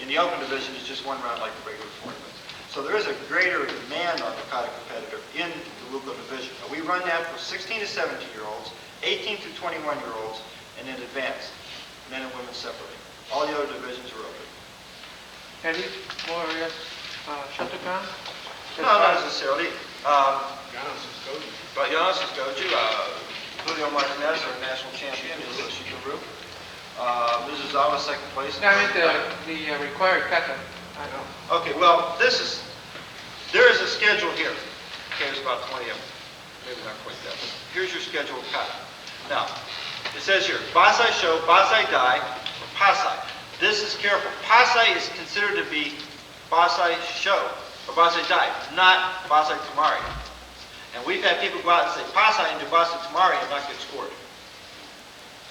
In the open division, it's just 1 round like the regular tournaments. So there is a greater demand on the kata competitor in the Wuko division. Now, we run that for 16 to 17-year-olds, 18 to 21-year-olds, and then advanced. Men and women separately. All the other divisions are open. Any more, yes, Shotokan? No, not necessarily. Giannis is Goju. But Giannis is Goju. Julio Martinez, our national champion, is Shikaru. Mizuzawa, second place. No, I meant the required kata. I know. Okay, well, there is a schedule here. Okay, there's about 20 of them. Maybe not quite that. Here's your schedule of kata. Now, it says here, Basai Sho, Basai Dai, or Pasai. This is careful. Pasai is considered to be Basai Sho, or Basai Dai, not Basai Tamari. And we've had people go out and say Pasai and do Basai Tamari and not get scored.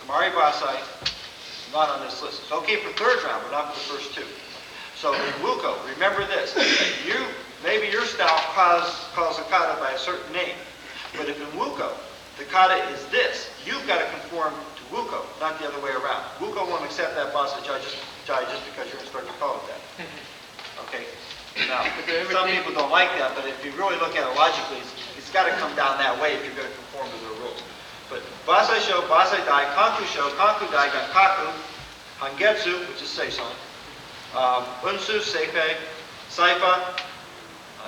Tamari Basai, not on this list. It's okay for 3rd round, but not for the first 2. So in Wuko, remember this. Maybe your style calls a kata by a certain name. But if in Wuko, the kata is this, you've got to conform to Wuko, not the other way around. Wuko won't accept that Basai Jai just because you're instructed to call it that. Okay? Now, some people don't like that, but if you really look at it logically, it's got to come down that way if you're going to conform to their rules. But Basai Sho, Basai Dai, Kanku Sho, Kanku Dai, Gankaku, Hangetsu, which is Seisong, Unsu, Seipei, Saifa,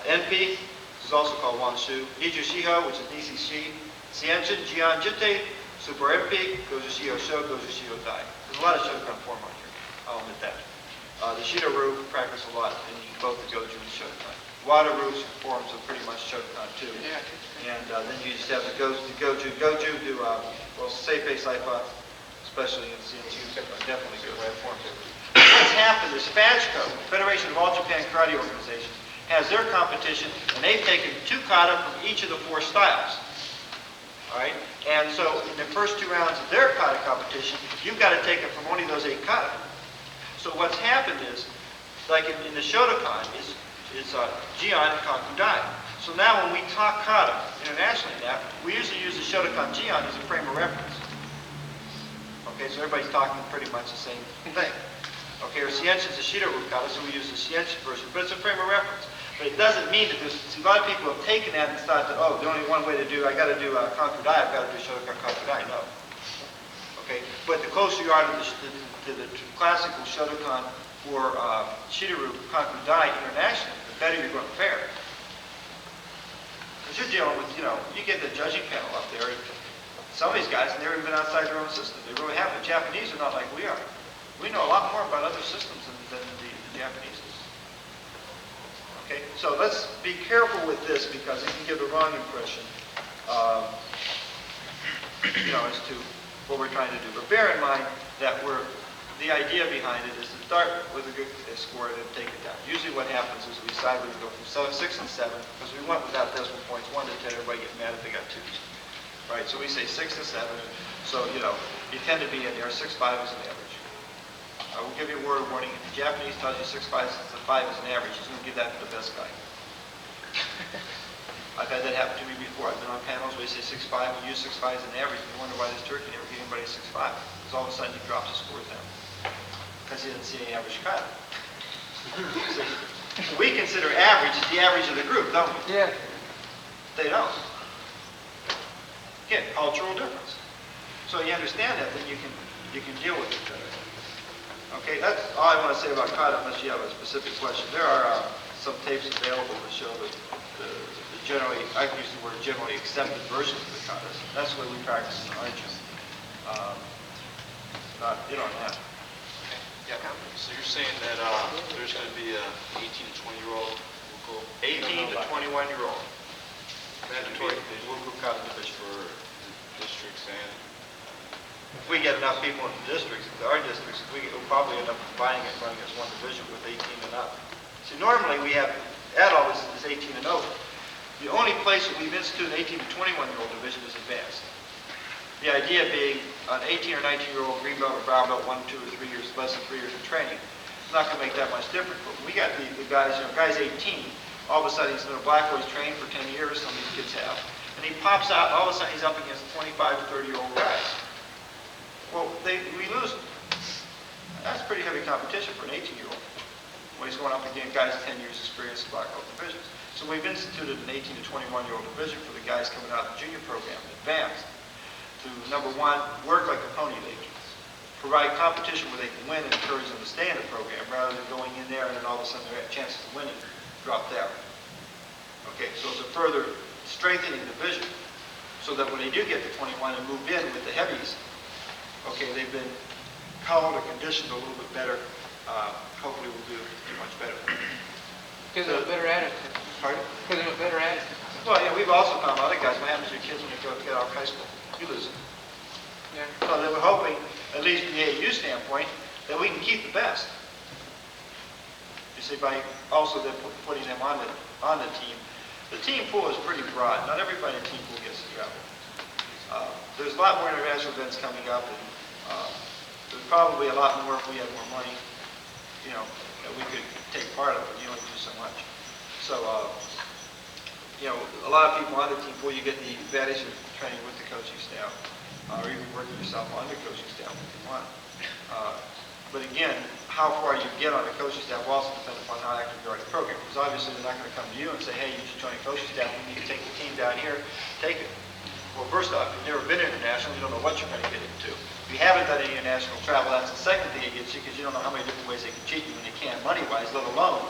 Enpi, this is also called Wanshu, Niju Shiho, which is Nisi Shi, Xianshin, Jian Jite, Super Enpi, Goju Shiho Sho, Goju Shiho Dai. There's a lot of Shotokan form on here, I'll admit that. The Shida-Ru practice a lot in both the Goju and Shotokan. Wada-Ru's forms are pretty much Shotokan too. Yeah. And then you just have the Goju. Goju do, Seipei, Saifa, especially in CNC, definitely good way of forms. What's happened is FAJCO, Federation of All Japan Karate Organizations, has their competition, and they've taken 2 kata from each of the 4 styles. All right? And so in the first 2 rounds of their kata competition, you've got to take it from only those 8 kata. So what's happened is, like in the Shotokan, is Jian and Kanku Dai. So now when we talk kata internationally now, we usually use the Shotokan Jian as a frame of reference. Okay, so everybody's talking pretty much the same thing. Okay, or Xianshin is a Shida-Ru kata, so we use the Xianshin version, but it's a frame of reference. But it doesn't mean that see, a lot of people have taken that and thought that, oh, the only one way to do, I got to do Kanku Dai, I've got to do Shotokan Kanku Dai. No. Okay, but the closer you are to the classical Shotokan or Shida-Ru Kanku Dai internationally, the better you're going to fare. Because you're dealing with, you get the judging panel up there. Some of these guys have never even been outside their own system. They really haven't. The Japanese are not like we are. We know a lot more about other systems than the Japanese do. Okay, so let's be careful with this because it can give the wrong impression, as to what we're trying to do. But bear in mind that the idea behind it is to start with a good score and then take it down. Usually what happens is we decide we go from 6 and 7, because we went without decimal points, 1 to 10, everybody gets mad if they got 2s. Right, so we say 6 to 7, so, you tend to be in there, 6.5 is an average. I will give you a word of warning, if the Japanese tells you 6.5 is an average, he's going to give that to the best guy. I've had that happen to me before. I've been on panels where they say 6.5, we use 6.5 as an average, and you wonder why this turkey never gave anybody 6.5. Because all of a sudden he drops his scores down. Because he didn't see any average cut. We consider average the average of the group, don't we? Yeah. They don't. Again, cultural difference. So you understand that, then you can deal with it better. Okay, that's all I want to say about Kata, unless you have a specific question. There are some tapes available to show the generally, I use the word generally accepted versions of the katas. That's the way we practice in our gym. Not, you don't have. Yeah, so you're saying that there's going to be a 18 to 20-year-old who will go 18 to 21-year-old. Mandatory Bukala division. for the districts, and If we get enough people in the districts, our districts, we'll probably end up combining it, running as one division with 18 and up. See, normally we have, adult is 18 and over. The only place that we've instituted an 18 to 21-year-old division is advanced. The idea being an 18 or 19-year-old green belt or brown belt, 1, 2, or 3 years, less than 3 years of training, it's not going to make that much difference. But when we got the guys, guy's 18, all of a sudden he's been a black boy's trained for 10 years, some of these kids have, and he pops out, and all of a sudden he's up against 25 to 30-year-old guys. Well, we lose them. That's pretty heavy competition for an 18-year-old when he's going up against guys 10 years experience in black belt divisions. So we've instituted an 18 to 21-year-old division for the guys coming out of the junior program, advanced, to number one, work like a pony league, provide competition where they can win and encourage them to stay in the program rather than going in there and then all of a sudden their chances of winning drop down. Okay, so it's a further strengthening division so that when they do get to 21 and move in with the heavies, okay, they've been culled or conditioned a little bit better. Hopefully we'll do much better. Gives them a better attitude. Pardon? Gives them a better attitude. Well, yeah, we've also found other guys, what happens to your kids when they get out of high school? You lose them. Yeah. So they were hoping, at least from the AAU standpoint, that we can keep the best. You see, by also then putting them on the team. The team pool is pretty broad. Not everybody in the team pool gets to travel. There's a lot more international events coming up, and there's probably a lot more if we had more money, that we could take part of, but you only do so much. So, a lot of people on the team pool, you get the advantage of training with the coaching staff, or even working yourself on the coaching staff if you want. But again, how far you get on the coaching staff will also depend upon how active you are in the program. Because obviously they're not going to come to you and say, hey, you should join the coaching staff, we need to take the team down here, take it. Well, first off, you've never been international, you don't know what you're going to get into. If you haven't done any international travel, that's the second thing it gets you, because you don't know how many different ways they can cheat you when they can money-wise, let alone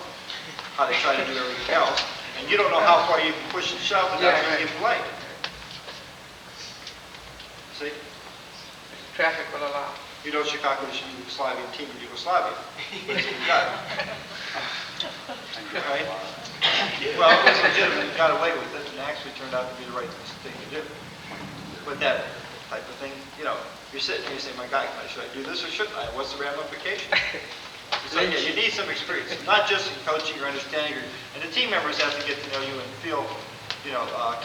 how they try to do everything else. And you don't know how far you can push and shove without being played. See? Traffic will allow. You know, Chicago is a Yugoslavian team in Yugoslavia. But it's been done. Right? Well, it was legitimate, it got away with it, and actually turned out to be the right thing to do. But that type of thing, you're sitting here, you say, my God, should I do this or shouldn't I? What's the ramification? So yeah, you need some experience, not just in coaching or understanding, and the team members have to get to know you and feel,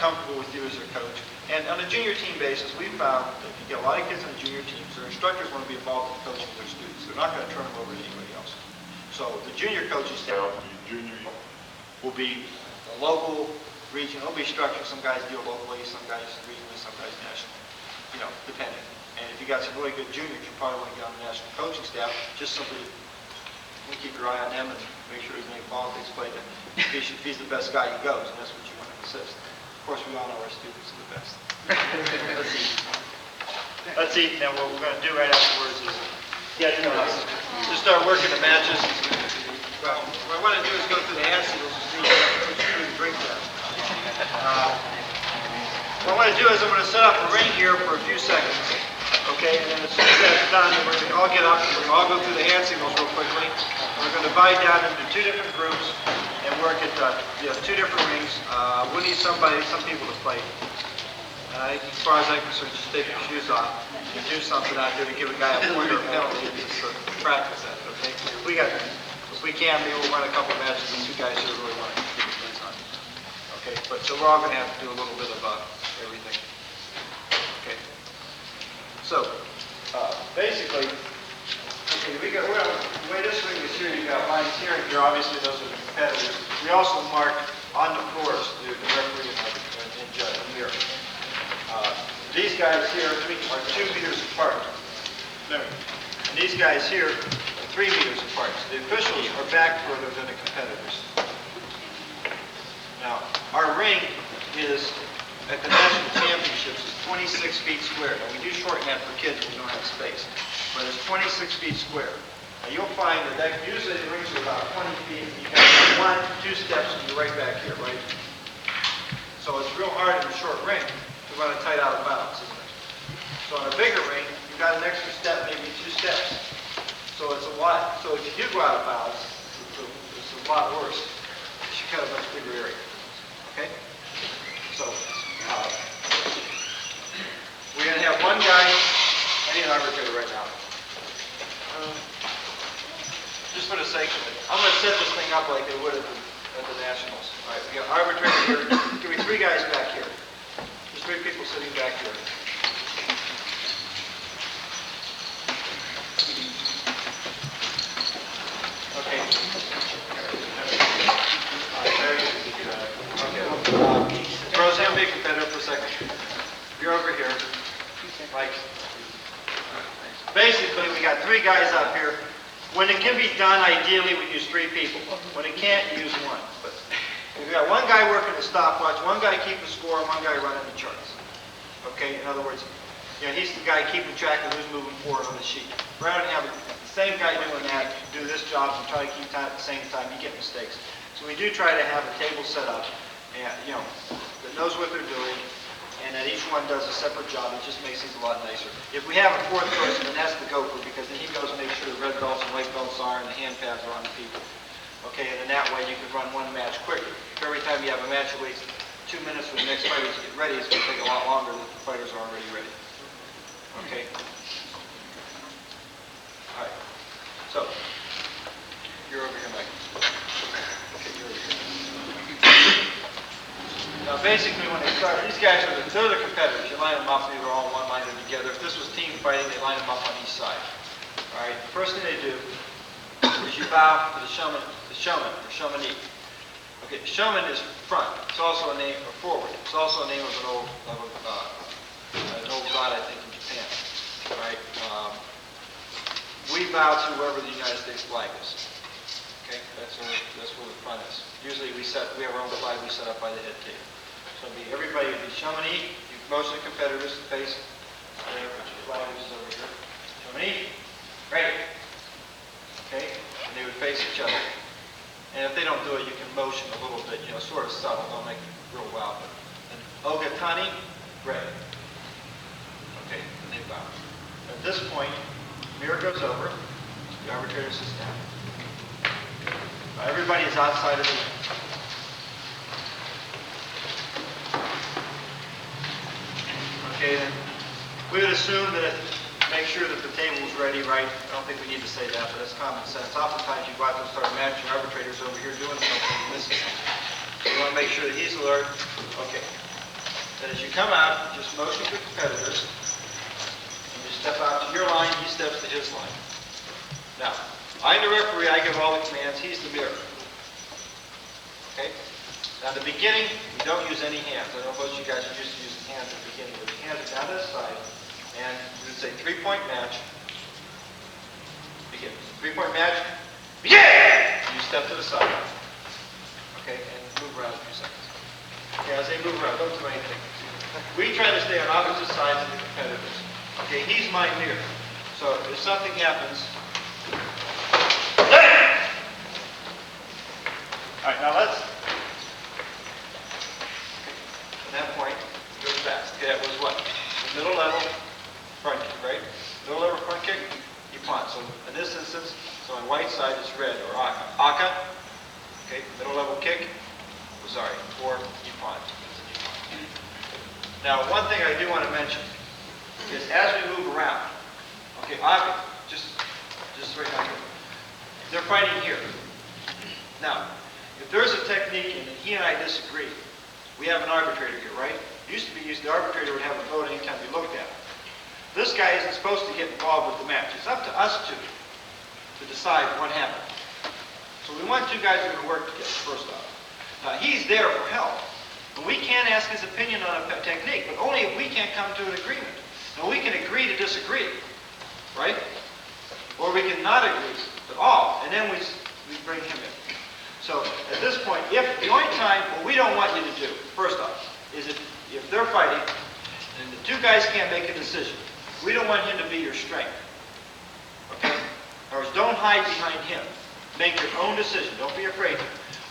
comfortable with you as their coach. And on a junior team basis, we found that if you get a lot of kids on the junior teams, their instructors want to be involved in coaching their students. They're not going to turn them over to anybody else. So the junior coaching staff will be a local, regional, it'll be structured. Some guys deal locally, some guys regionally, some guys national, depending. And if you got some really good juniors, you probably want to get on the national coaching staff, just simply to keep your eye on them and make sure there's any politics played. If he's the best guy, he goes, and that's what you want to insist. Of course, we all know our students are the best. Let's eat, and then what we're going to do right afterwards is just start working the matches. Well, what I want to do is go through the hand seals and see who the drink down. What I want to do is I'm going to set up a ring here for a few seconds. Okay, and then as soon as that's done, we're going to all get up and we're going to all go through the hand signals real quickly. We're going to divide down into two different groups and work at two different rings. We'll need some people to play. As far as I'm concerned, just take your shoes off and do something out there to give a guy a point or a penalty just to practice that, okay? If we can, maybe we'll run a couple of matches with two guys who really want to keep the on. Okay, but so we're all going to have to do a little bit of everything. Okay. So, basically, the way this ring is here, you've got lines here and here, obviously those are the competitors. We also mark on the floors the referee and judge here. These guys here are 2 meters apart. And these guys here 3 meters apart. So the officials are back further than the competitors. Now, our ring is, at the national championships, is 26 feet square. Now, we do shorten that for kids when we don't have space, but it's 26 feet square. Now, you'll find that usually the rings are about 20 feet, and you got 1, 2 steps, and you're right back here, right? So it's real hard in a short ring to run it tight out of bounds, isn't it? So on a bigger ring, you've got an extra step, maybe 2 steps. So it's a lot. So if you do go out of bounds, it's a lot worse. You should cut a much bigger area. Okay? So we're going to have one guy. I need an arbitrator right now. Just for the sake of it, I'm going to set this thing up like they would at the Nationals. All right, we got arbitrator here. Give me 3 guys back here. There's 3 people sitting back here. Okay. Roseanne, be a competitor for a second. You're over here. Mike. Basically, we got 3 guys up here. When it can be done, ideally, we use 3 people. When it can't, you use 1. But we've got 1 guy working the stopwatch, 1 guy keeping score, and 1 guy running the charts. Okay, in other words, he's the guy keeping track of who's moving forward on the sheet. Rather than having the same guy doing that, do this job and try to keep time at the same time, you get mistakes. So we do try to have a table set up, and that knows what they're doing, and that each one does a separate job. It just makes things a lot nicer. If we have a 4th person, then that's the gopher, because then he goes and makes sure the red belts and white belts are, and the hand pads are on the people. Okay, and then that way you can run 1 match quicker. If every time you have a match, it waits 2 minutes for the next fighter to get ready, it's going to take a lot longer than the fighters are already ready. Okay? All right. So, you're over here, Mike. Okay, you're over here. Now, basically, when they start, these guys are they're the competitors. You line them up, they're all in one line together. If this was team fighting, they line them up on each side. All right. The first thing they do is you bow to the showman, or showmanee. Okay, the showman is front. It's also a name, or forward. It's also a name of an old god, I think, in Japan. All right. We bow to wherever the United States flag is. Okay, that's where the front is. Usually we have our own flag we set up by the head table. So everybody would be showmanee. Most of the competitors face there, which is flag is over here. Showmanee, ready. Okay, and they would face each other. And if they don't do it, you can motion a little bit, sort of subtle. Don't make it real loud. And Ogatani, ready. Okay, and they bow. At this point, mirror goes over. The arbitrator sits down. Everybody is outside of the ring. Okay, then we would assume that make sure that the table is ready, right? I don't think we need to say that, but that's common sense. Oftentimes you go out and start a match, your arbitrator's over here doing something, and missing something. So you want to make sure that he's alert. Okay. Then as you come out, just motion to the competitors. And you step out to your line, he steps to his line. Now, I'm the referee, I give all the commands, he's the mirror. Okay? Now, in the beginning, we don't use any hands. I know most of you guys are used to using hands at the beginning, but the hands are down to the side, and we would say 3-point match. Begin. 3-point match. Begin! You step to the side. Okay, and move around a few seconds. Okay, as they move around, don't do anything. We try to stay on opposite sides of the competitors. Okay, he's my mirror. So if something happens, all right, now let's, at that point, it goes fast. Okay, that was what? The middle level front kick, right? Middle level front kick, you punt. So in this instance, so on white side it's red, or aka. Aka, okay, middle level kick, or you punt. Now, one thing I do want to mention is as we move around, okay, just right now, they're fighting here. Now, if there's a technique and he and I disagree, we have an arbitrator here, right? It used to be the arbitrator would have a vote anytime we looked at it. This guy isn't supposed to get involved with the match. It's up to us two to decide what happened. So we want 2 guys who are going to work together, first off. Now, he's there for help. And we can't ask his opinion on a technique, but only if we can't come to an agreement. Now, we can agree to disagree, right? or we can not agree at all, and then we bring him in. So at this point, if the only time, what we don't want you to do, first off, is if they're fighting, and the two guys can't make a decision, we don't want him to be your strength. Okay? In other words, don't hide behind him. Make your own decision. Don't be afraid.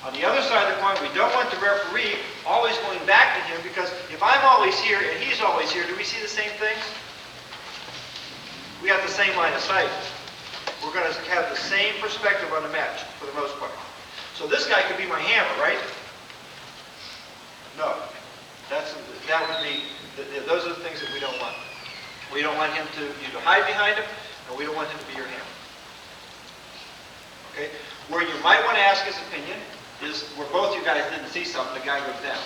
On the other side of the coin, we don't want the referee always going back to him, because if I'm always here and he's always here, do we see the same things? We have the same line of sight. We're going to have the same perspective on the match, for the most part. So this guy could be my hammer, right? No. That would be, those are the things that we don't want. We don't want you to hide behind him, and we don't want him to be your hammer. Okay? Where you might want to ask his opinion is where both you guys didn't see something, the guy goes down.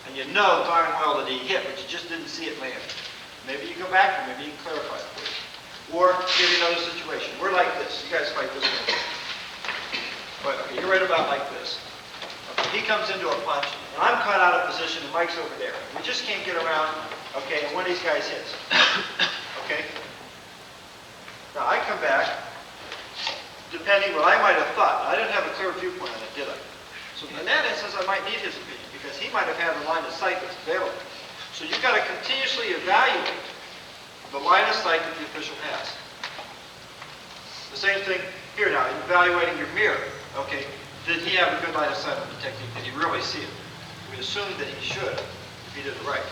And you know darn well that he hit, but you just didn't see it land. Maybe you go back and maybe you can clarify it for you. Or give you another situation. We're like this. You guys fight this way. But, okay, you're right about like this. Okay, he comes into a punch, and I'm caught out of position, and Mike's over there. We just can't get around, okay, and one of these guys hits. Okay? Now, I come back, depending what I might have thought. I didn't have a clear viewpoint on it, did I? So in that instance, I might need his opinion, because he might have had a line of sight that's available. So you've got to continuously evaluate the line of sight that the official has. The same thing here now, evaluating your mirror. Okay, did he have a good line of sight on the technique? Did he really see it? We assume that he should, if he did it right.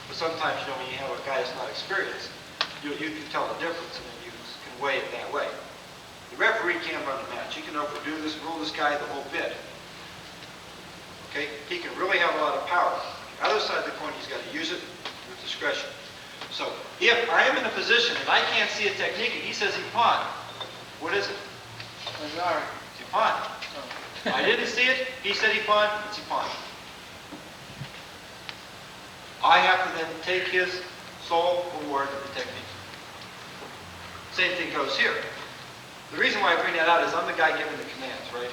But sometimes, you know, when you have a guy that's not experienced, you can tell the difference, and then you can weigh it that way. The referee can't run the match. He can overdo this, rule this guy the whole bit. Okay, he can really have a lot of power. The other side of the coin, he's got to use it with discretion. So, if I am in a position and I can't see a technique and he says he pawned, what is it? It's he pawned. I didn't see it, he said he pawned, it's he pawned. I have to then take his sole award of the technique. Same thing goes here. The reason why I bring that out is I'm the guy giving the commands, right?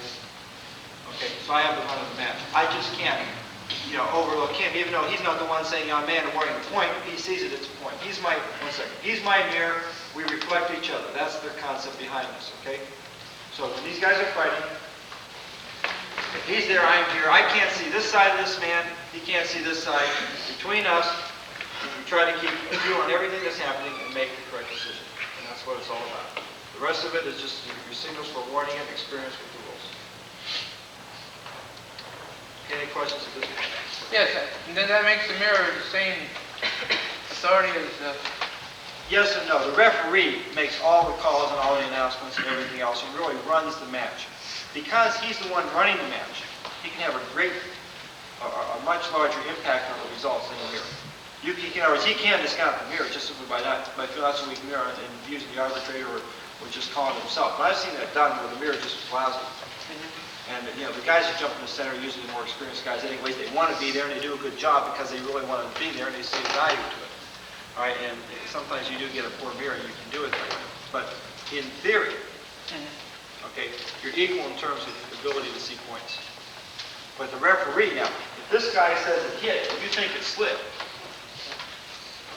Okay, so I have the run of the match. I just can't, you know, overlook him, even though he's not the one saying, I'm man awarding the point. He sees it, it's a point. He's my, one second, he's my mirror. We reflect each other. That's the concept behind this, okay? So when these guys are fighting, if he's there, I'm here. I can't see this side of this man. He can't see this side. Between us, we try to keep a view on everything that's happening and make the correct decision. And that's what it's all about. The rest of it is just your signals for warning and experience with the rules. Okay, any questions at this point? Yes, and then that makes the mirror the same authority as the... Yes and no. The referee makes all the calls and all the announcements and everything else. He really runs the match. Because he's the one running the match, he can have a much larger impact on the results than the mirror. In other words, he can discount the mirror just simply by not so weak mirror and using the arbitrator or just calling himself. But I've seen that done where the mirror just was lousy. And, you know, the guys who jump in the center are usually the more experienced guys anyways. They want to be there and they do a good job because they really want to be there and they see value to it. All right, and sometimes you do get a poor mirror and you can do it that way. But in theory, okay, you're equal in terms of ability to see points. But the referee, now, if this guy says it hit and you think it slid,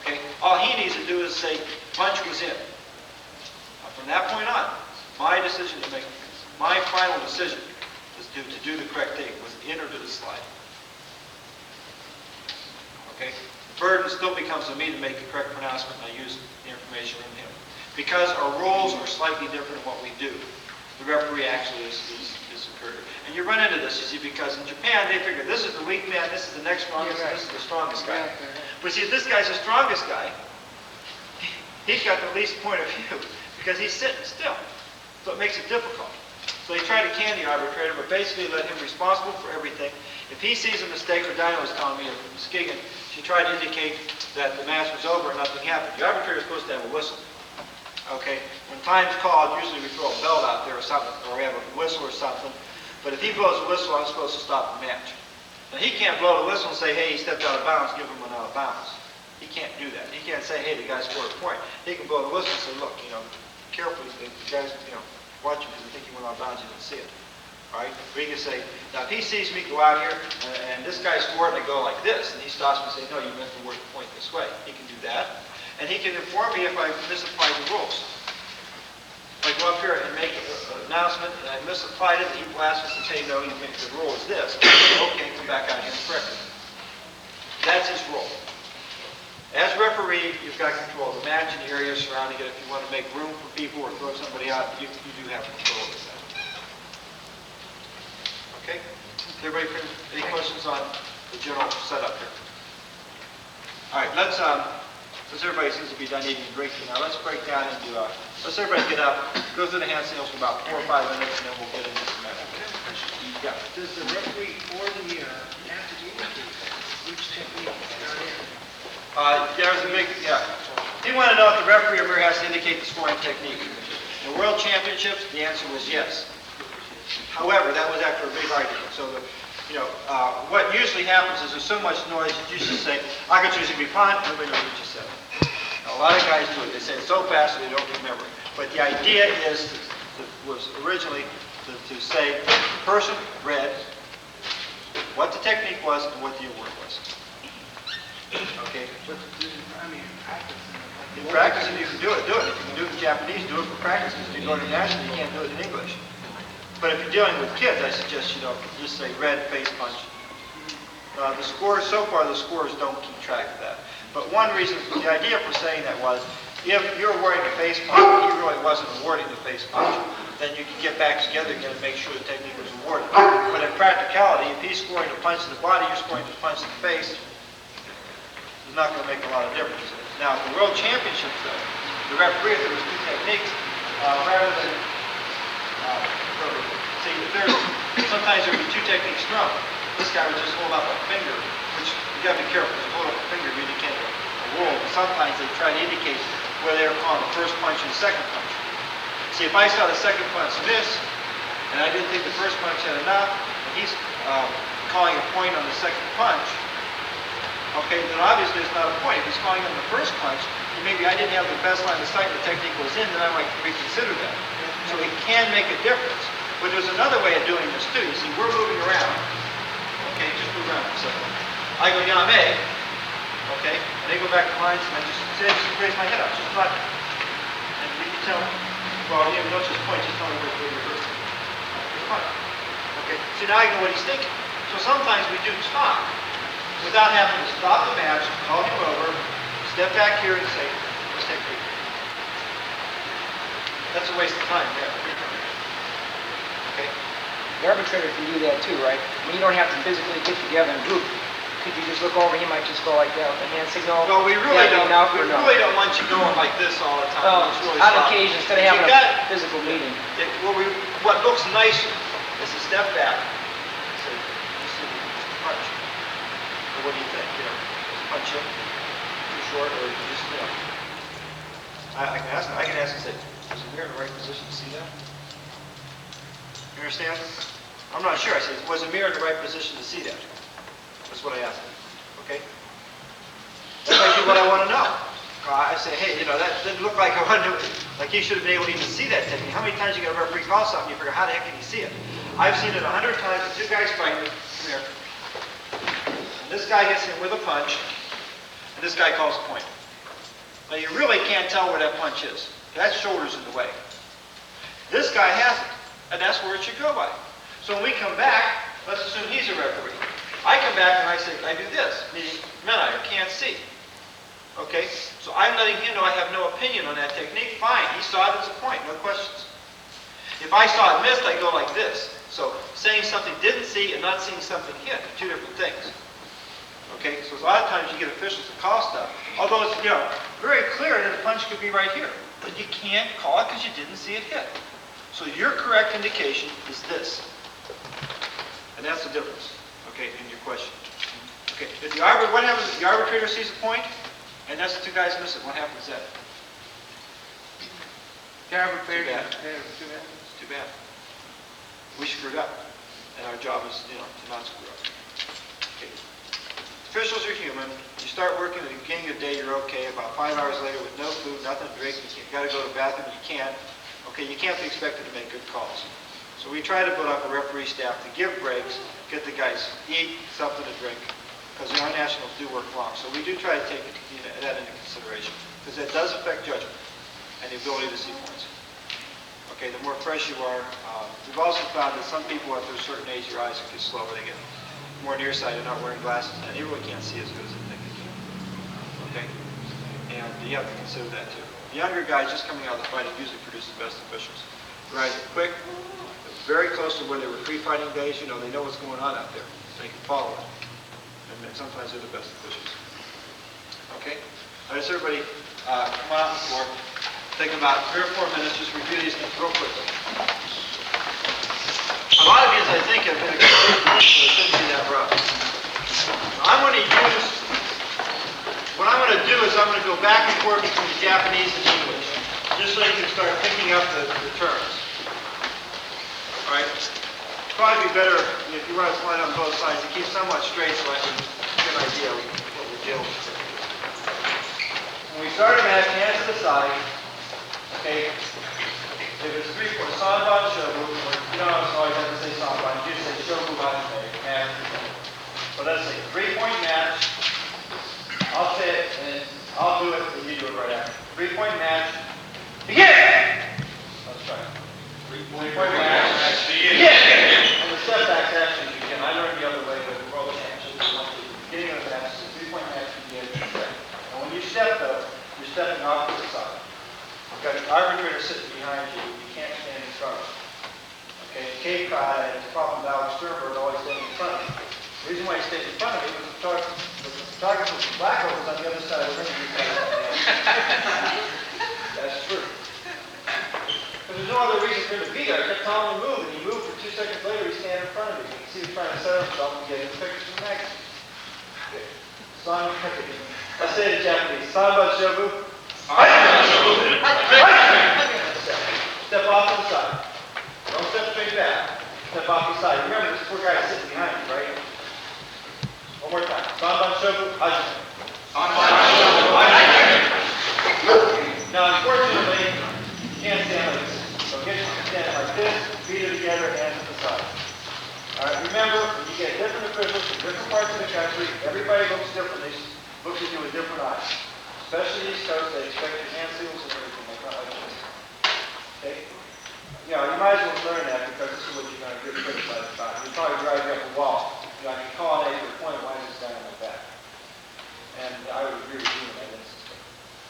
okay, all he needs to do is say, punch was in. Now, from that point on, my decision to make, my final decision is to do the correct thing. Was it in or did it slide? Okay? The burden still becomes on me to make the correct pronouncement, and I use the information from him. Because our rules are slightly different in what we do, the referee actually is superior. And you run into this, you see, because in Japan, they figure this is the weak man, this is the next strongest, and this is the strongest guy. But see, if this guy's the strongest guy, he's got the least point of view, because he's sitting still. So it makes it difficult. So they try to can the arbitrator, but basically let him responsible for everything. If he sees a mistake, or Dinah was telling me, or Skiggin, she tried to indicate that the match was over and nothing happened. The arbitrator is supposed to have a whistle. Okay? When time's called, usually we throw a belt out there or something, or we have a whistle or something. But if he blows a whistle, I'm supposed to stop the match. Now he can't blow the whistle and say, hey, he stepped out of bounds, give him an out of bounds. He can't do that. He can't say, hey, the guy scored a point. He can blow the whistle and say, look, you know, carefully, the guys, you know, watch him because I think he went out of bounds, you didn't see it. All right? But he can say, now if he sees me go out here and this guy scored and I go like this, and he stops me and says, no, you meant to work the point this way. He can do that. And he can inform me if I misapplied the rules. if I go up here and make an announcement and I misapplied it, he blasts us and say, no, you think the rule is this. Okay, come back out here and correct it. That's his role. As referee, you've got control of the match and the area surrounding it. If you want to make room for people or throw somebody out, you do have control of that. Okay? Everybody, any questions on the general setup here? All right, let's everybody seems to be done eating and drinking now. Let's break down into, let's everybody get up, go through the hand signals for about 4 or 5 minutes, and then we'll get into some matter. Yeah. Does the referee or the mirror have to indicate which technique they're in? There's a big, yeah. If you want to know if the referee or mirror has to indicate the scoring technique. In World Championships, the answer was yes. However, that was after a big argument. So, what usually happens is there's so much noise that you just say, I can choose to be punt, everybody knows what you said. Now, a lot of guys do it. They say it so fast that they don't remember it. But the idea was originally to say, the person read what the technique was and what the award was. Okay? But, I mean, In practicing, you can do it. If you can do it in Japanese, do it for practicing. If you go internationally, you can't do it in English. But if you're dealing with kids, I suggest, just say red, face punch. The scores, so far, the scores don't keep track of that. But one reason, the idea for saying that was, if you're awarding a face punch, and he really wasn't awarding the face punch, then you can get back together again and make sure the technique was awarded. But in practicality, if he's scoring a punch to the body, you're scoring a punch to the face, it's not going to make a lot of difference. Now, at the World Championships, though, the referee, if there was 2 techniques, rather than, see, sometimes there would be 2 techniques thrown. This guy would just hold up a finger, which you got to be careful, because hold up a finger, you indicate a rule. Sometimes they try to indicate whether they're calling the first punch and the second punch. See, if I saw the second punch miss, and I didn't think the first punch had enough, and he's calling a point on the second punch, okay, then obviously it's not a point. If he's calling on the first punch, and maybe I didn't have the best line of sight and the technique was in, then I might reconsider that. So it can make a difference. But there's another way of doing this too. You see, we're moving around. Okay, just move around for a second. I go yame, okay, and they go back to lines, and I just raise my head up, just nod. And you can tell me, well, don't just point, just tell me where you're hurting. Okay, so now I know what he's thinking. So sometimes we do talk without having to stop the match, call him over, step back here and say, let's take a break. That's a waste of time there. Okay? The arbitrator can do that too, right? I mean, you don't have to physically get together and group. Could you just look over, he might just go like that with a hand signal? Well, we really don't want you going like this all the time. Oh, really on occasion, instead of having a physical meeting. What looks nicer is to step back and say, just punch. Or what do you think? Punch in, too short, or just, I can ask and say, was the mirror in the right position to see that? You understand? I'm not sure. I said, was the mirror in the right position to see that? That's what I asked him. Okay? That might be what I want to know. I say, hey, that didn't look like like he should have been able to even see that technique. How many times you got a referee call something, you figure, how the heck can he see it? I've seen it 100 times. The 2 guys fighting. Come here. And this guy hits him with a punch, and this guy calls a point. Now you really can't tell where that punch is. That shoulder's in the way. This guy has it, and that's where it should go by. So when we come back, let's assume he's a referee. I come back and I say, I do this, meaning Menai, or can't see. Okay? So I'm letting him know I have no opinion on that technique. Fine, he saw it as a point, no questions. If I saw it missed, I go like this. So saying something didn't see and not seeing something hit are 2 different things. Okay? So a lot of times you get officials to call stuff. Although it's, very clear that the punch could be right here. But you can't call it because you didn't see it hit. So your correct indication is this. And that's the difference. Okay, in your question. Okay, what happens if the arbitrator sees a point, and that's the 2 guys miss it? What happens then? The arbitrator. It's too bad. We screwed up, and our job is, to not screw up. Okay. Officials are human. You start working at the beginning of the day, you're okay. About 5 hours later, with no food, nothing to drink, you got to go to the bathroom, you can't. Okay, you can't be expected to make good calls. So we try to build up a referee staff to give breaks, get the guys eat something to drink, because our nationals do work long. So we do try to take that into consideration, because that does affect judgment and the ability to see points. Okay, the more fresh you are. We've also found that some people after a certain age, your eyes get slower. They get more nearsighted, not wearing glasses, and they really can't see as good as they think they can. Okay? And you have to consider that too. The younger guys just coming out of the fighting usually produce the best officials. Their eyes are quick, very close to when they were free fighting days. You know, they know what's going on out there. They can follow it. And sometimes they're the best officials. Okay? All right, so everybody, come on out the floor. Take about 3 or 4 minutes, just review these things real quickly. A lot of you, I think, have been exposed to this, so it shouldn't be that rough. I'm going to use, what I'm going to do is I'm going to go back and forth between Japanese and English, just so you can start picking up the terms. All right? It'd probably be better if you run a slide on both sides to keep somewhat straight so I can get an idea of what we're dealing with. When we start a match, hands to the side, okay? If it's 3-4, Sanban Shobu, you don't always have to say Sanban, you just say Shobu Hajime, match. So let's say 3-point match. I'll say it, and I'll do it, and you do it right after. 3-point match. Begin! Let's try it. 3-point match. Begin! And the step back's actually begin. I learned the other way, but the world championship is the beginning of the match. 3-point match begin. And when you step, though, you're stepping off to the side. You've got the arbitrator sitting behind you. You can't stand in front of him. Okay, Cape Cod had a problem with Alex Sternberg always staying in front of him. The reason why he stayed in front of me was the photographer from Blackhawk was on the other side of the ring. That's true. Because there's no other reason for him to be there. I kept telling him to move, and he moved for 2 seconds later, he's standing in front of me. You can see he's trying to set himself and get his pictures from the magazine. Okay. Let's say it in Japanese. Sanban Shobu. Step off to the side. Don't step straight back. Step off to the side. Remember, this poor guy is sitting behind you, right? One more time. Sanban Shobu. Hajime. Now, unfortunately, you can't stand like this. So get you to stand like this, feet are together, hands to the side. All right, remember, when you get different officials from different parts of the country, everybody looks differently, looks at you with different eyes. Especially these coaches, they expect your hand signals and everything like that. Okay? You know, you might as well learn that because this is what you're going to get criticized about. You'll probably drive you up a wall. You know, I can call an A for a point, why is this guy like that? And I would agree with you in that instance.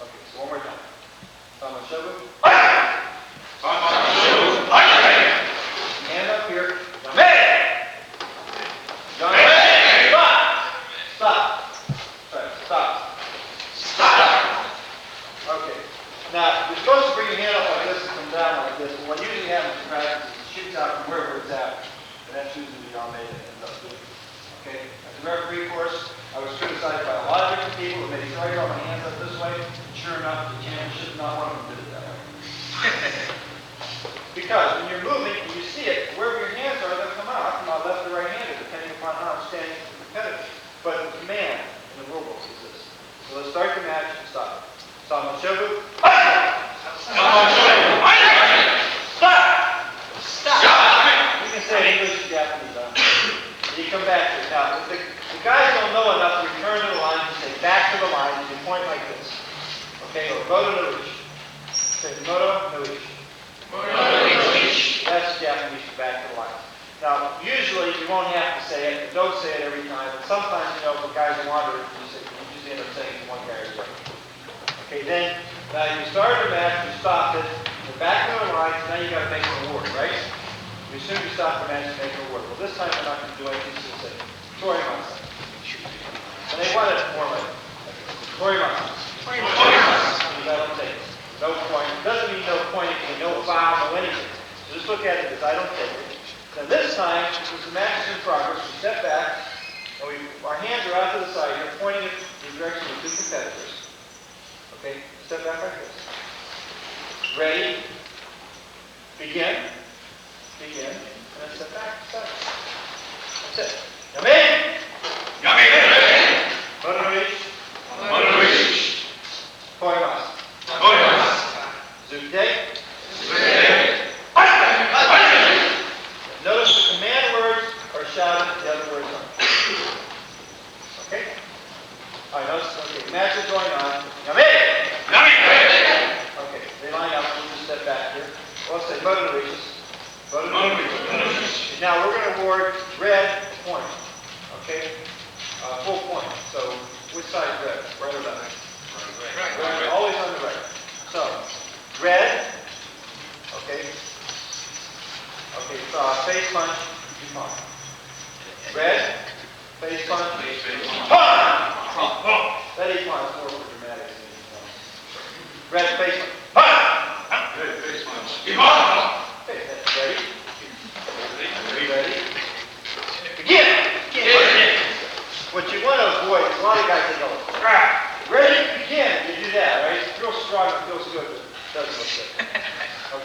Okay, so one more time. Sanban Shobu. Hand up here. Stop. Okay. Now, you're supposed to bring your hand up like this and come down like this. But what usually happens in practice is it shoots out from wherever it's at. And that's usually the Yameda that ends up doing. Okay? As a referee course, I was criticized by a lot of different people that made sure I got my hands up this way. And sure enough, the championship, not one of them did it that way. Because when you're moving and you see it, wherever your hands are, they'll come out. I come out left or right-handed, depending upon how I'm standing as a competitor. But the command in the rule books is this. So let's start the match and stop. Sanban Shobu. Stop! You can say it in English or Japanese. You come back to it. Now, if the guys don't know enough to return to the line, you say back to the line, and you point like this. Okay, or Moto Nuichi. Say Moto Nuichi. That's Japanese for back to the line. Now, usually you won't have to say it. Don't say it every time. But sometimes, you know, if guys wander, you usually end up saying it one guy or the other. Okay, then, now you started the match, you stopped it, you're back to the line, now you got to make an award, right? As soon as you stop the match, you make an award. Well, this time we're not going to do anything specific. Torimasu. And they want it more like Torimasu. I don't take it. No point. Doesn't mean no pointing, no foul, no anything. So just look at it as I don't take it. Now this time, since the match is in progress, we step back, and our hands are out to the side. You're pointing in the direction of the two competitors. Okay, step back like this. Ready. Begin. Begin. And then step back. Step. That's it. Yame! Yame! Moto Nuichi. Moto Nuichi. Torimasu. Zude. Notice the command words are shouted, the other words aren't. Okay? All right, notice, okay, match is going on. Yame! Okay, they line up, we'll just step back here. Well, let's say Moto Which side is red? Right or left? Right. Always on the right. So, red. Okay. Okay, face punch. Red. Face punch. Punch! That each one is more for dramatic than anything else. Red face punch. Red face punch. Okay, that's ready. Ready? Begin! What you want to avoid is a lot of guys that go, ready, begin. You do that, right? It's real strong, it feels good, but it doesn't look good.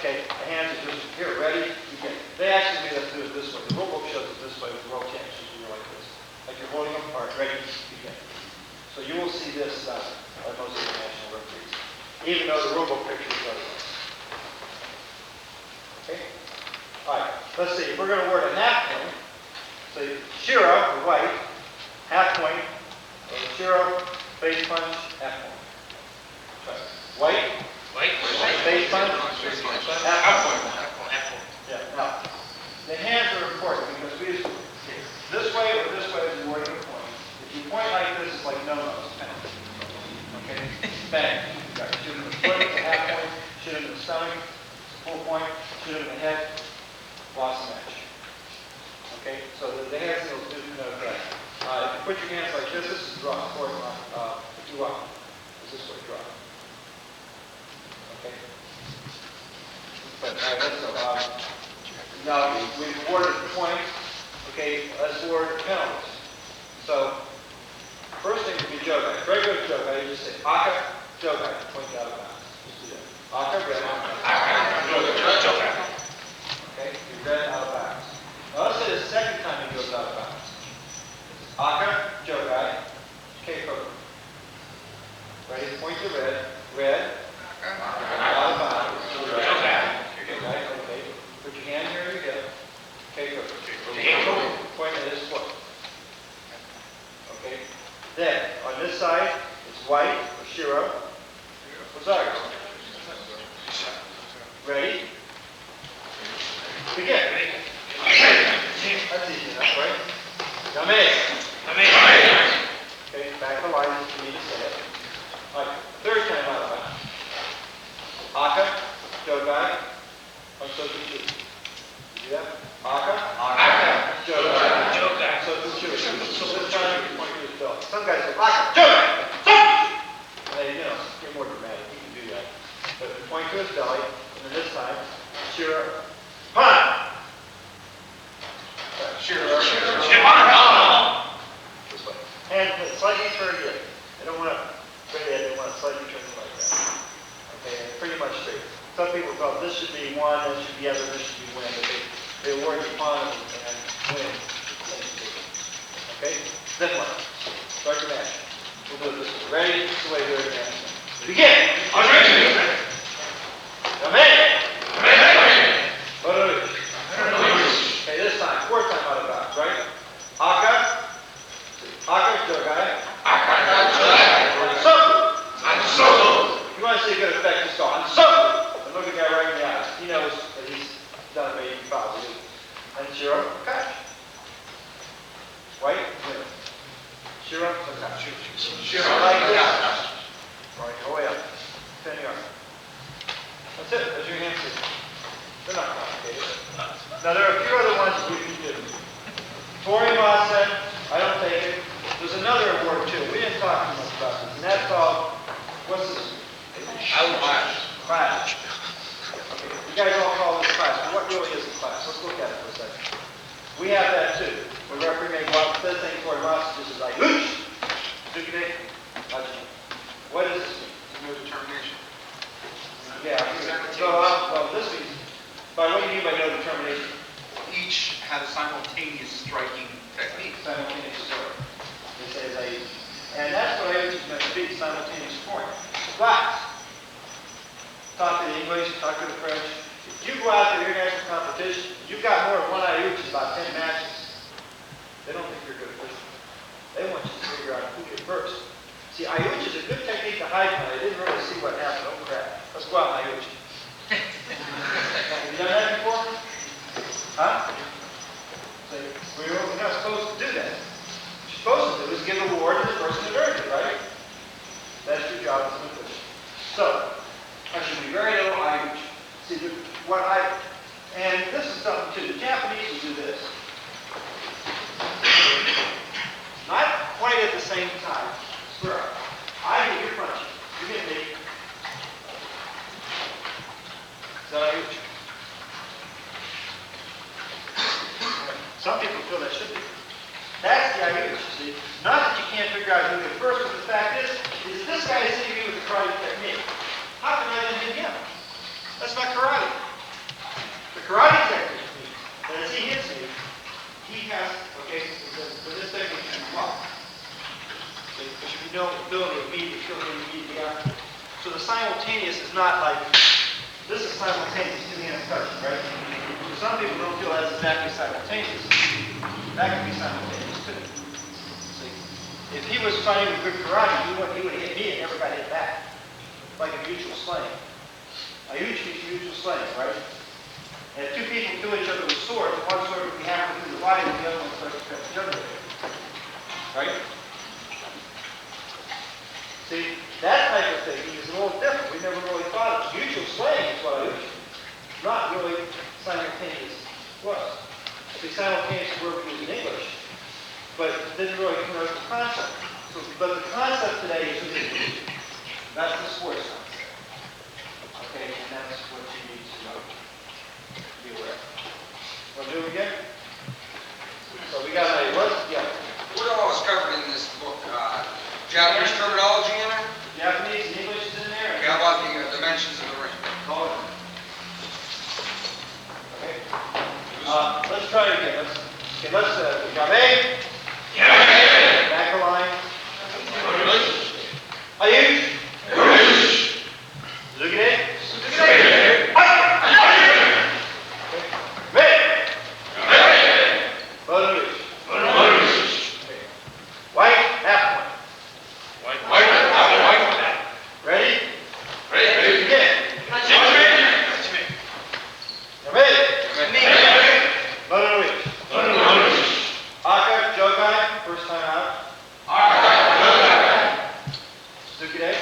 Okay, the hands are just, here, ready, begin. They actually made us do it this way. The rule book shows it this way with the world championships, you do like this. Like you're holding them apart, ready, begin. So you will see this by most international referees, even though the rule book picture is otherwise. Okay? All right, let's see. If we're going to word a half point, so Shira, the white, half point, or Shira, face punch, half point. White, face punch, half point. Yeah, now, the hands are important because we use this way or this way is wording a point. If you point like this, it's like no-no, it's penalty. Okay? Bang. You got to shoot him in the foot, it's a half point, shoot him in the stomach, it's a full point, shoot him in the head, lost the match. Okay, so the hand skills do denote that. If you put your hands like this is draw. Or if you want, is this way draw. Okay. But let's go. Now we've awarded points. Okay, let's award penalties. So first thing would be jogai. Regular jogai. You just say aka jogai. Point out of bounds. Just do that. Aka red. Jogai. Okay, you red out of bounds. Now let's say the second time he goes out of bounds. Aka, jogai, keiko. Ready? Point to red. Red. Out of bounds. Jogai. Okay. Put your hand here on your hip. Keiko. Point at his foot. Okay. Then on this side, it's white or shiro. What's ours? Ready? Begin. That's easy enough, right? Yame. Okay, back the line for me to say it. All right, third time out of bounds. Aka, jogai, unsokuchu. You do that? Aka, jogai, unsokuchu. So this time you point to his belt. Some guys say, Aka, jogai, unsokuchu. And you're more dramatic, you can do that. But if you point to his belly, and then this time, shira, pan. Shira. This way. And slightly turn here. I don't want to bring it, I want to slightly turn it like that. Okay, and pretty much straight. Some people thought this should be one, this should be other, this should be win. But they award you pawn and win. Okay? Then what? Start your match. We'll do it this way. Ready? This is the way we do it again. Begin! Okay, this time, fourth time out of bounds, right? Aka, jogai, Ansoku. If you want to see a good effect, just go Ansoku. And look at the guy right in the eyes. He knows that he's done a major foul. And Shiro, catch. White, win. Shiro, catch. Shiro, like this. Right, go way up. 10 yards. That's it. That's your hand signal. They're not complicated. Now, there are a few other ones we can do. Tori Masen, I don't take it. There's another award, too. We didn't talk too much about this. And that's called, what's this? Clash. Okay, you guys all call this clash. But what really is a clash? Let's look at it for a second. We have that, too. When referee may go out, the thing Tori Masen just is like, oosh! What is this? No determination. Yeah. So, this means, by what do you mean by no determination? Each had a simultaneous striking technique. Simultaneous scoring. And that's what I use meant to be, simultaneous scoring. But, talk to the English, talk to the French. If you go out to international competition, you've got more than one IU, which is about 10 matches. They don't think you're good at this. They want you to figure out who did first. See, Ayuch is a good technique to hide behind. I didn't really see what happened. Oh, crap. Let's go out, Ayuch. Have you done that before? Huh? So, we're not supposed to do that. What you're supposed to do is give an award to the person that earned it, right? same time. Square up. I hit your punch. You hit me. So some people feel that should be. That's the idea, you see. Not that you can't figure out who hit first, but the fact is this guy is hitting me with the karate technique. How can I then hit him? That's not karate. The karate technique means that as he hits me, he has, okay, so this technique can block. There should be no ability of me to kill him immediately after. So the simultaneous is not like, this is simultaneous, two hands touching, right? So some people don't feel that's exactly simultaneous. That can be simultaneous too. See, if he was fighting with good karate, he would hit me and everybody hit back. Like a mutual slaying. A mutual slaying, right? And if two people kill each other with swords, one sword would be halfway through the body and the other one starts to cut each other. Right? See, that type of thing is a little different. We never really thought of mutual slaying is what I was. Not really simultaneous was. The simultaneous word we use in English, but it didn't really come out the concept. So, but the concept today is that's the sports concept. Okay, and that's what you need to know. Be aware. Want to do it again? So we got a what? Yeah. What all is covered in this book? Japanese terminology in there? Japanese and English is in there. Okay, how about the dimensions of the ring? Call it. Okay. Let's try it again. Let's Yame. Back of line. Ayush. Zugide. White, half point. Ready? Ready. Begin. Aka, Jogai, first time out. Sukide.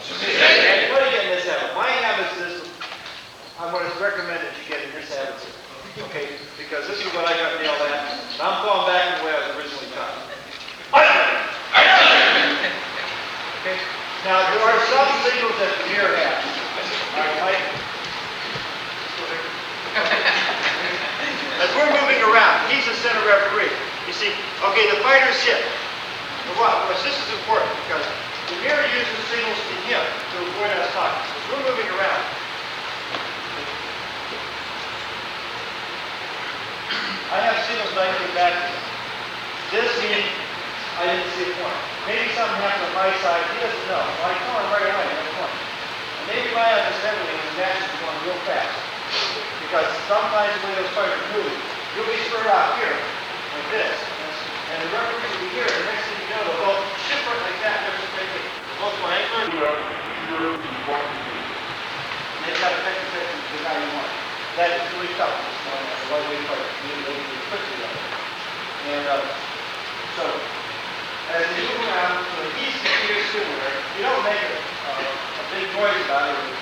What do you get in this habit? My habit is this. I would recommend that you get in this habit. Okay, because this is what I got nailed at. And I'm going back to the way I was originally taught. Okay. Now there are some signals that the mirror has. All right, Mike. As we're moving around, he's the center referee. You see, okay, the fighter's hit. Well, this is important because the mirror uses signals to him to avoid us talking. As we're moving around, I have signals that I can get back to him. This means I didn't see a point. Maybe something happened on my side, he doesn't know. Well, I tell him right away, no point. And maybe my on this heavily and the match is going real fast. Because sometimes the way those fighters move, you'll be spurred out here, like this. And the referee will be here, and the next thing you know, they'll both shift right like that, they're just making both my ankle. And they've got effective technique to the guy you want. That is really tough, this one, the lightweight fighter. They can quickly that. And so, as they move around, so he's similar. You don't make a big noise about it or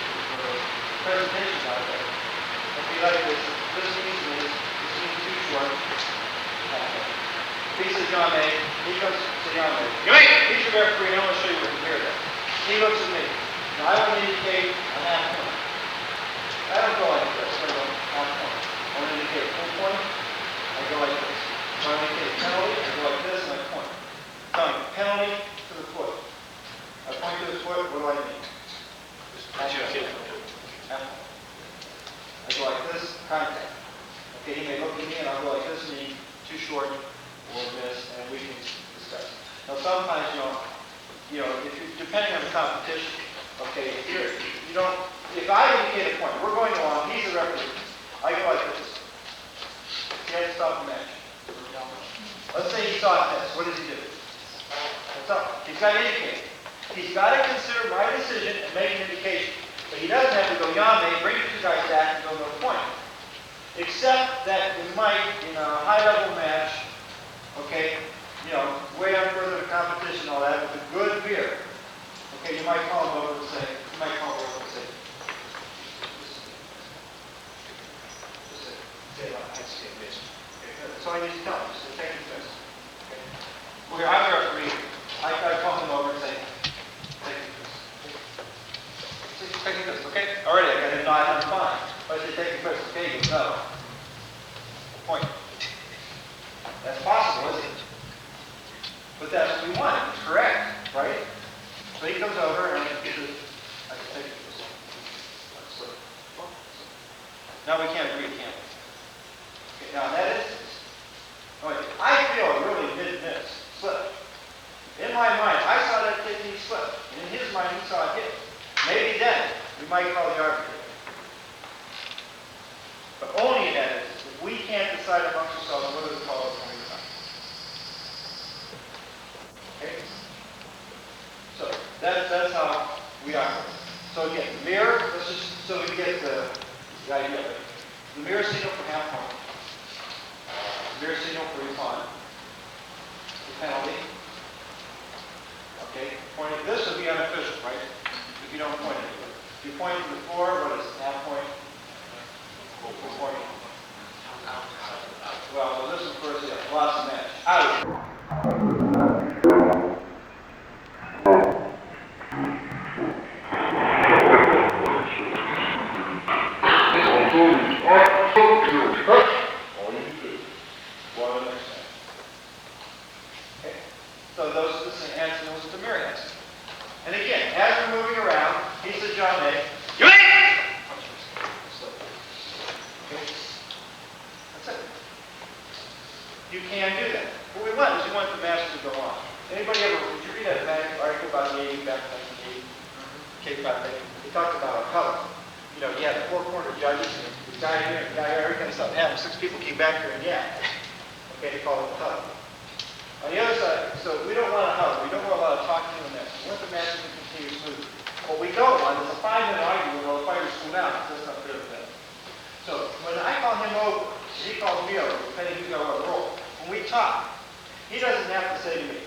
a presentation about it. If you like this, this means too short. He says Yame, he comes to Yame. He's your referee, and I'm going to show you what you hear that. He looks at me. Now I want to indicate a half point. I don't go like this, I go half point. I want to indicate full point, I go like this. When I indicate penalty, I go like this and I point. Telling penalty to the foot. I point to the foot, what do I mean? Half point. I go like this, contact. Okay, he may look at me and I'll go like this, meaning too short, or this, and we can discuss. Now sometimes, if you depending on the competition, okay, if I indicate a point, we're going along, he's the referee. I go like this. He has to stop the match. Let's say he saw this. What does he do? What's up? He's got to indicate. He's got to consider my decision and make an indication. But he doesn't have to go Yame, bring the two guys back, and go to a point. Except that we might, in a high-level match, okay, way up further the competition, all that, with a good beer. Okay, you might call him over and say, that's all you need to tell him, just take his best. Okay. Well, here, I'm the referee. I say, take the first, okay, he goes, no. Point. That's possible, isn't it? But that's what we want, it's correct, right? So he comes over and he says, I can take this. No, we can't agree, can we? Okay, now in that instance, I feel it really did miss, slip. In my mind, I saw that kid he slipped. And in his mind, he saw it hit. Maybe then, we might call the arbitrator. But only in that instance, if we can't decide amongst ourselves whether to call it or not. Okay? So, that's how we operate. So again, the mirror, let's just, so we get the idea of it. The mirror signal for half point. The mirror signal for refund. The penalty. Okay, pointing, this would be unofficial, right? If you don't point anywhere. If you point to the floor, what is it? Half point? We're pointing. Well, this of course is a lots of match. Out. So those, this enhancement was the mirror accident. And again, as we're moving around, he said, John May, you ain't! Okay? That's it. You can do that. What we want is we want the match to go on. Anybody ever, did you read that article about the AAU back in 1980? K-5 thing? He talked about a color. You know, you had the four-corner judges, and the guy here, and the guy here, every kind of stuff happened. 6 people came back here and yeah. Okay, they call it the huddle. On the other side, so we don't want a huddle. We don't want a lot of talking in this. We want the match to continue smoothly. What we don't want is a 5-minute argument while the fighters cool down. That's not fair to them. So when I call him over, he calls me over, depending who's got what role. When we talk, he doesn't have to say to me,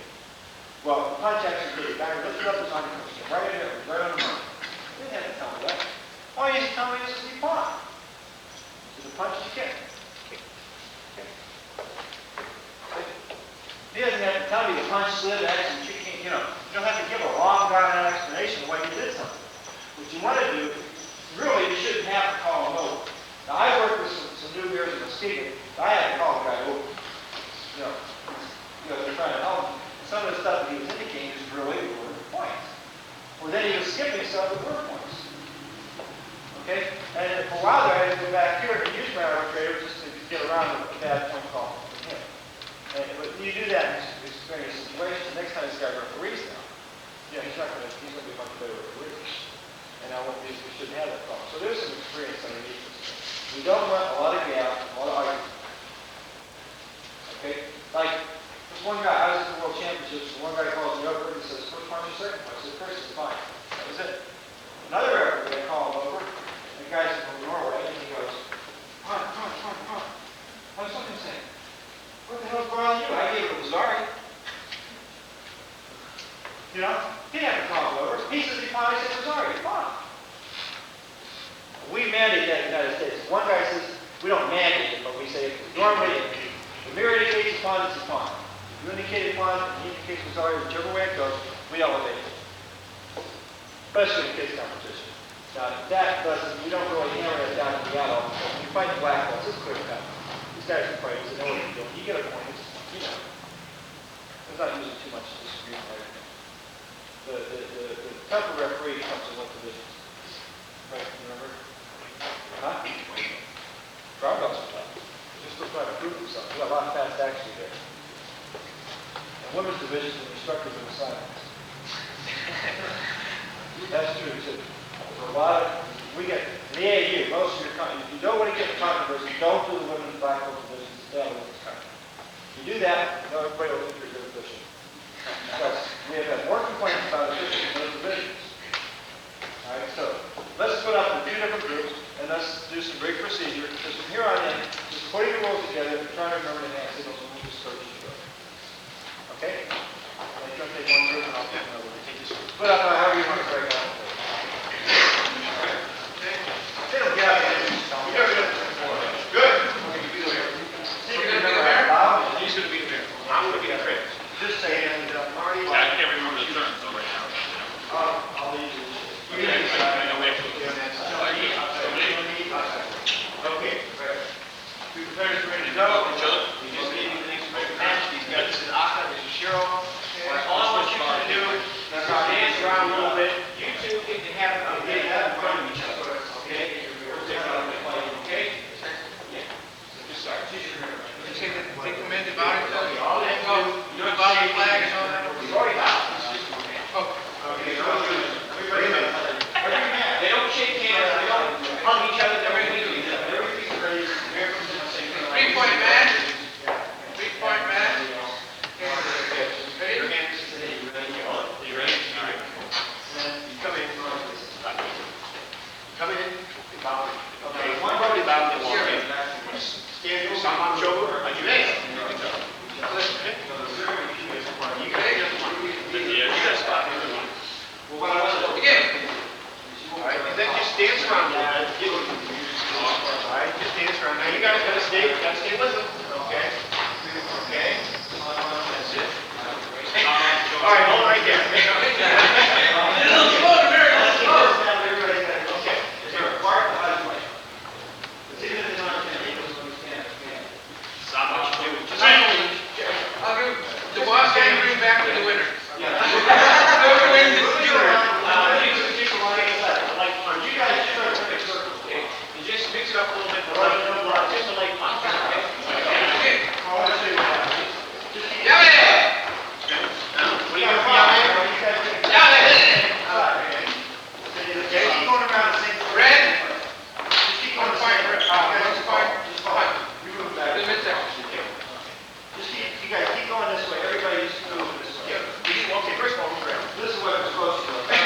well, the punch actually did. Guy lifted up his arm, right in there, right on the money. He didn't have to tell me that. All he has to tell me is he fought. Is the punch you kick? He doesn't have to tell me the punch slid, actually, you know, you don't have to give a long, drawn-out explanation of why you did something. What you want to do, really, you shouldn't have to call him over. Now, I worked with some new years in Muskegon. I had to call the guy over. You know, they're trying to help him. Some of the stuff that he was indicating is really word points. Or then he was skipping some of the word points. Okay? And for a while there, I had to go back here and use my arbitrator just to get around a bad point call from him. But you do that in experience situations. Next time this guy referees now, yeah, he's going to be a much better referee. And we shouldn't have that problem. So there's some experience underneath this. We don't want a lot of gap, a lot of argument. Okay? Like, this one guy, I was at the World Championships, and one guy calls me over and says, first punch or second punch? I said, first is fine. That was it. Another referee, they call him over, and the guy's from Norway, and he goes, punch. What's something saying? What the hell's going on with you? I gave it to Lazari. You know, he didn't have to call him over. He says he finally said Lazari, fine. We mandate that in the United States. One guy says, we don't mandate it, but we say, normally, the mirror indicates upon, it's upon. If you indicate upon, and he indicates Lazari, whichever way it goes, we elevate it. Especially in case competition. Now, that doesn't, we don't really hammer it down in the adult. When you fight the black belts, it's clear cut. These guys are fighting, they know what you're doing. You get a point, you know. There's not usually too much disagreement right now. The tougher referee comes in what divisions? Right, remember? Huh? Brown belts are tough. They're still trying to prove themselves. We got a lot of fast action here. And women's divisions, the instructors are the silence. That's true too. For a lot of, we get, in the AAU, most of your, if you don't want to get the controversy, don't do the women's black belt divisions, stay on the women's country. If you do that, everybody will think you're a good official. Because we have had more complaints about officials in those divisions. All right, so let's put up the 2 different groups, and let's do some great procedure. Because from here on in, just putting the rules together, trying to remember the hand signals, and we'll just search each other. Okay? I'm going to take one group, and I'll take another one. Split up however you want to break out. They don't get out of here. Good. See if you can remember how loud. He's going to be the mayor. I'm going to be the mayor. Just say, and Marty. I can't remember the terms though right now. I'll leave you. You can decide. I know we have to. They come in, they bow themselves. All they have to do, You know about the flag and all that? we've already bowed. Oh, Okay, so wait a minute. They don't shake hands, they don't hug each other, everything's ready. Americans do the same thing. 3-point man. 3-point man. Your hands today, you ready? Your hands, you come in. Come in, bow. Okay, one body bow, then one hand. Stand, some on shoulder, on your hand. You gotta stop. Well, what I want to Again. all right, and then just dance around a little bit. All right, just dance around. Now you guys gotta stay with them. Okay? Okay? That's it. All right, hold right there. I'll give the boss man bring back to the winner. Whoever wins is the winner. Just mix it up a little bit, just a light punch, okay? Yeah, Now, what do you got? Keep going around the same. Red. Just keep on fight. The midsection. You guys keep going this way, everybody just move this way. Okay, first of all, we're ready. This is what it's supposed to look like.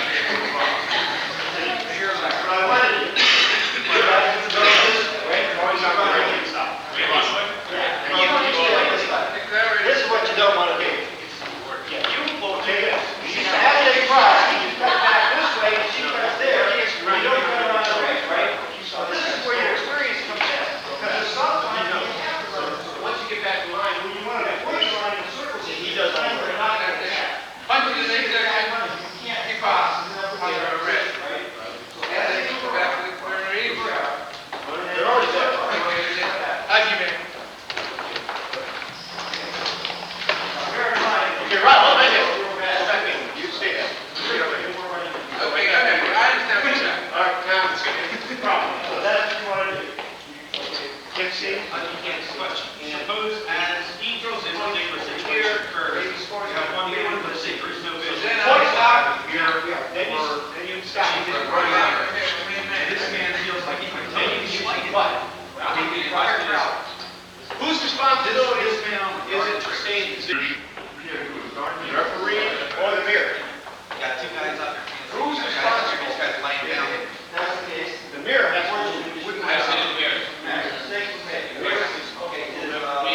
What I wanted to do, you guys can go this way, Always on the right side. yeah, and you stay like this side. This is what you don't want to do. Yeah, you will take it. As they cross, you cut back this way, and she cuts there, you don't cut around the way, right? So this is where your experience comes in. Because sometimes you have to run. Once you get back in line, When you want to push the line in circles, he does that. you're not going to attack. Punch to the midsection. You can't Keep off. on the Red. right? As they go back to the corner, ready? They're already there. Hug you, man. Bear in mind, Okay, right, hold right there. Go back in. You stay there. Okay, go ahead. I understand what you're saying. All right, now it's good. Problem. so that's what you want to do. Can't see? You can't see much. Suppose as he throws it, one neighbor sits here, or maybe scores, you have one neighbor, let's see, there is no vision. Then Point I stop, then you stop. This man feels like he can take it, but whose responsibility is it to stay in position? The referee or the mirror? Got two guys up there. Who's responsible? These guys laying down. That's the case. The mirror, that's where you wouldn't have seen the mirror. Mistake was made. The mirror is, okay,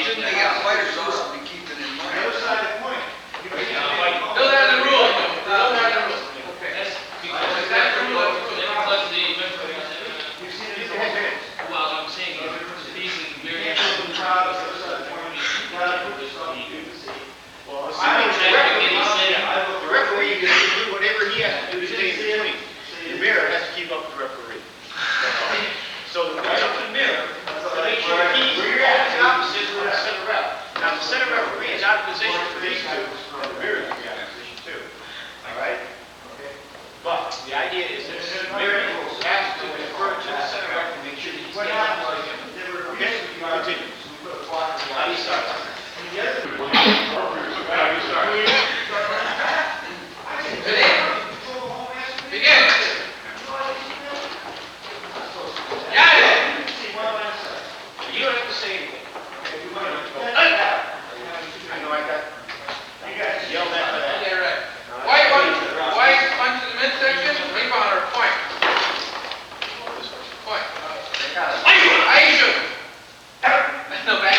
Shouldn't they got fighters supposed to be keeping in The mind? other side of the point. Those are the rules. Those are the rules. Okay. That's Is that the rule? You've seen it before. Well, I'm saying, these You can't put the crowd on the other side of the point. You gotta put yourself in the seat. Well, I don't the referee, I look the referee is to do whatever he has to do to stay in between. The mirror has to keep up with the referee. So it's up to the mirror to make sure he's the opposite of the center rep. Now, the center referee is out of position for these two, and the mirror is out of position too. All right? But the idea is that the mirror has to defer to the center rep to make sure he's What getting happened up. was, they were, Okay, continue. we put a block in the How do you start? The other. How do you start? Begin. Yeah. You don't have to say anything. I know I got, You guys yelled at for that. Yeah, right. White punch to the midsection, rebound or point. Point. I shoot. No, back.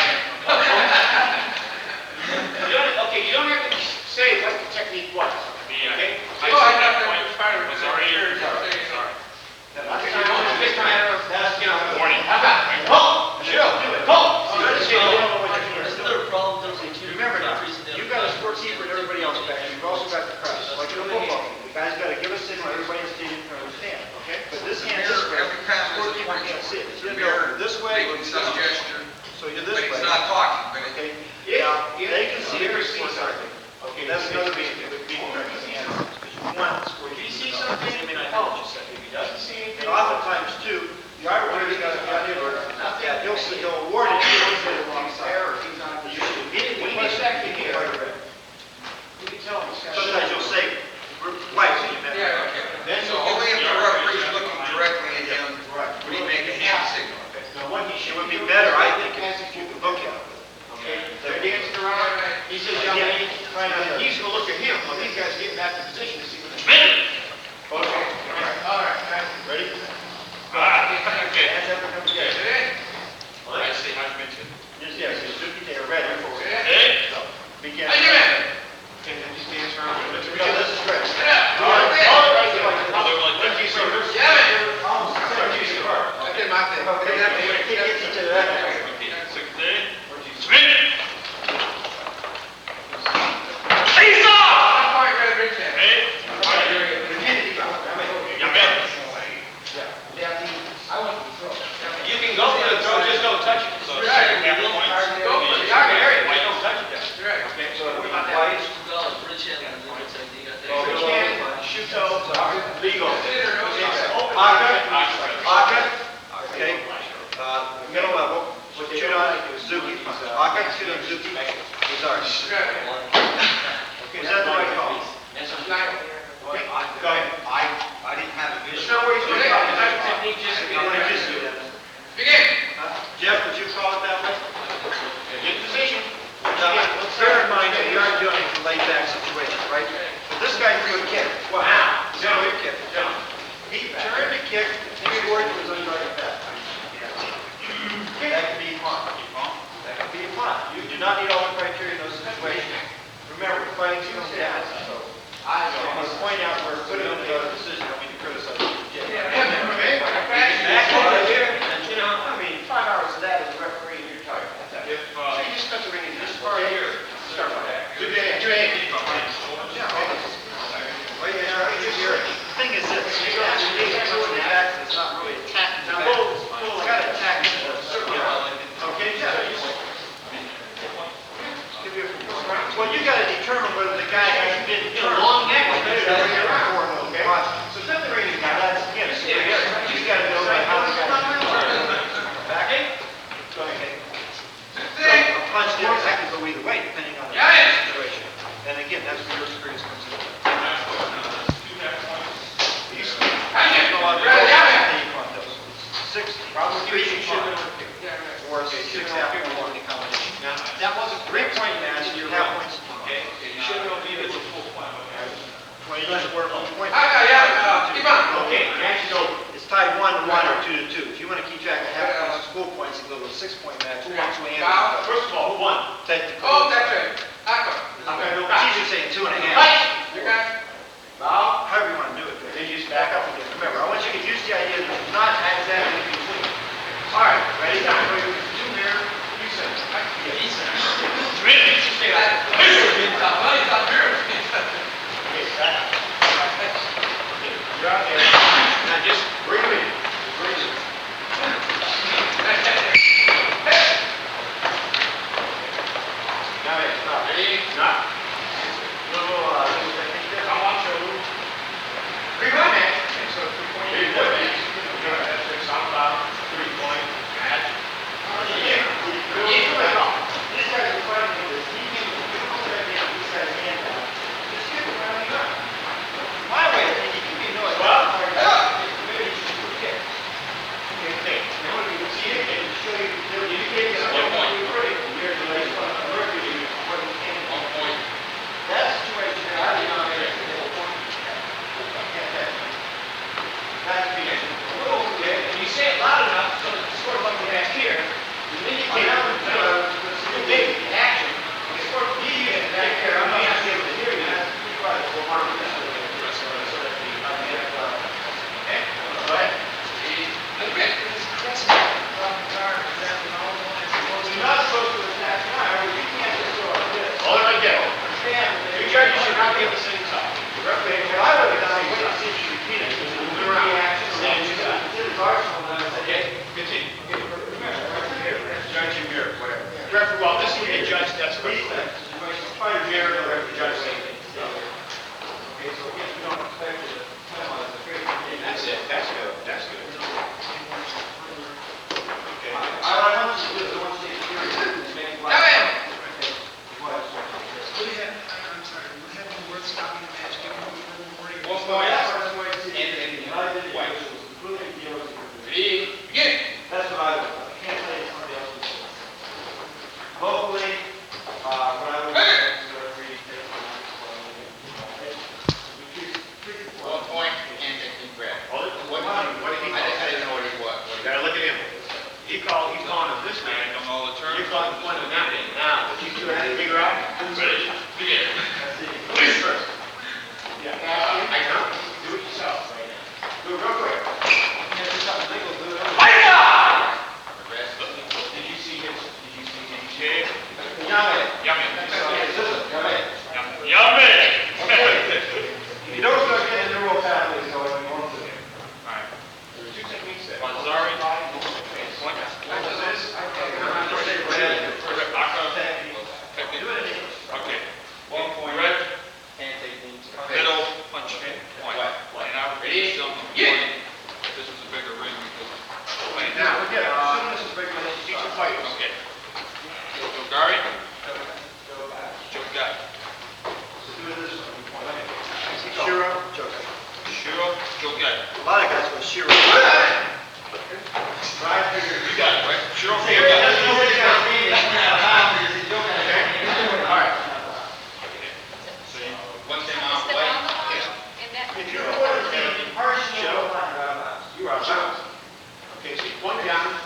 You don't have to say what the technique was, okay? Oh, I thought that was part of it. Sorry. That's just a matter of, you know, Warning. how about, pull, sure, do it, pull. You understand, you don't know what you're doing. Another problem, don't say too. Remember now, you've got a scorekeeper and everybody else back, you've also got the press, like in a football game. You guys gotta give a signal, everybody in the stadium can understand, okay? But this hand this way, Every pass is a scorekeeper point. can't see it. You The go mirror this way, making some gesture, so you're but this way. he's not talking, but it, Okay, if they can see or see something, okay, that's another reason it would be correct in the answer. Because you want, if you see something, Shuto, legal. Aka, okay, middle level, Chudan, Zuki, Aka, Chudan, Zuki, Lazari. Was that the right call? Okay, go ahead. I didn't have a vision. No worries, you're fine. Begin. Jeff, would you call it that way? Get position. Bear in mind that we aren't doing a laid-back situation, right? But this guy threw a kick. Wow. He threw a kick. He turned to kick, he scored, it was unguarded back. That could be fun. That could be fun. You do not need all the criteria in those situations. Remember, we're fighting to come down, so I want to point out we're putting in the decision, I mean, to criticize the judge. You know, I mean, 5 hours of that as a referee, and you're tired. So you just cut the ring in this far here. Start with that. Good day. The thing is this, you actually need to go in the back, it's not really attacking the back. It's got to attack the circle. Okay, well, you got to determine whether the guy has been long neck or okay? So set the ring guy, that's, again, you got to know how the guy back. Go ahead. So a punch there, that can go either way, depending on the situation. And again, that's where your experience comes in. That was a 3-point match, you have points. Okay. You should know if it's a full point. Well, you just work on point. Okay, match is over. It's tied 1-1 or 2-2. If you want to keep track of half points and full points, you go to a 6-point match. Who wants to answer? First of all, who won? Technically. Oh, that's right. She's just saying 2.5. However you want to do it. Then you just back up again. Remember, I want you to use the idea that it's not exactly in between. All right, ready? Two here. You say. You're out there. Now just bring him in. Bring him in. Now, stop. Ready? Stop. Little technique there. I want you to 3-point match. Okay, so 3-point match. 3-point match. That's what it's all about. 3-point match. This guy's fighting with this. He can hold that down. This guy's hand down. Just skip it around the gun. My way of thinking, you can know it. Maybe you should kick. Okay. Now, when you see it, and show you, you can get it. 1 point. Here's the last one. That situation, I did not make it. That's the issue. Okay, and you say it loud enough so that the score button will back here, and then you can have the big action. The score will be back here. I may not be able to hear you. That's pretty quiet. We'll mark this so that okay? All right. You're not supposed to attack now. You can't just go like this. Hold it right there. Your judges should not be at the same time. What I would have done is wait to see if you repeat it. Because it was a reaction. And you got his arsenal, and I said, okay, continue. Judge and mirror, whatever. Referee, well, this will be a judge, that's what he said. Fight a mirror, and the judge same thing. Okay, so again, we don't expect you to penalize the trade. That's it. That's good. That's good. Okay. I want you to do is I want you to take your and make it like that's what I would do. I can't say somebody else would do. Hopefully, what I would do is referee takes the 1 point and 15 grab. What did he call? I didn't know what he was. You gotta look at him. He's calling him this man. I don't know the term. You're calling the point of that man. Now, if you two have to figure out who's ready. Begin. Who's first? Yeah. I know. Do it yourself right now. Do it real quick. Did you see his? Yummy. You don't start getting the real pathways going when you want to. All right. There are 2 techniques there. Sorry. Okay. 1 point. Red. Hand techniques. Middle punch Shiro, Joe Kata. A lot of guys go Shiro. You got it, right? Shiro, you got it. All right. So you, one thing Step off on the way. line, and that. If you're going to be partial, you're out of bounds. Okay, so you point down,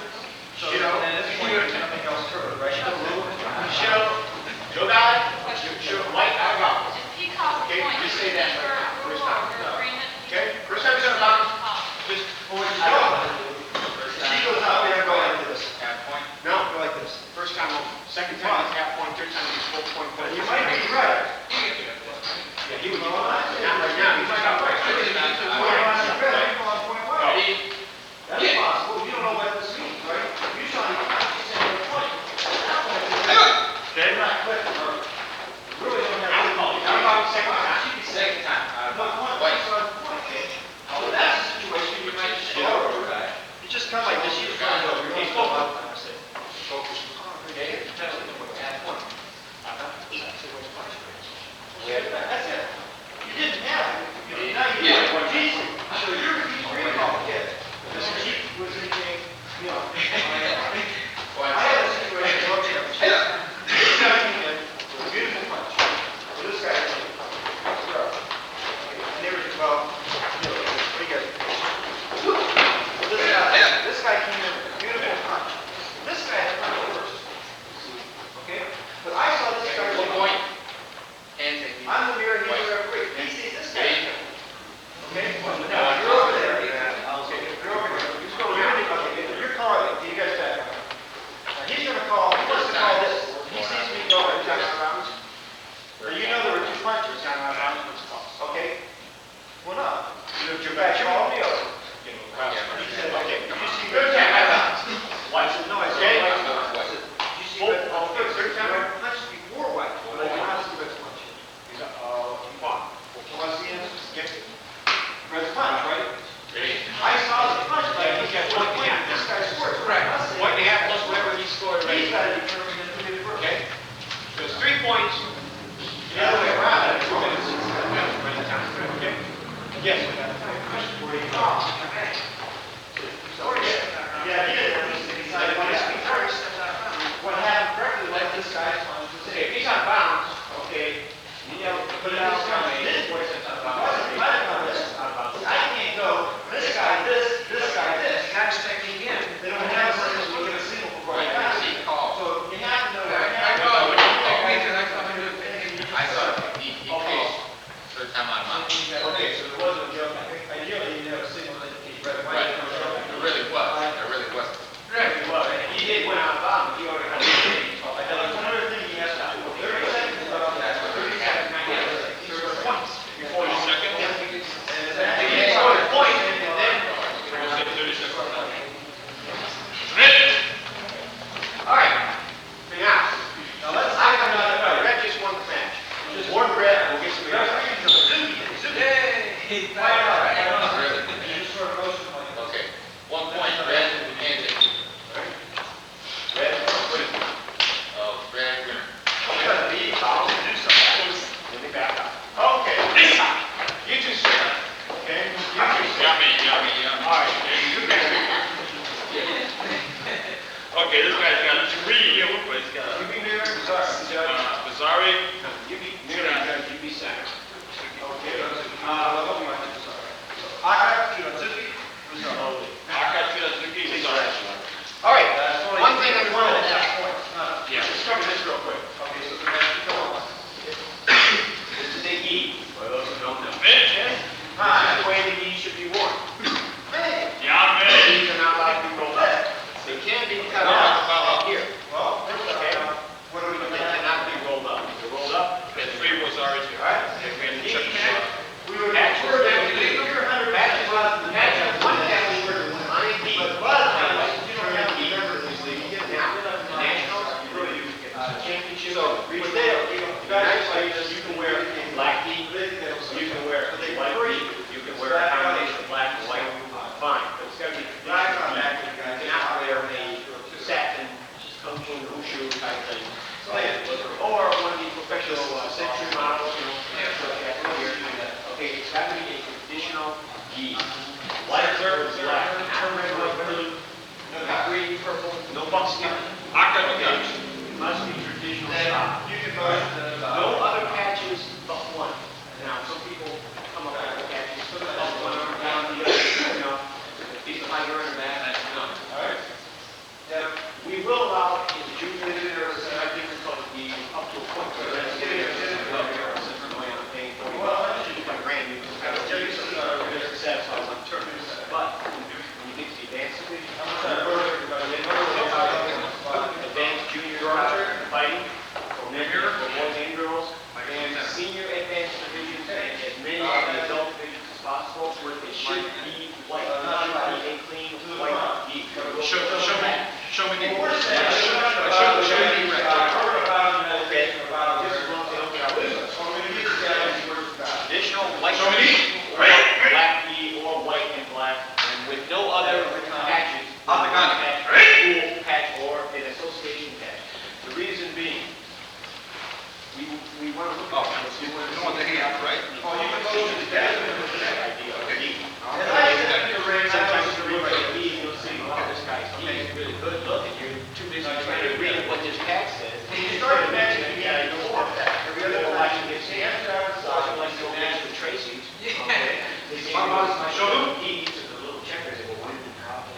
Shiro, and this point, nothing else further, right? Shiro, Joe got it, Shiro, white, out of bounds. If he calls Okay, a point, just you say that prefer first approval time. or agreement. Okay, first time he's out of bounds, just point it out. He goes out there and go like this. Half point. No, go like this. First time, second time, it's half point, third time, it's full point. You might be right. Yeah, he would be fine. Not right now, he's not right. That's possible, you don't know what this means, right? You're trying to say a point. Okay. Really don't have to call it. How about second time? Second time. White. Oh, that's a situation you might just go over, right? You just come like this, you just run over. He's full up. Focus. Okay? That's point. That's it. You didn't have it. You didn't know you had one. Jesus. So you're recall. Yeah. This chief was in the, you know. I had a situation. This guy came in with a beautiful punch. So this guy came in. And they were, well, what do you guys? This guy came in with a beautiful punch. This guy had punch first. Okay? But I saw this guy. 1 point. And taking. I'm the mirror, he's the referee. He sees this guy. Okay? Now, you're over there. Okay, you're over there. You're going okay, you're calling it. You guys back up. Now, he's gonna call, he wants to call this. He sees me go and turn out of bounds. Now, you know there were two punches down out of bounds. Okay? Well, no. You're back, you're all the other. He said, okay, you see me turn out of bounds. White said, no, I said, white. You see me, third time I punched before white. But I did not see red punch. He's like, he fought. What's the answer? Get it. Red punch, right? I saw the punch, like, he got 1 point. This guy scored. Correct. 1.5 plus whatever he scored. He's got to determine who did it first. Okay? So it's 3 points. The other way around. Okay? Yes. Where you go? Yeah, he did. He's like, when it's first, what happened correctly was this guy's punch was, hey, if he's on bounds, okay, you know, put it out on this boy says on bounds. I can't go, this guy this, that's technique in. They don't have something to look at a single before I pass it. So you have to know what happened. I saw it. He calls third time on mine. Okay, so there wasn't a joke. Ideally, you have a single that you read. Right. There really was. There really wasn't. Right, well, he did went out of bounds, he already had a one other thing he has to do. 30 seconds, 30 seconds, 30 points. Before you second. And he scored a point, and then. All right. Now let's talk about Red just won the match. Just one red, we'll get some. Yay! Okay. 1 point, red, and taking. Red. Oh, red, winner. You gotta be, I'll do something. Let me back up. Okay, this side. You two sit. Okay? You two sit. Yummy. All right. You guys. Okay, this guy's got 3. Yeah, what place got? You be mirror, Judge. Bizarre. You be mirror, Judge. You be center. Okay. Let's go. D. Light clear is black. Red, white, blue. Green, purple. No buckskin. Okay. Must be traditional style. You can vote. No other patches but one. Now, some people come up with patches, put up one arm down the other, you know, keep the tiger in the back, no. All right? Now, we will allow in junior year, I think it's called the up to a point. So that's well, I should be brand new. But when you get to the advanced division, advanced junior fighting, for men, for boys and girls, and senior advanced divisions, and as many of the adult divisions as possible, it should be white, not be a clean white D. Show me the. Show me the red. Okay. Traditional white black D or white and black, and with no other patches. Patch or an association patch. The reason being, we want to look at this. You don't want the hand, right? Oh, you can go to the idea of D. Sometimes you read the D, you'll see, wow, this guy's D is really good. Look, and you're too busy trying to read what this patch says. You start imagining, yeah, you know that. Every other election gets hands down, so I like to go match with Tracy's. Okay. Show them. He uses the little checkers and go, what is the problem?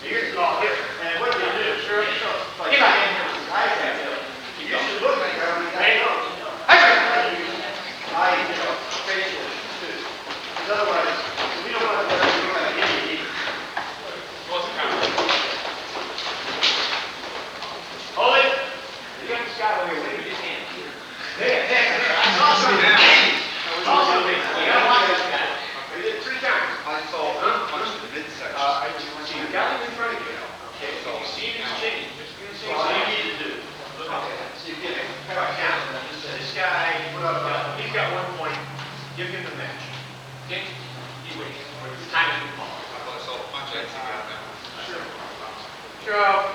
Here's all here. And what do you do? Sure. Joe.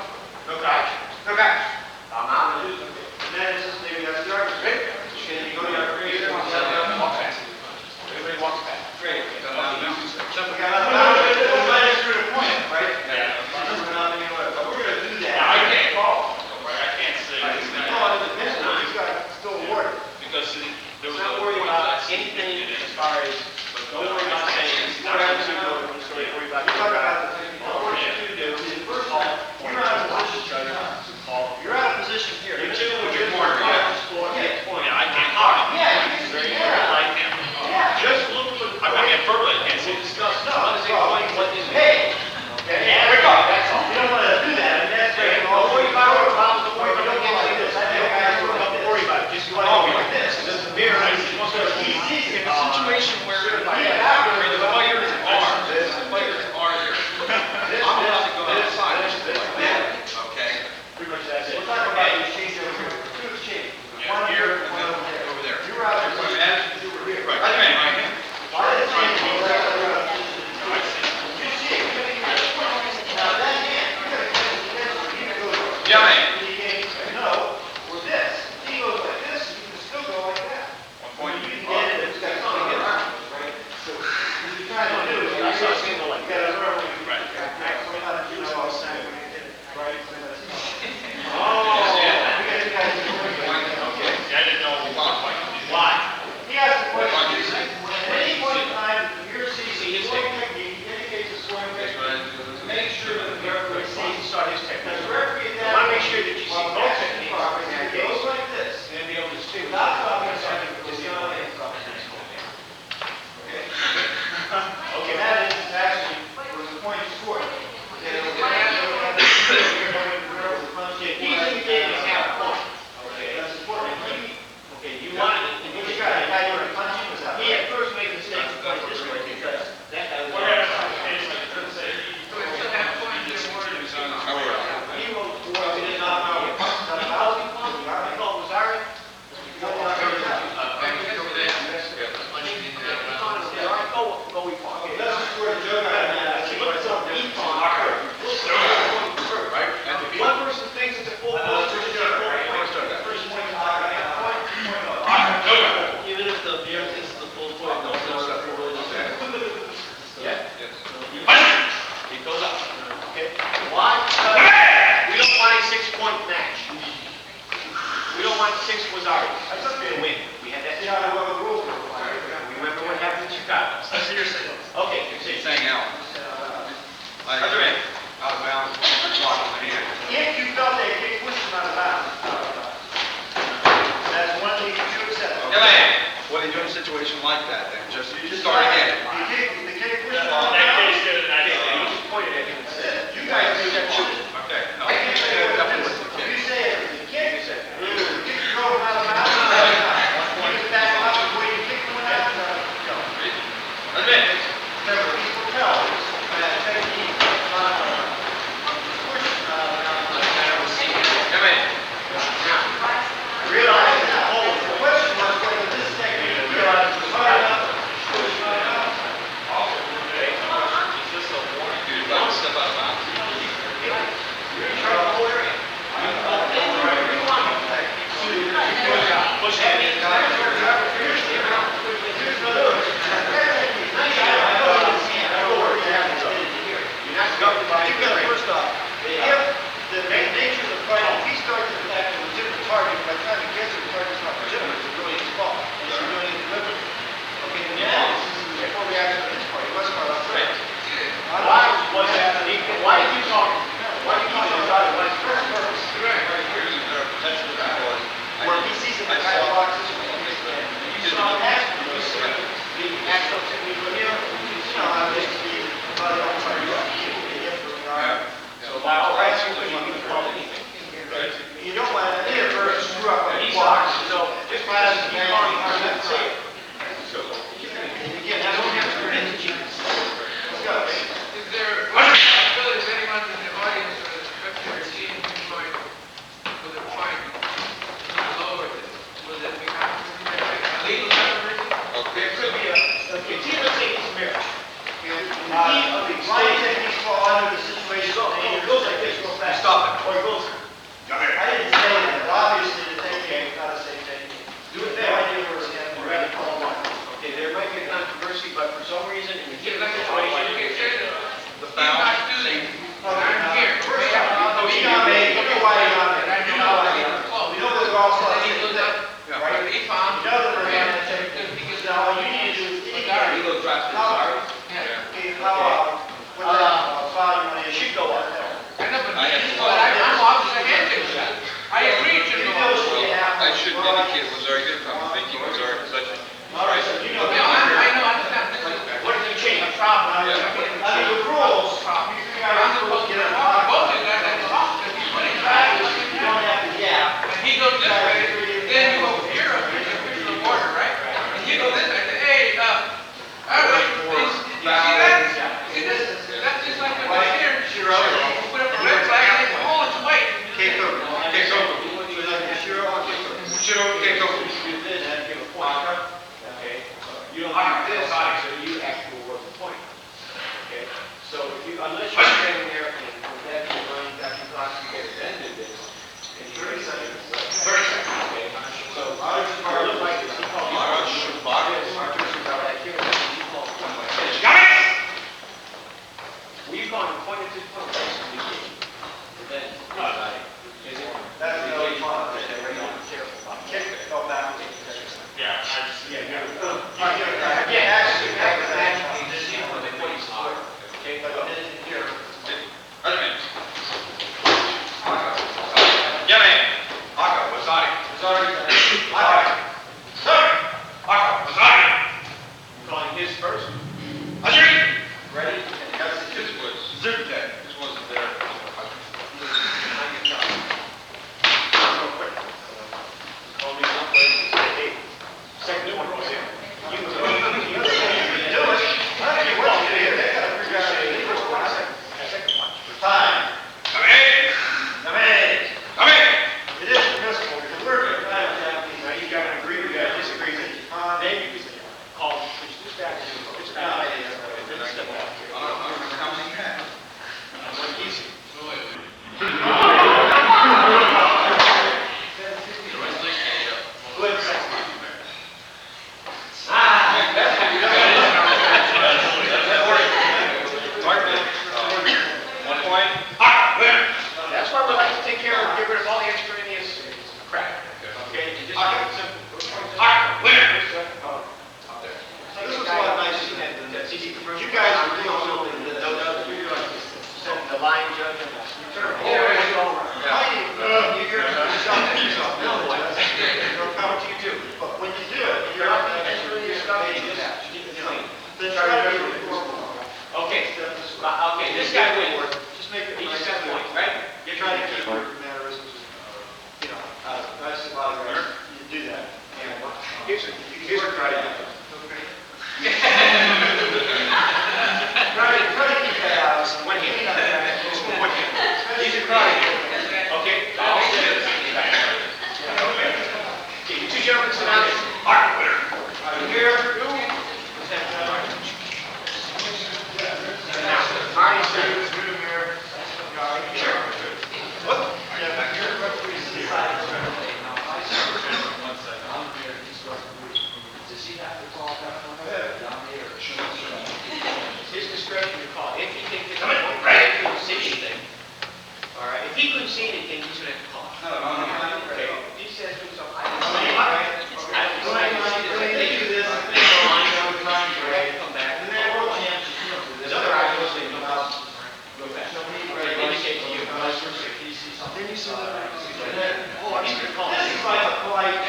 No catch. No catch. I'm out of the loop. And then it's just maybe that's the argument. Great. And you go to your career, walk back. Everybody walks back. Great. Something got out of the way. That's the point, right? Yeah. But we're going to do that. I can't call. I can't say. No, he's got to still award it. Because there was Not worried about anything as far as, don't worry about saying, it's not going to go to the story, worry about. You're talking about the thing. What you do is, first of all, you're out of position. You're out of position here. You're chilling with your corner, Yeah, I can't call. Just look for the. I can't verbally, I can't say. Discuss. No, What is it going, what is it? Hey! Yeah, we go, that's all. You don't want to do that, and that's great. Don't worry about it, don't worry about it, don't get like this. Don't worry about it, just go like this. It doesn't mirror. He sees it. In a situation where the fighters are there, I'm allowed to go outside, okay? Pretty much that's it. We're talking about the exchange over here. Two exchange. One here, one over there. Over there. You're out of position. You were here. Right. Why did it say you're out of position? You see it. Now that hand, you're going to go. Yeah, man. No, or this. He goes like this, you can still go like that. One point. You can get it, it's got something in it, right? So what you're trying to do is, you gotta learn when you Right. how to do it all the time. Right? Oh, We got you guys doing it. Okay. I didn't know. why? He asked the question, at any point in time, your season, scoring technique, he indicates a scoring technique. Make sure that the referee sees, Saw his technique. the referee I want to make sure that you see well, both that's techniques. proper, and it goes like this. And be able to see. Not talking about something, it's not a problem. Okay? Okay, that is actually, was the point scored. He's indicating a half point. Okay, that's important. Okay, you wanted it. What you got, how you want to punch him, was that? He at first made the mistake to play this way because that guy was. He wrote, well, he did not know. He called Rosario. Go, we fought. Okay, this is where Joe got mad. See, look at something. One person thinks it's a full point, one person thinks it's a full point. First point, even if the beer thinks it's a full point, no, yeah. He goes up. Okay. Why? We don't want a 6-point match. We don't want 6 Rosario. That's not fair to win. We had that. Yeah, well, the rules were fine. Remember what happened in Chicago? Seriously. Okay, see. Saying out. Other end. Out of bounds, block on the hand. If you felt that kick pushed him out of bounds, that's one thing you accept. What do you do in a situation like that then? Just start again. The kick pushed him out of That bounds. case, you just pointed at him and said, You guys do that too. Okay, no. I can't say what it is. You say it, the kick, you drove him out of bounds. You can back up the way you kicked him out. Remember, people tell that technique, not push, realize that the question was whether this technique realized was hard enough to push him out of bounds. Step out of bounds. you're in charge of the whole area. You can go anywhere you want. Push that in. First off, if the nature of the fight, if he starts to attack a legitimate target, by the time he gets to the target, it's not legitimate, it's really his fault. He's doing it deliberately. Okay, then now, this is a reaction on his part, he wasn't part of it. Why was that? Why did you talk? Why did you talk about it? What's first purpose? Where he sees it in the kind of box this way, you saw the action, you see the actual technique with him, you know how this is, but I'm trying to So now, right, so you can call anything. you don't want to interfere or screw up with the box, So just try to keep calling hard, let's say it. again, that's what we have to learn. Let's go. Is there a possibility of anyone in the audience I agree, General. I should indicate it was very good if I'm thinking it was our possession. No, I know, I understand. What if you change the problem? Under the rules, you figure out the rules, get it on. You don't have to gap. And he goes this way, then you go here, to the border, right? And you go this way, hey, all right, you see that? See this? That's just like what they here. You put up a red flag, and they pull its weight. Keiko. You did have to give a point. Okay? You don't have this, so you actually award the point. Okay? So if you, unless you're standing there and that your money, that your clock, you get ended this, and you 30 seconds. 30 seconds, okay? So, it looks like this, he called you. Will you call him pointed to point? Then, is it? That's the only one. Kick it, go back. Yeah, okay, but here. Calling his first. Ready? And that's it. This wasn't there. Real quick. Call me up, hey, second one was here. You can do it. Do it. I don't know what you do. They gotta figure out how to do it. Second one. Time. Come in. It is permissible, because we're good. Now you gotta agree, you gotta disagree. Then you can call, push this back, push it back, and then step back. Easy. Good. That's why we like to take care of, get rid of all the extraneous crap. Okay? You just keep it simple. This was a lot nicer than that. You guys are doing something that The line judge and But when you do it, you're not going to enter your stuff in that. Then try to do it. Okay, this guy wins. Just make it. He just got a point, right? You're trying to keep your mannerisms, that's a lot of guys, you do that. Here's what try to do. Try to keep that out. One hand. One hand. These are crying. Okay? Okay, you two gentlemen sit down. Here. Marty, sir. His discretion to call. If he thinks it's right, he couldn't see anything. All right. If he couldn't see anything, he's gonna have to call. Okay. If he says to himself, I don't see anything. They do this. They go on. Come back. His other eye goes in. Go back. They indicate to you. Then you see that. Oh, he's gonna call. This is like a polite.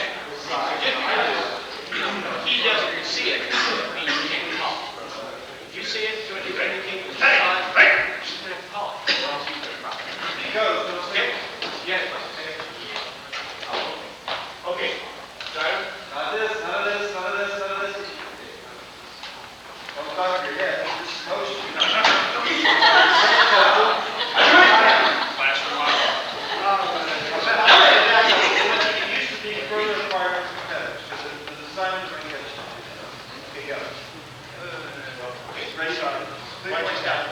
He doesn't see it. I mean, you can't call. If you see it, do it, you indicate it's fine. She's gonna have to call it. Or else he's gonna problem. Okay? You had a question? Okay. Driver? None of this. Don't talk to your head. This is motion. It used to be further requirements of competitors, because the assignments are good. Okay, go. Ready, start. Please, down.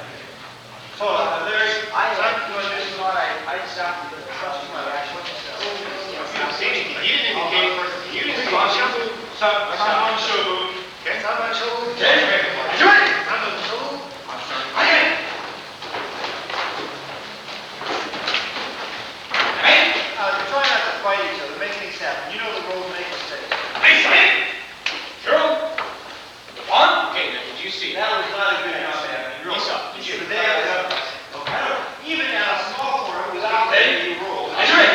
So, Larry, I'm going to do what I stopped because I trust my action. You didn't indicate. You didn't call. Someone show. Okay. Someone show. Okay. Someone show. Okay. Try not to fight each other. Make things happen. You know the rules. Make mistakes. Okay, now, did you see? That was not a good enough happening. He saw. You should have there. Even in a small forum without any rules. That's right.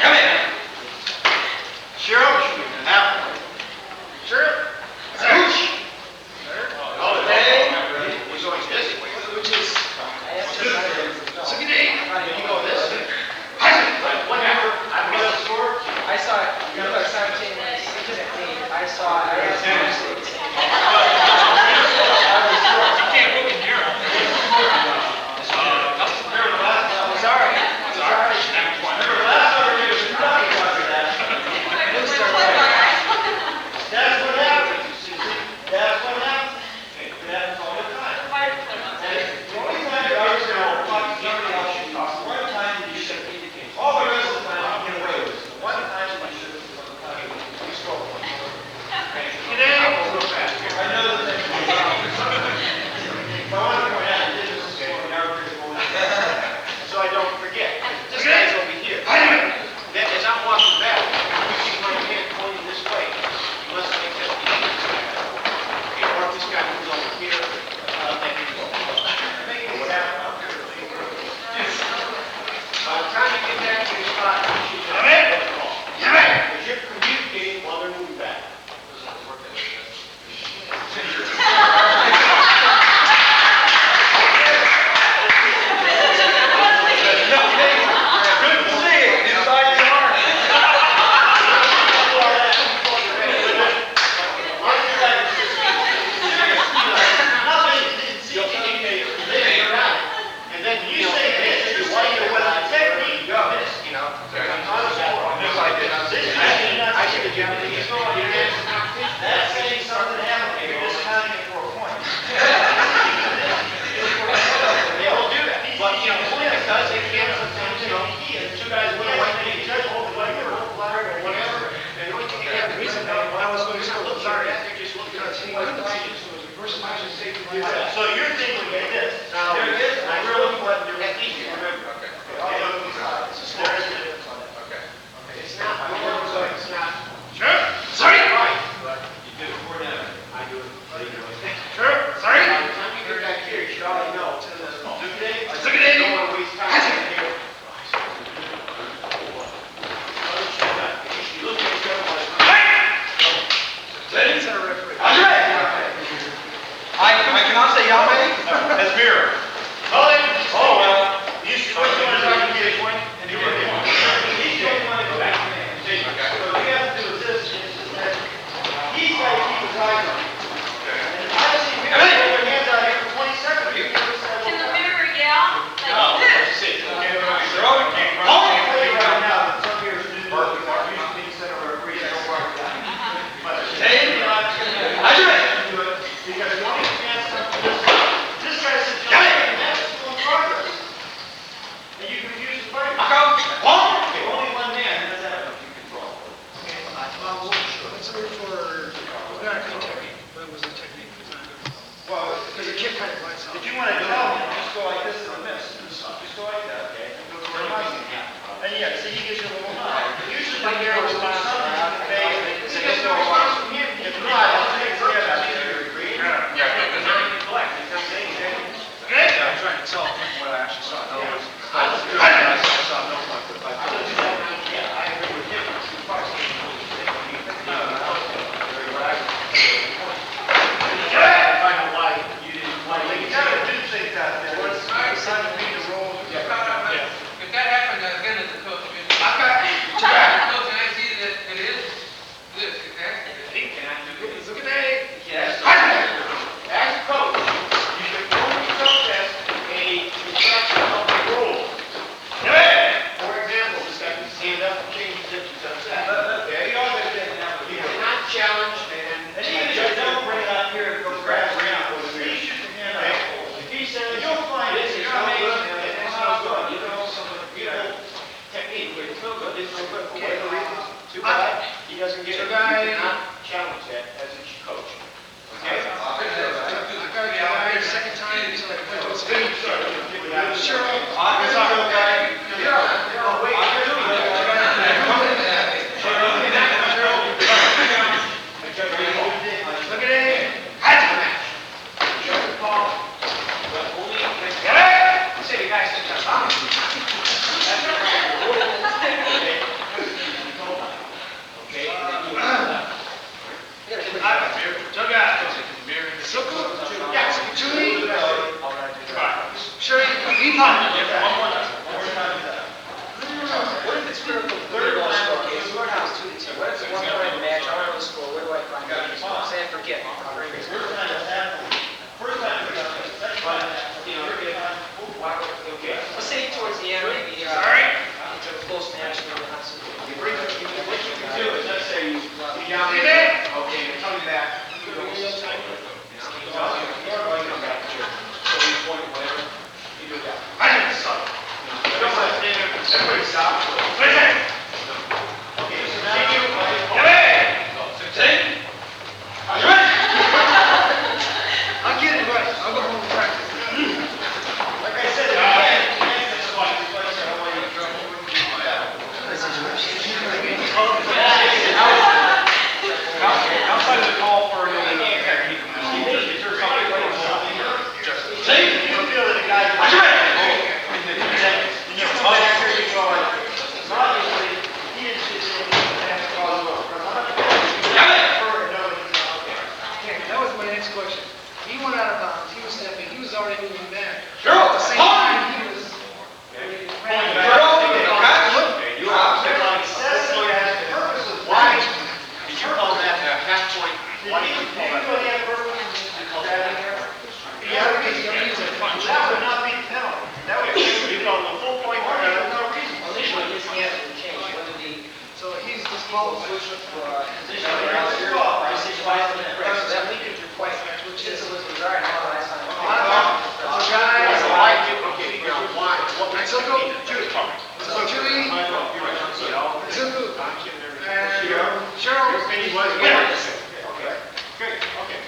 Come in. Cheryl, now. Cheryl. Ouch. Oh, hey. We're going this way. Which is. Look at me. You go this way. Whatever. I'm going to score. I saw it. You know, 17, 16. I saw it. I asked you to say You can't look in here. sorry. Remember, last time we were talking about that. That's what happens, Susie. That's what happens. It happens all the time. The only time you ever know, somebody else should talk, one time you should indicate. All the rest of the time, you get away with it. The one time you should, you scroll. Today, I will go fast. I know that that's. I want to point out, I did this before, so I don't forget. This guy's over here. Then as I'm walking back, you see my hand pointing this way. You must make that easy. Okay, or if this guy moves over here, then you go. Make it happen. By the time you get back to your spot, you should have a call. Because you're communicating while they're moving back. And then you say this, while you're with the technique, this, you know. I should have given it. That's saying something happened. You're just counting it for a point. They will do that. But, you know, because they can't sometimes, you know, two guys win a white thing, judge hold the white or whatever. And the only thing they have to do is when I was going to school, sorry, I think just looking at the so you're thinking like this. Now, there it is. I really want to do at least remember. Okay. It's not. It's not. Sure. Sorry. Right. But you do it for them. I do it. Sure. Sorry. By the time you get back here, you should already know. Look at it. Don't want to waste time here. Look at each other like. Ladies and referee. I cannot say Yahweh as mirror. Oh, well, you should want to talk to me this one, and you were here. He's the only one to go back. So what you have to do is this, is that he's got to keep his eyes on you. And honestly, if you have your hands out here for 20 seconds, you can just say, Can the mirror yell? no, Like sit. this? Only play right now that some of your students are usually being sent over a free, I don't worry about it. But today, I do it. Because the only chance something this guy says, that's still in progress. And you confuse the fight. Okay, only one man has that under control. Okay, Let's move for, technique. What was the technique? well, Because the kid kind of bites if you want to tell him, just go like this and miss. Just go like that, okay? And go for a nice. And yeah, see, he gives you a little nod. Usually when you're response from something you can make, he gets no response from him. If not, I'll take it together. I'll see if you're agreeing. Okay? I'm trying to tell what I actually saw. No, I saw no one, but I Yeah, I agree with him. Find out why you didn't play. You gotta do things out there. It's time to be the role. If that happened again as a coach, coach, and I see that it is this, exactly. Look at that. Yes. As a coach, you should only protest a infraction of the rule. For example, this guy can stand up and change positions upset. Okay? You cannot challenge and even if you don't bring it up here, it goes back around. He shoots the hand out. If he says, you'll find this is no good, and it's no good. You know, some of the people technique, where it's no good, it's no good for whatever reason. Too bad. He doesn't get it. You cannot challenge that as a coach. Okay? Second time, he's like, wait, what's Sure. Sure. What's up, little guy? Oh, wait, look at it. Call, but only get it. Say the guy said, okay. You down there? Okay, then tell me back. You go to the other side. You know, or you come back to church. So you point, whatever, you do that. I didn't suck. You don't want to stand there, everybody stop. Wait a minute. Okay, so now you, get in! 16. Are you ready? I'll get it right. I'll go home and practice. Like I said, that's why I don't want you in trouble. Outside of the call for illegal technique, is there something like see, you feel that the guy. Are you ready? And you come back here, you go, obviously, he didn't sit there and have to call you up. That was my next question. He went out of bounds, he was stepping, he was already moving back. Sure. At the same time, he was... You are excessively as the purpose of why did you call that half point? Why did you call that? That would not be the penalty. That would be called the full point for no reason. Initially, this answer would change, whether the So he's disqualified. position lies in the press, so that leakage request, which is a list of regard, now last time. So guys, why do, okay, now why? What makes So it go, mean? Judy. So Judy, Zubu, and Cheryl. Your opinion was, yes. Okay, great, okay.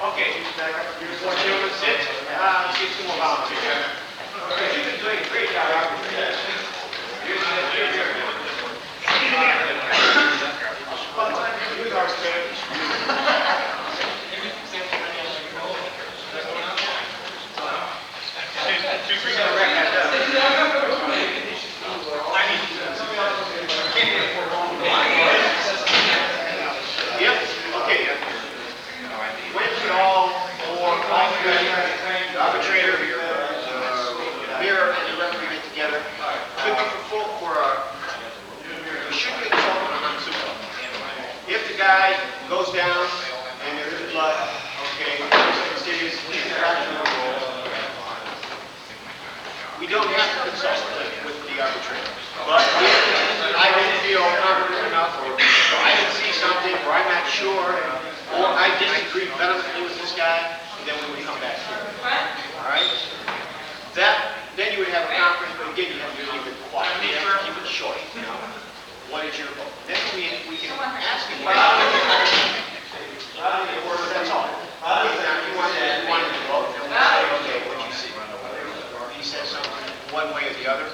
Okay, you're going to sit, see some more volunteers. You've been doing a great job. Use our Spanish. Yep, okay. When we all, or all three, the arbitrator, the mayor, and the referee get together, could be we should get involved in a Hansuka. If the guy goes down and there is blood, okay, it's serious, infraction of the rules, we don't have to consult with the arbitrator. But if I don't feel confident enough, or I didn't see something, or I'm not sure, or I disagree vehemently with this guy, then we would come back here. All right? Then you would have a conference, but again, you have to keep it quiet. You have to keep it short, you know? What is your vote? Then we can ask him. That's all. You want to vote? Okay, what you see? He says something one way or the other.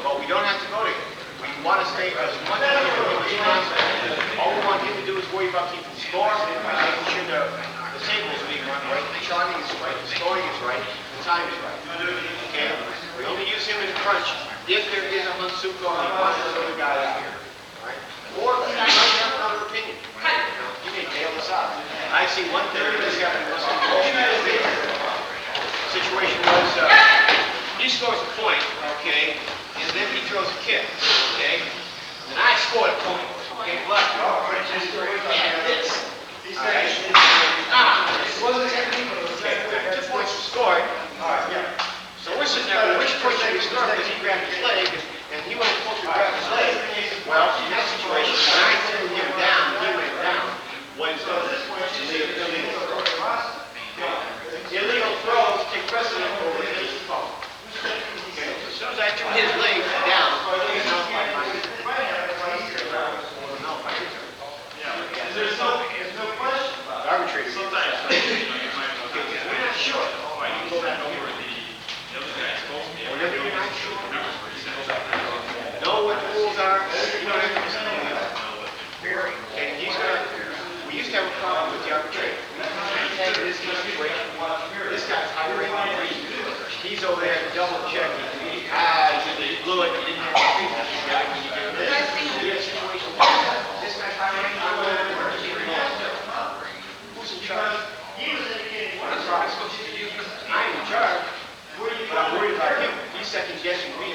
But we don't have to go to him. We want to stay as much as we can. All we want him to do is worry about keeping score, making sure the table is being run right, the charting is right, the scoring is right, the time is right. Okay? We only use him in crunch if there is a Hansuko and he wants another guy out here. Right? Or he might have another opinion. He may bail us out. I've seen one thing that this happened in situation was he scores a point, okay, and then he throws a kick, okay, and I scored a point, okay, but and this. It wasn't technique, but it was 2 points were scored. So we're sitting there, which point should we start? Because he grabbed his leg, and he wasn't supposed to grab his leg. Well, in that situation, when I threw him down, he went down. What is illegal? Illegal throws take precedent over the illegal call. Okay, as soon as I threw his leg down, there's no question. The arbitrator. Sometimes. We're not sure. You go back over whenever you're not sure. Know what the rules are. You don't have to listen to them. And we used to have a problem with the arbitrator. This situation, this guy's hiring. He's over there double checking. He blew it. He didn't have to do that. This guy's hiring. Who's in charge? He was indicating what is right. I'm in charge. But I'm worried about him. He's second guessing me.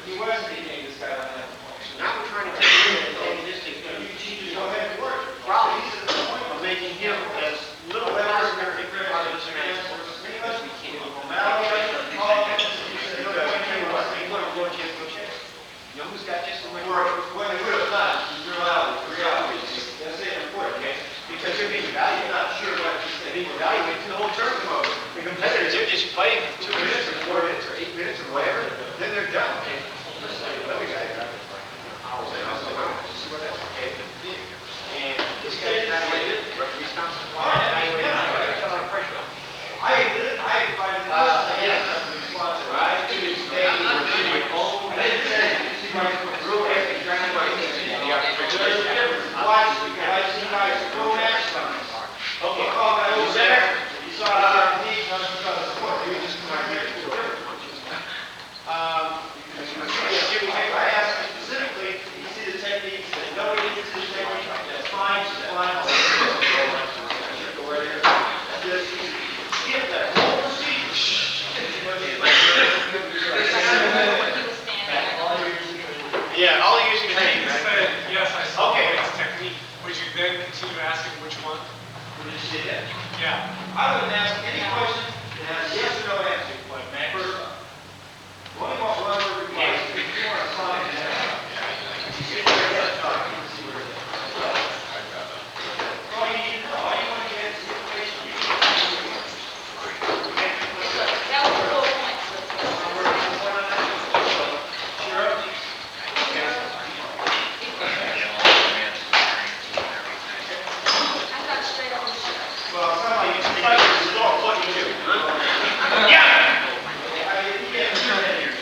He was indicating this guy on that point. So now we're trying to take him and this thing. You don't have to work. Probably of making him as little positive part of this man as we can. minutes or whatever, then they're done. Another guy. And this guy's evaluated, referee's comes. I invited Jimmy, I asked him specifically, you see the techniques, and no, he didn't see the technique, that's fine, Just skip that whole procedure. Yeah, all he used to He said, yes, I saw Okay. his technique. Would you then continue asking which one? Yeah. I wouldn't ask any question that has a yes or no answer. First off. Only one word required. If you want to sign it, all you need to know, all you want to get is the information. That was the whole point. I thought straight up was sure. Well, somebody needs to fight this dog, what do you do? Yeah! I mean, you can't do that here.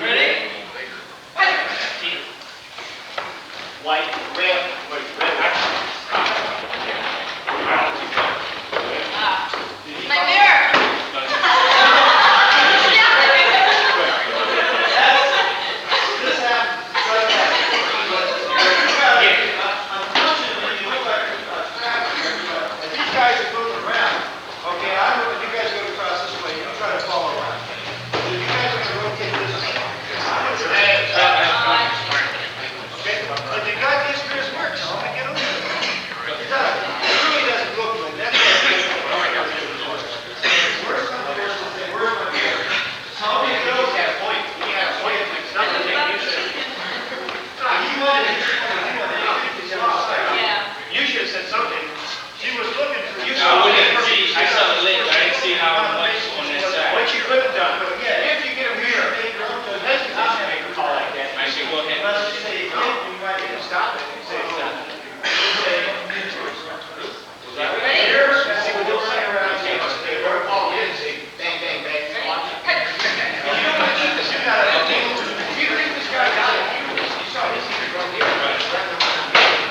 Ready? White, red, My mirror! This happens, does happen. Unfortunately, you look like if these guys are moving around, okay, I'm moving, you guys go across this way, you try to follow around. If you guys are gonna rotate this way, I'm gonna okay, if you got this for his work, tell him to get over it. It doesn't, it really doesn't look like that. Where's my mirror? Where's my mirror? Tell me, He had a point, he had a point, it's nothing that you said. Yeah. You should have said something. She was looking for you. I saw the link, I didn't see how much on that side. What you could have done, Yeah, if you get a mirror. that's the decision maker call like that. I said, go ahead. Let's just say, you might get to stop it. You say, stop it. Was that right? Ready? See what they'll say around here. They were all in, see, bang, bang, bang. Watch it. You gotta, if you think this guy got it, you saw his hand right here.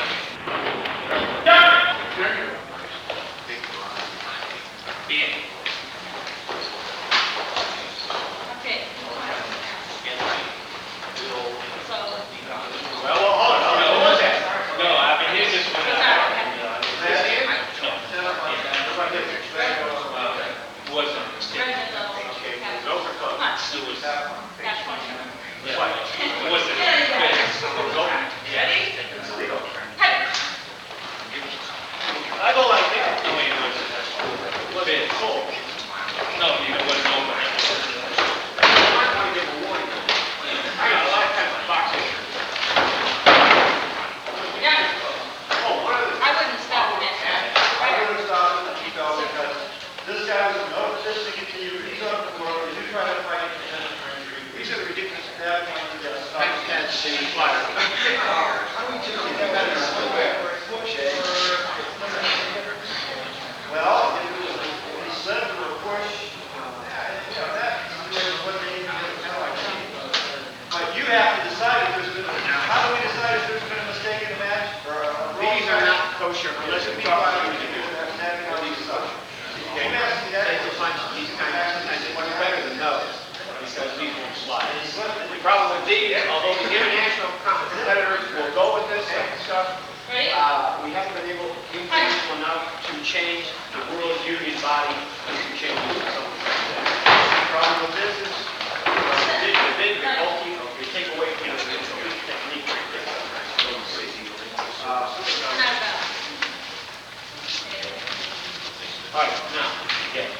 Okay. So, Well, hold on, what was that? No, I mean, here's just. What's that? Last hand? Was it? right in the middle. Okay, Have- those are close. Come on. It was. Got 20. What? Was it? Ready? Hey! I go like that. No, it was it full? No, it wasn't open. I might want to give a warning. I got a lot of time to box it. Yeah. Oh, one other thing. I wouldn't stop it. I wouldn't stop it, you know, because this guy was no position to get to you, he's on the floor, you try to fight him, these are the ridiculous bad things you gotta stop. That's the flyer. Well, if it was a set or a push, you know, that is what they need to do, kind of like that. But you have to decide if there's been, how do we decide if there's been a mistake in the match? Or a These are not kosher unless we talk about it. You ask me that. These kind of exercises, what's better than those? Because these won't slide. The problem with these, although the international competitors will go with this stuff, Ready? we haven't been able, influential enough to change the World Union body to change something like that. The problem with this is, the big bulky, we take away from the technique right there. Not about. All right, now, yeah.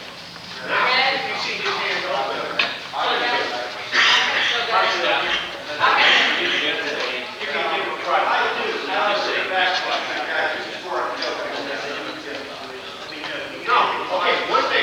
Now, if you see his hands open, you can give him a try. I'll sit back. No, okay, one thing,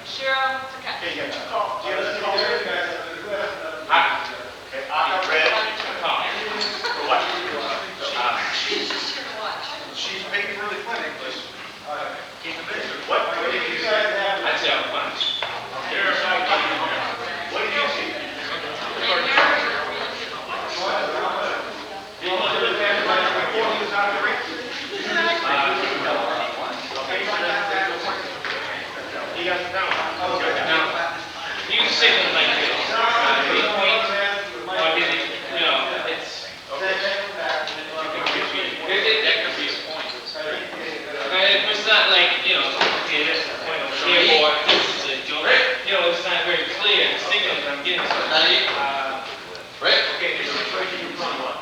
Cheryl Takata. She's just here to watch. She's paid for the clinic, but keep it busy. What did you guys have? I'd say I'm fine. What did you see? He got it down. Now, you can say them like this. You know, it's, that could be a point. It's not like, you know, okay, this is a point of view, or this is a joke. You know, it's not very clear, distinctive, I'm getting something. Right? Okay, this situation you run what?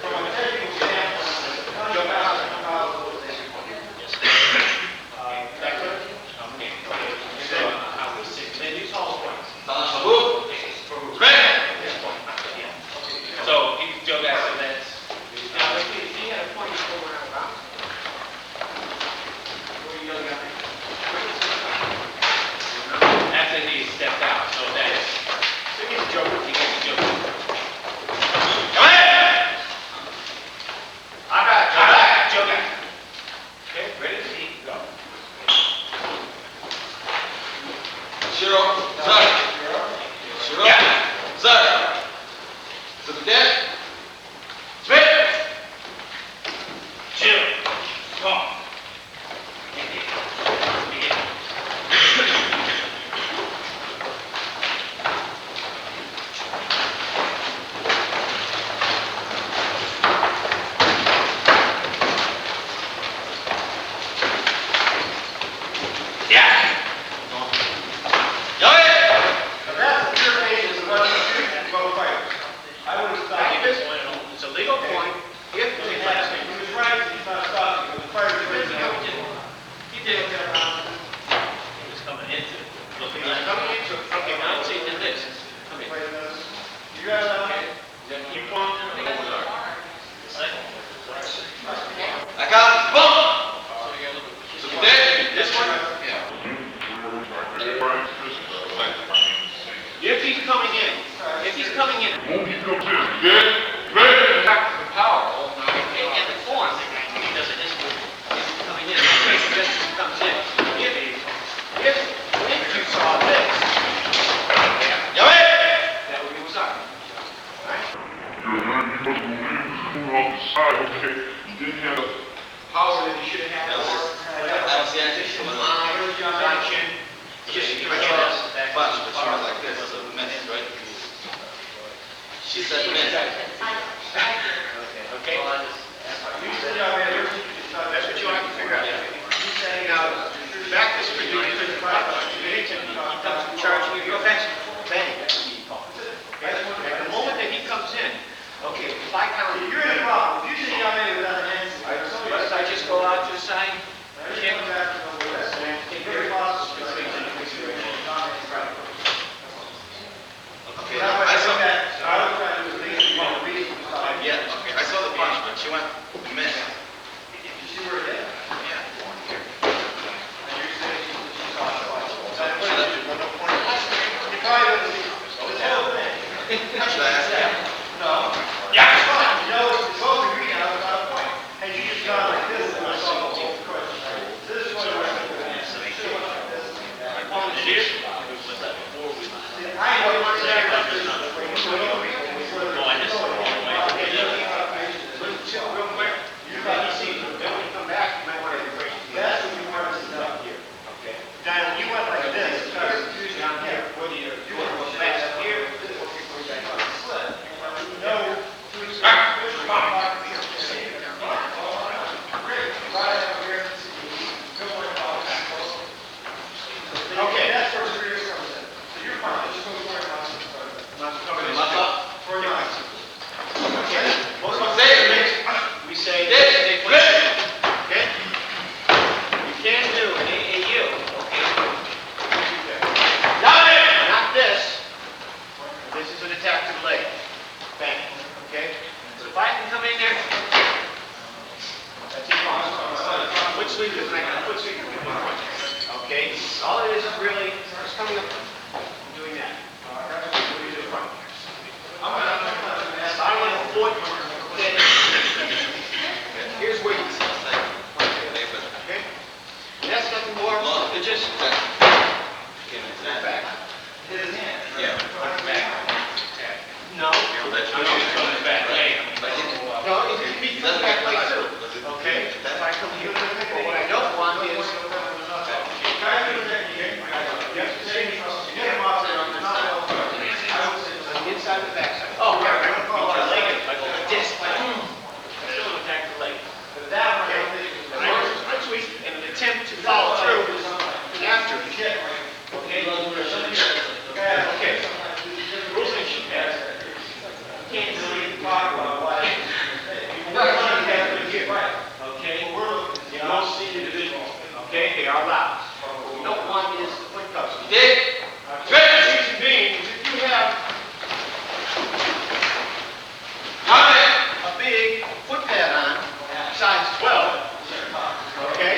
From a technical standpoint, jump out and come out a little bit. Then use all points. So, he Joe got some that's. Now, if he had a point, he's going around about. What are you yelling at me? After he stepped out, so that's. So he's a joker. He gets a joke. Come in! I got it. Joker. Okay, ready? Go. Shiro, sir. Shiro, sir. To the deck. Smith! Chill. Come on. Yeah. Go ahead. Now, that's the pure basis of what you shoot and both fighters. I would have stopped Now, this. it's a legal point. If the last name. He was right, he's not stopping, but the fighter was He did. He was coming into it. Look, he was coming into it. Okay, now let's see, did this. Come Wait in. a minute. You guys have it? You point. I got it. Boom. To the deck. This one? If he's coming in, When he comes in, dead, man. back to the power. And the form, he does it this way. He's coming in. Okay, so this comes in. If you saw this, that would be what's up. Alright? You're right, you must move off the side, okay? You didn't have the Power that he should have had. That's the action. Action. Just give it to us. Bunch, but she was like this, so the minute, right? She said minute. Okay? You said, yeah, man, That's what you have to figure out. Now, back this for you, because if he comes charging you, your offense, bang. Okay? At the moment that he comes in, okay, if I count, you're in a problem. If you see how many without a hand, I just go out to the side, kick, it's very possible. Okay, Now, I saw that. I was trying to do at least one reason to stop. Yeah, okay, I saw the punch, but she went miss. Did you see where it is? Yeah. And you're saying she saw it twice. Should You probably didn't see this whole thing. I ask him? No. Yeah. It's fine. You know, it's both agree now, it's not a point. Had you just gone like this, then I saw the whole question. This is what sweep is like a foot sweep in front. Okay? All it is really is coming up, doing that. Moving to the front. Bottom of the foot, then here's where you see. Okay? That's nothing more than just back. Yeah. No. No, it can be flipped back like too. Okay? If I come here, but what I don't want is. Inside the backside. Oh, right. Like a disc, like still an attack the leg. Okay? Foot sweep and an attempt to follow through after it. Okay? Okay. Rules and sheet pads. Can't see the bottom of the leg. Okay? You don't see the division. Okay? They are loud. What we don't want is the foot cuffs. Reason being is if you have a big foot pad on, size 12, okay?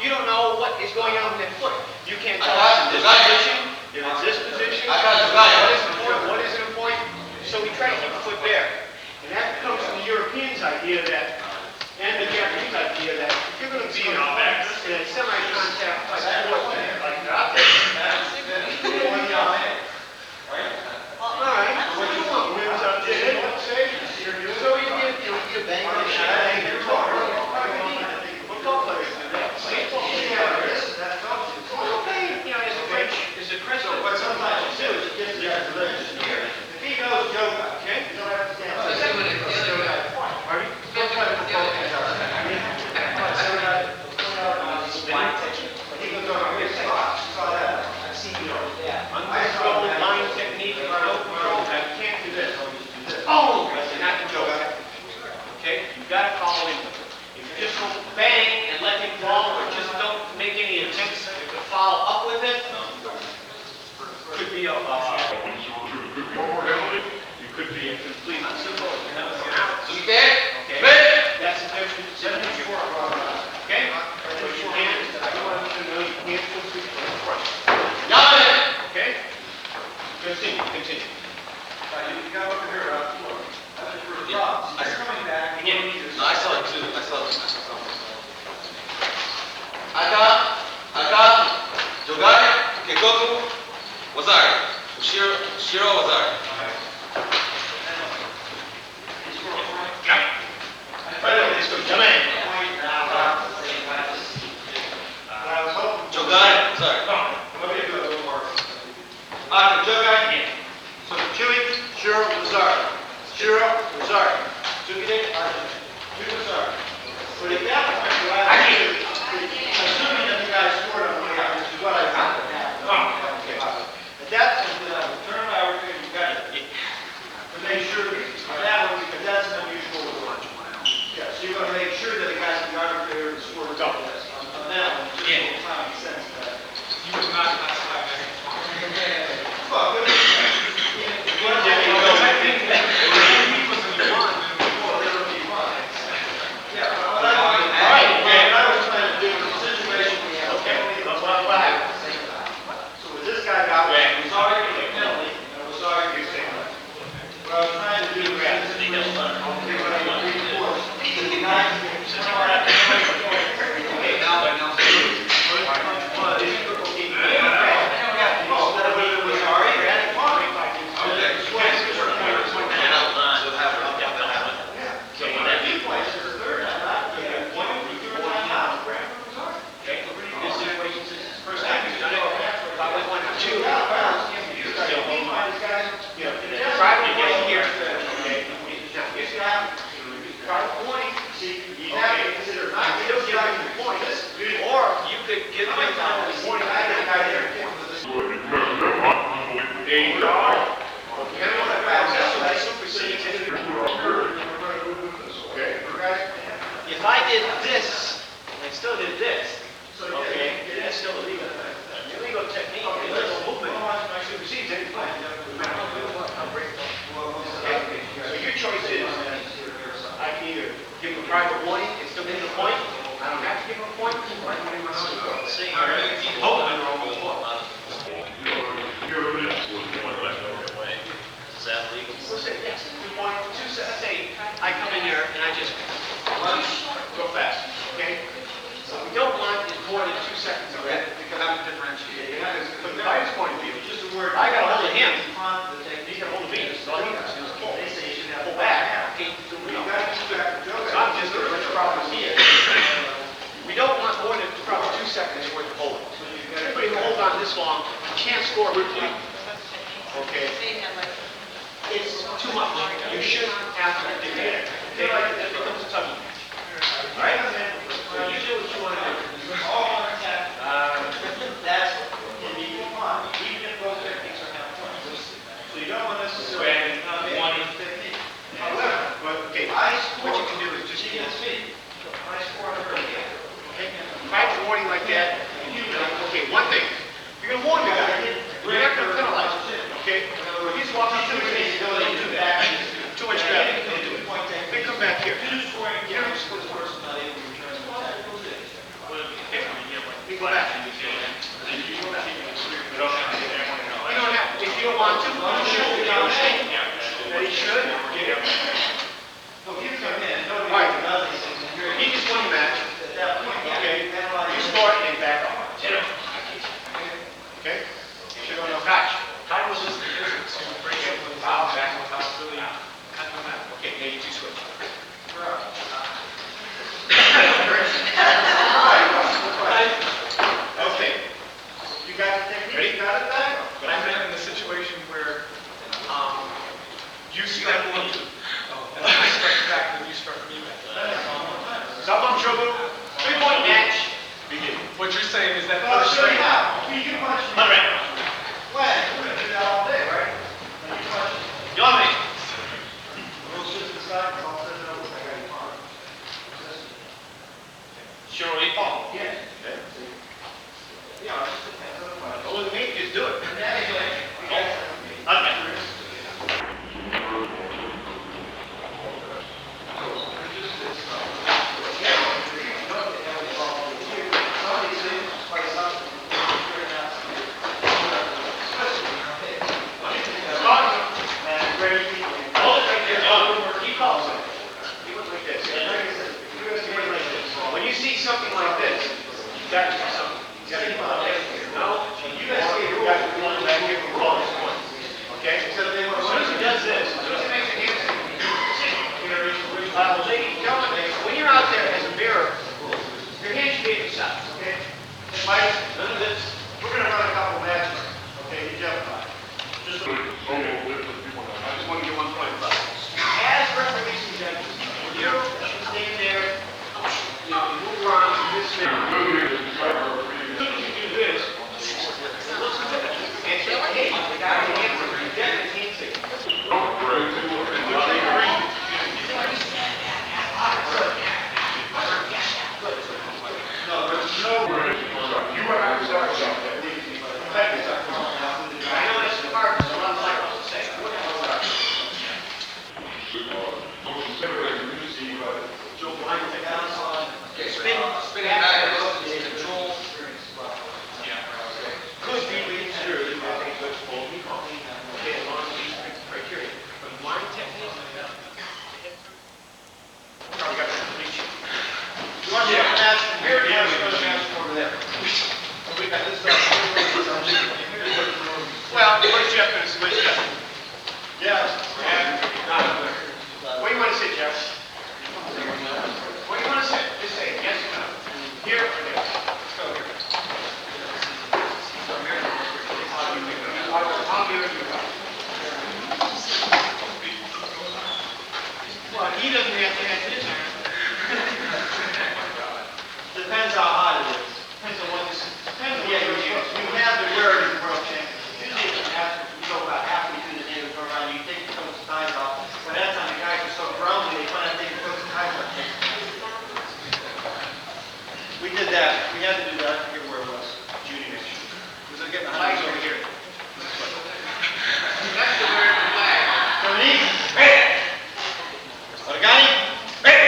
You don't know what is going on with that foot. You can't tell if it's this position, if it's this position, what is an point. So we try to keep the foot bare. And that comes from the Europeans' idea that, and the Japanese idea that if you're going to be in a semi-contact like that, like that, all right, what do you want? Wins up there. So you get bang on the shot. Football players do that. Baseball players do that. Okay, you know, as a French, what sometimes you do is you get the guy's legs here. If he goes yoga, okay? You don't have to stand. Pardon? Uncontrolled line technique, no control, you can't do this. Oh! That's not the joke. Okay? You've got to follow in. If you just go bang and let him fall, or just don't make any attempts to follow up with it, could be a you could be a complete simple. Okay? That's the difference. Okay? Put your hands, I don't want you to know you can't put your foot in front. Okay? Continue. You got over here, coming back. Again. No, I saw it too. I saw something. Aka, Jogai, Kekoku, Wazari. Shiro Wazari. Jogai, sorry. Jogai. So Chewy, Shiro, Lazari. Shiro, Lazari. Tsukide, Lazari. So at that point, assuming that you guys scored on one out, which is what I found. Okay. At that point, I will turn my work and you got it. To make sure that one, because that's an unusual one. Yeah, so you're going to make sure that the guys in the arbitrator score double this. On that one, just a little common sense that you would not classify that. Well, good. If I did this, and I still did this, okay, that's still illegal. Illegal technique, illegal movement, supersedes any plan. So your choice is, I can either give a private warning and still get the point, I don't have to give him a point. Hold on, Is that legal? listen, yes, we want to say, I come in here and I just go fast, okay? What we don't want is more than 2 seconds of that, because I'm differentiating. From the guy's point of view, just a word, I got a hold of him, he's got a hold of me, so all he does is pull. They say you should have pull back, okay? So I'm just as much problem as he is. We don't want more than probably 2 seconds worth of holding. Everybody who holds on this long can't score quickly, okay? It's too much. You shouldn't have to do that. Okay? That becomes a tough match. All right? You do what you want to do. That's can be fun, even if those techniques are not fun. So you don't want necessarily one technique. However, Okay, what you can do is just against me, I score on her again. okay? If I have a warning like that, okay, one thing. You're going to warn the guy. You're not going to penalize him. Okay? If he's walking through the case, he'll let you do that. Too much gravity, he'll do it. Then come back here. You don't just put the person not able to return to attack. We go back. You don't have, if you don't want to, you should do the thing. That he should. Well, you come in, nobody All right. does these things, and you're He just won the match. at that point, Okay? analyze. You start and back off. Okay? You should go no catch. How was this difference? Bring it with foul, back with foul, really? Okay, maybe two switch. Okay. You got the technique? Ready? You got it back? I've been in the situation where you start me, and I start back, and you start me back. Some of them show little 3-point match. Begin. What you're saying is that Well, first sure, straight yeah. You can punch me. All right. When? We're gonna do that all day, right? When you punch me. You want me? We'll shift the side, I'll set it over, I got it on. Sure, you fall. Yeah. Yeah, it just depends on the punch. Don't look at me, just do it. Okay. When you see something like this, you got to do something. You got to do something. No, you guys see you got to run back here and call this one. Okay? So as soon as he does this, as soon as he makes a hand ladies and gentlemen, when you're out there as a mirror, your hand should be at your side. Okay? Mike, none of this. We're gonna run a couple matches, okay, you jump on. Just I just want to get one point about it. As referees and judges, you stand there, you know, you move around this way. As soon as you do this, listen to it. And say, hey, the guy with the hands are dead and can't see. No, there's no way. You have to start something. I know that's hard, because a lot of cycles will say, what the hell are you? Joe Blind, take that on. Spin it back, control. Could be reconsidered if I think it's full. Okay, as long as these criteria. But blind technique, probably got to complete you. You want to have a match from here, you have to go to match from over there. We got this stuff. Well, where's Jeff going to switch Jeff? Yeah. What do you want to say, Jeff? What do you want to say? Just say yes or no. Here or there? Let's go here. I'll give it to you. Well, he doesn't have to have this. Depends how hot it is. Depends on what this is. Depends on Yeah, what you you're using. have the word in world champion. Usually you go about halfway through the day and go around, you take some of the ties off. By that time, the guys are so grumpy, they find out they can put some ties on. We did that. We had to do that. I forget where it was. Judy next year. Was it getting the highs over here? That's the American flag. Dominique? Hey! Oregani? Hey!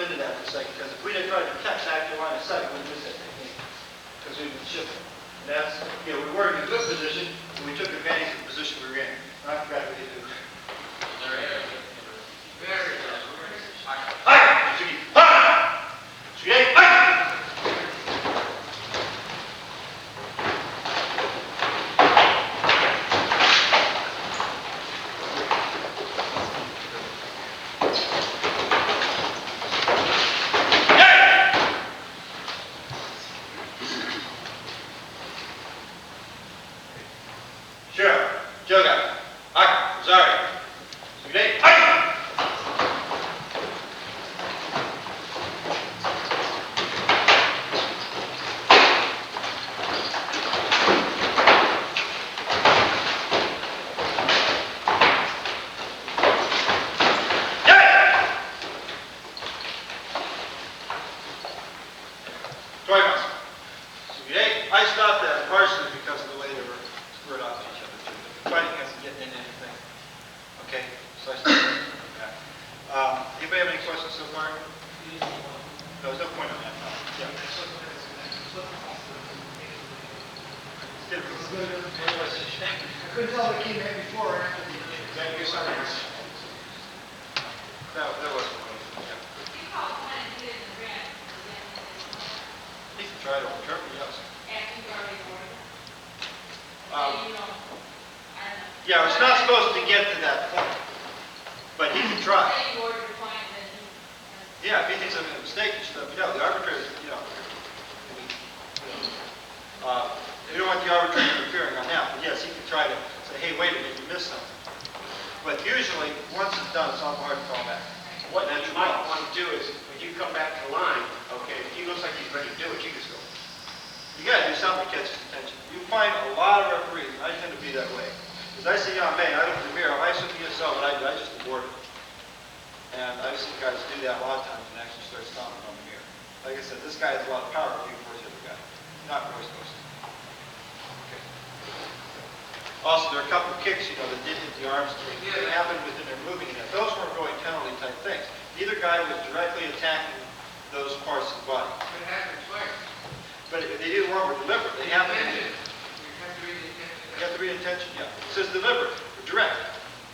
into that for a second, because if we didn't try to protect back your line of sight, we'd miss that technique, because we've been shifting. And that's, we were in a good position, and we took advantage of the position we were in. And I forgot what you do. Sure. Joga. Ak. Sorry. Sugde. Ak. I stopped that partially because of the way they were squared off to each other too. The fighting hasn't getting into anything. Okay, so I stopped that. Anybody have any questions so far? No, there's no point on that. No. Yeah. I couldn't tell if it came in before or after the issue. Thank you so much. That wasn't one. Yeah. He can try to overturn me, yes. Yeah, it's not supposed to get to that point, but he can try. Yeah, if he thinks I'm in a mistake, he should let me know. The arbitrator, we don't want the arbitrator interfering on that, but yes, he can try to say, hey, wait a minute, you missed something. But usually, once it's done, it's not hard to call back. What you might want to do is, when you come back to the line, okay, if he looks like he's ready to do it, you just go. You gotta do something to catch his attention. You find a lot of referees, and I tend to be that way. Because I see young men, I look in the mirror, I shouldn't be yourself, but I just abort it. And I've seen guys do that a lot of times and actually start stomping on the mirror. Like I said, this guy has a lot of power if he force the other guy. Not where he's supposed to. Okay. Also, there are a couple of kicks, that did hit the arms. They happened within their moving. And those weren't really penalty type things. Neither guy was directly attacking those parts of the body. It happened twice. But they didn't work with deliberate. They happened. Intention. You have to read the intention. You have to read intention, yeah. It says deliberate, or direct.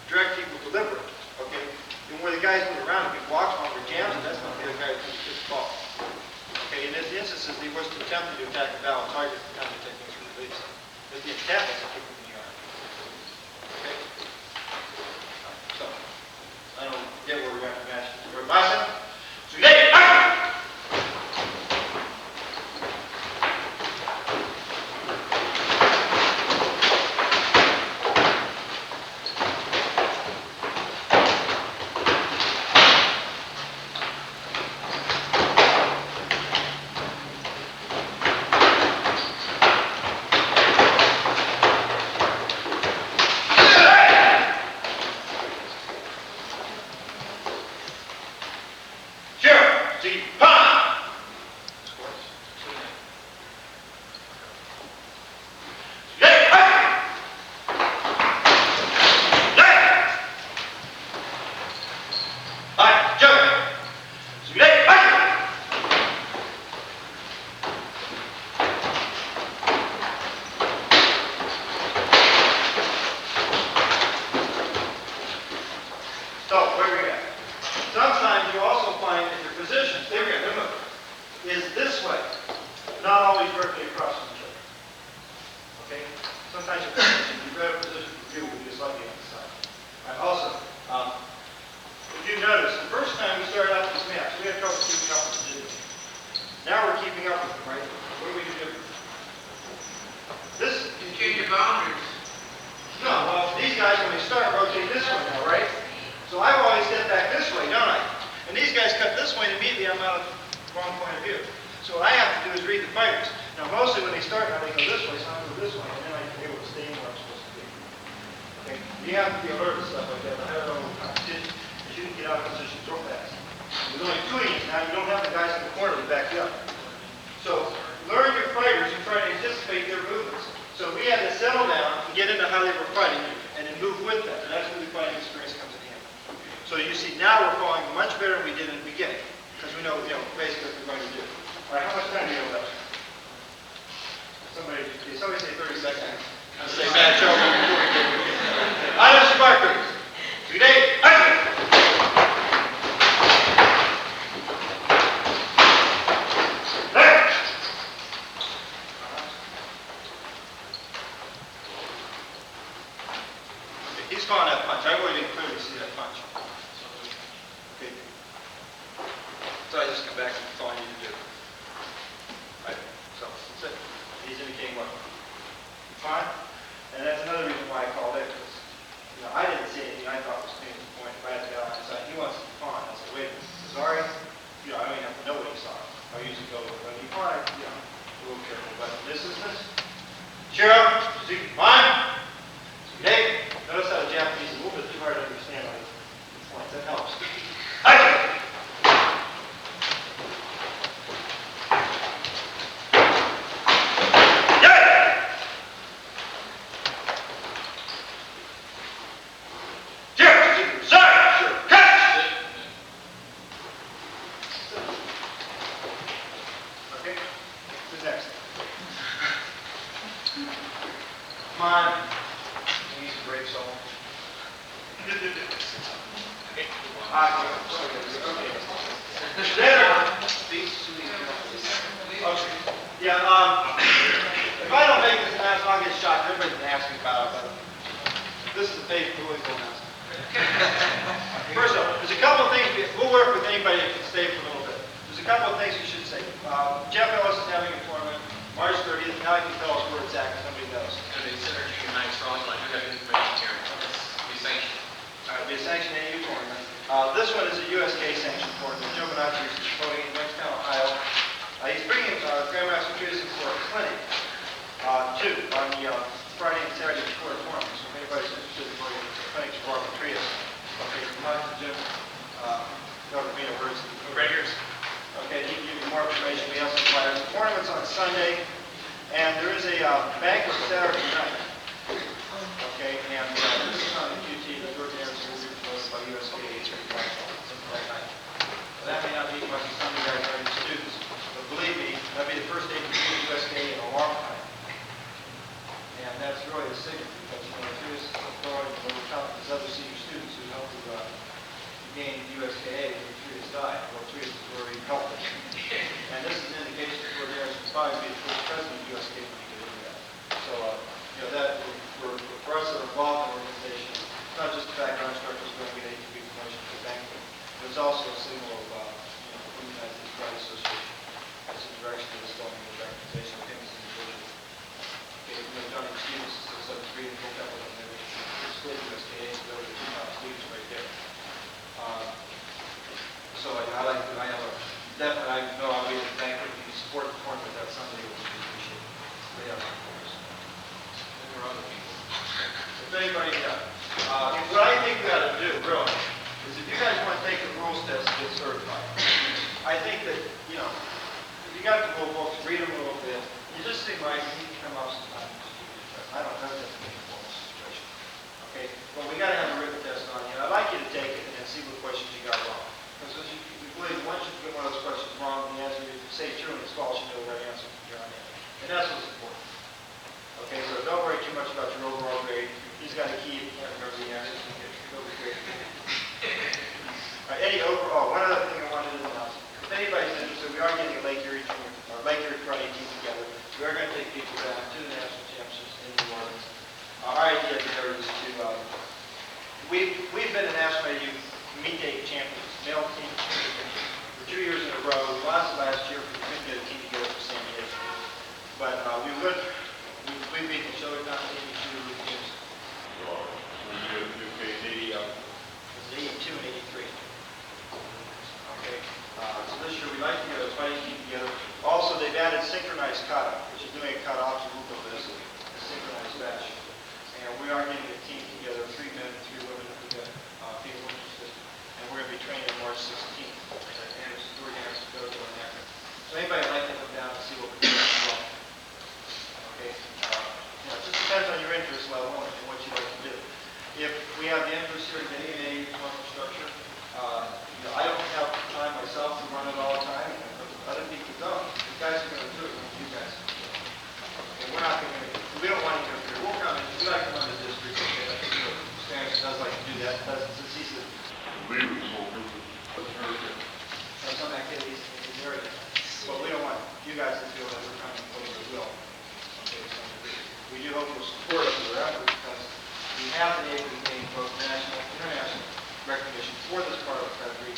Direct equals deliberate, okay? And where the guy's moving around, if he walks on or jams, that's not the other guy who hits the ball. Okay, in this instance, he was attempting to attack the balanced target at the time to take things from the base. But the intent was to kick him in the arm. Okay? So, I don't get where we're at in the match. We're bison. So, action! basically what we're going to do. All right, how much time do you have left? Somebody say 30 seconds. I'll say bad trouble before we get it. Items to markers. Today, he's calling that punch. I really didn't clearly see that punch. Okay. So I just come back and that's all I need to do. Right. So that's it. He's indicating what? Fine. And that's another reason why I called it, because I didn't see anything I thought was clean to the point. If I had to go on his side, he wants to be fine. I said, wait a minute. Sorry. I don't even have to know what he saw. I usually go with when he fine, a little careful. But this is this. Cheer up. Fine. Okay. Notice how the Japanese is a little bit too hard to understand on these points. That helps. This one is a USAKF sanctioned tournament. Joe Bonacci is voting in Youngstown, Ohio. He's bringing Grandmaster Peterson for a clinic, too, on the Friday and Saturday before the tournament. So if anybody's interested in going to clinics for Barbara Trias, okay, come on to Jim. Dr. Vino Birds. Right here. Okay, he can give you more information. We have some flyers. The tournament's on Sunday, and there is a banquet Saturday night. Okay, and this is on the QT, the Georgia Anderson will be promoted by USAKF. That may not be much of some of you guys are students, but believe me, that'll be the first day to see USAKF in a long time. And that's really a signal because, Trias is authority over top of these other senior students who helped to gain USAKF when Trias died. Well, Trias is very helpful. And this is an indication that George Anderson will probably be the first president of USAKF when he could do that. So, that for us that are involved in the organization, it's not just the fact our instructors are going to get ATP promotion to the banquet, but it's also a signal of the United States Pride Association. It's the direction that it's going in the organization of him as an individual. Okay, Johnny Stevens is a 7th grade and book up with him. It's still USAKF, and those are the two top students right there. So I know I'll be at the banquet. If you support the tournament, that's something that we appreciate. They are supporters. And there are other people. If anybody, what I think we ought to do, really, is if you guys want to take the rules test and get certified, I think that, if you got the rule books, read them a little bit, you just think, right, you need to come up sometime. I don't know, that's a formal situation. Okay, well, we got to have a written test on you. I'd like you to take it and see what questions you got wrong. Because we believe once you get one of those questions wrong, the answer you say true and it's false, you know the right answer from here on in. And that's what's important. Okay, so don't worry too much about your overall grade. He's got a key, if you can't remember the answers, you get your overall grade. All right, one other thing I wanted to announce. If anybody's interested, we are getting a Lake Erie Karate team together. We are going to take people down to the national championships in New Orleans. Our idea there is to, we've been a national AAU meet-day champions, male team for 2 years in a row. We lost last year because we couldn't get a team together for San Diego. But we beat the show competition 2 teams. It was 82 and 83. Okay, so this year we'd like to get a fighting team together. Also, they've added synchronized kata, which is doing a kata obstacle of this, a synchronized fashion. And we are getting a team together, 3 men and 3 women that we get people interested. And we're going to be training on March 16th. And it's George Anderson goes on there. So anybody would like to come down and see what we're doing as well. Okay, it just depends on your interest level and what you like to do. If we have the interest here in getting an AAU structure, I don't have time myself to run it all the time. you guys to feel that we're trying to impose our will. Okay, to some degree. We do hope you'll support us in our effort because we have been able to gain both national and international recognition for this part of the country.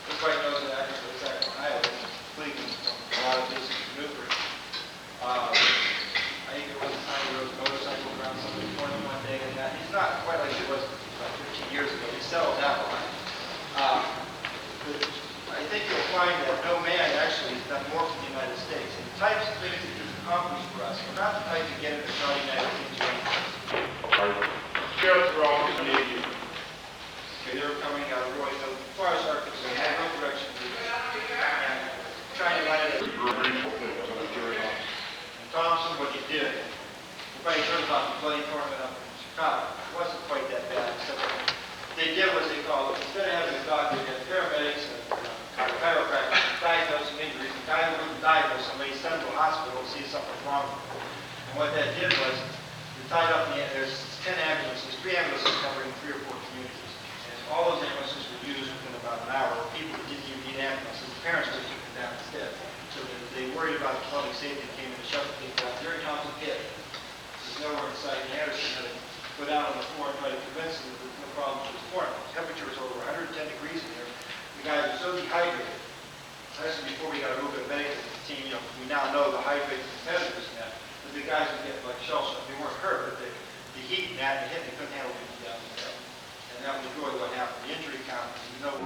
Everybody knows that actually it's Ohio, Cleveland, from a lot of business maneuvering. I think there was a time he rode motorcycles around somebody's corner one day, and that, he's not quite like he was about 15 years ago. He settled down a lot. I think you'll find that no man actually has done more for the United States. And the types of things that he's accomplished for us, we're not the type to get into the Saudi United States or anything. Scouts are all Canadian. Okay, they were coming out really, as far as our concerned, they had no direction to do and trying to line it up. And Thompson, what you did, everybody heard about the bloody tournament up in Chicago. It wasn't quite that bad, except what they did was they called, instead of having a doctor, they had paramedics and chiropractors diagnose some injuries. The guy who wouldn't diagnose somebody, send them to the hospital and see something's wrong with them. And what that did was, they tied up, there's 10 ambulances, 3 ambulances covering 3 or 4 communities. And all those ambulances were used within about an hour. People that didn't even need ambulances, the parents would have took them down instead. So they worried about the public safety and came in to shut the thing down. Jerry Thompson hit. There's nowhere in sight. And Anderson had to go down on the floor and try to convince them that there was no problem with his corner. The temperature was over 110 degrees in there. The guys were so dehydrated. This is before we got a little bit of medical team, we now know the hydrated competitors in that. But the guys would get like shell shock. They weren't hurt, but the heat and that, they couldn't handle it down there. And that was really what happened. The injury count, you know.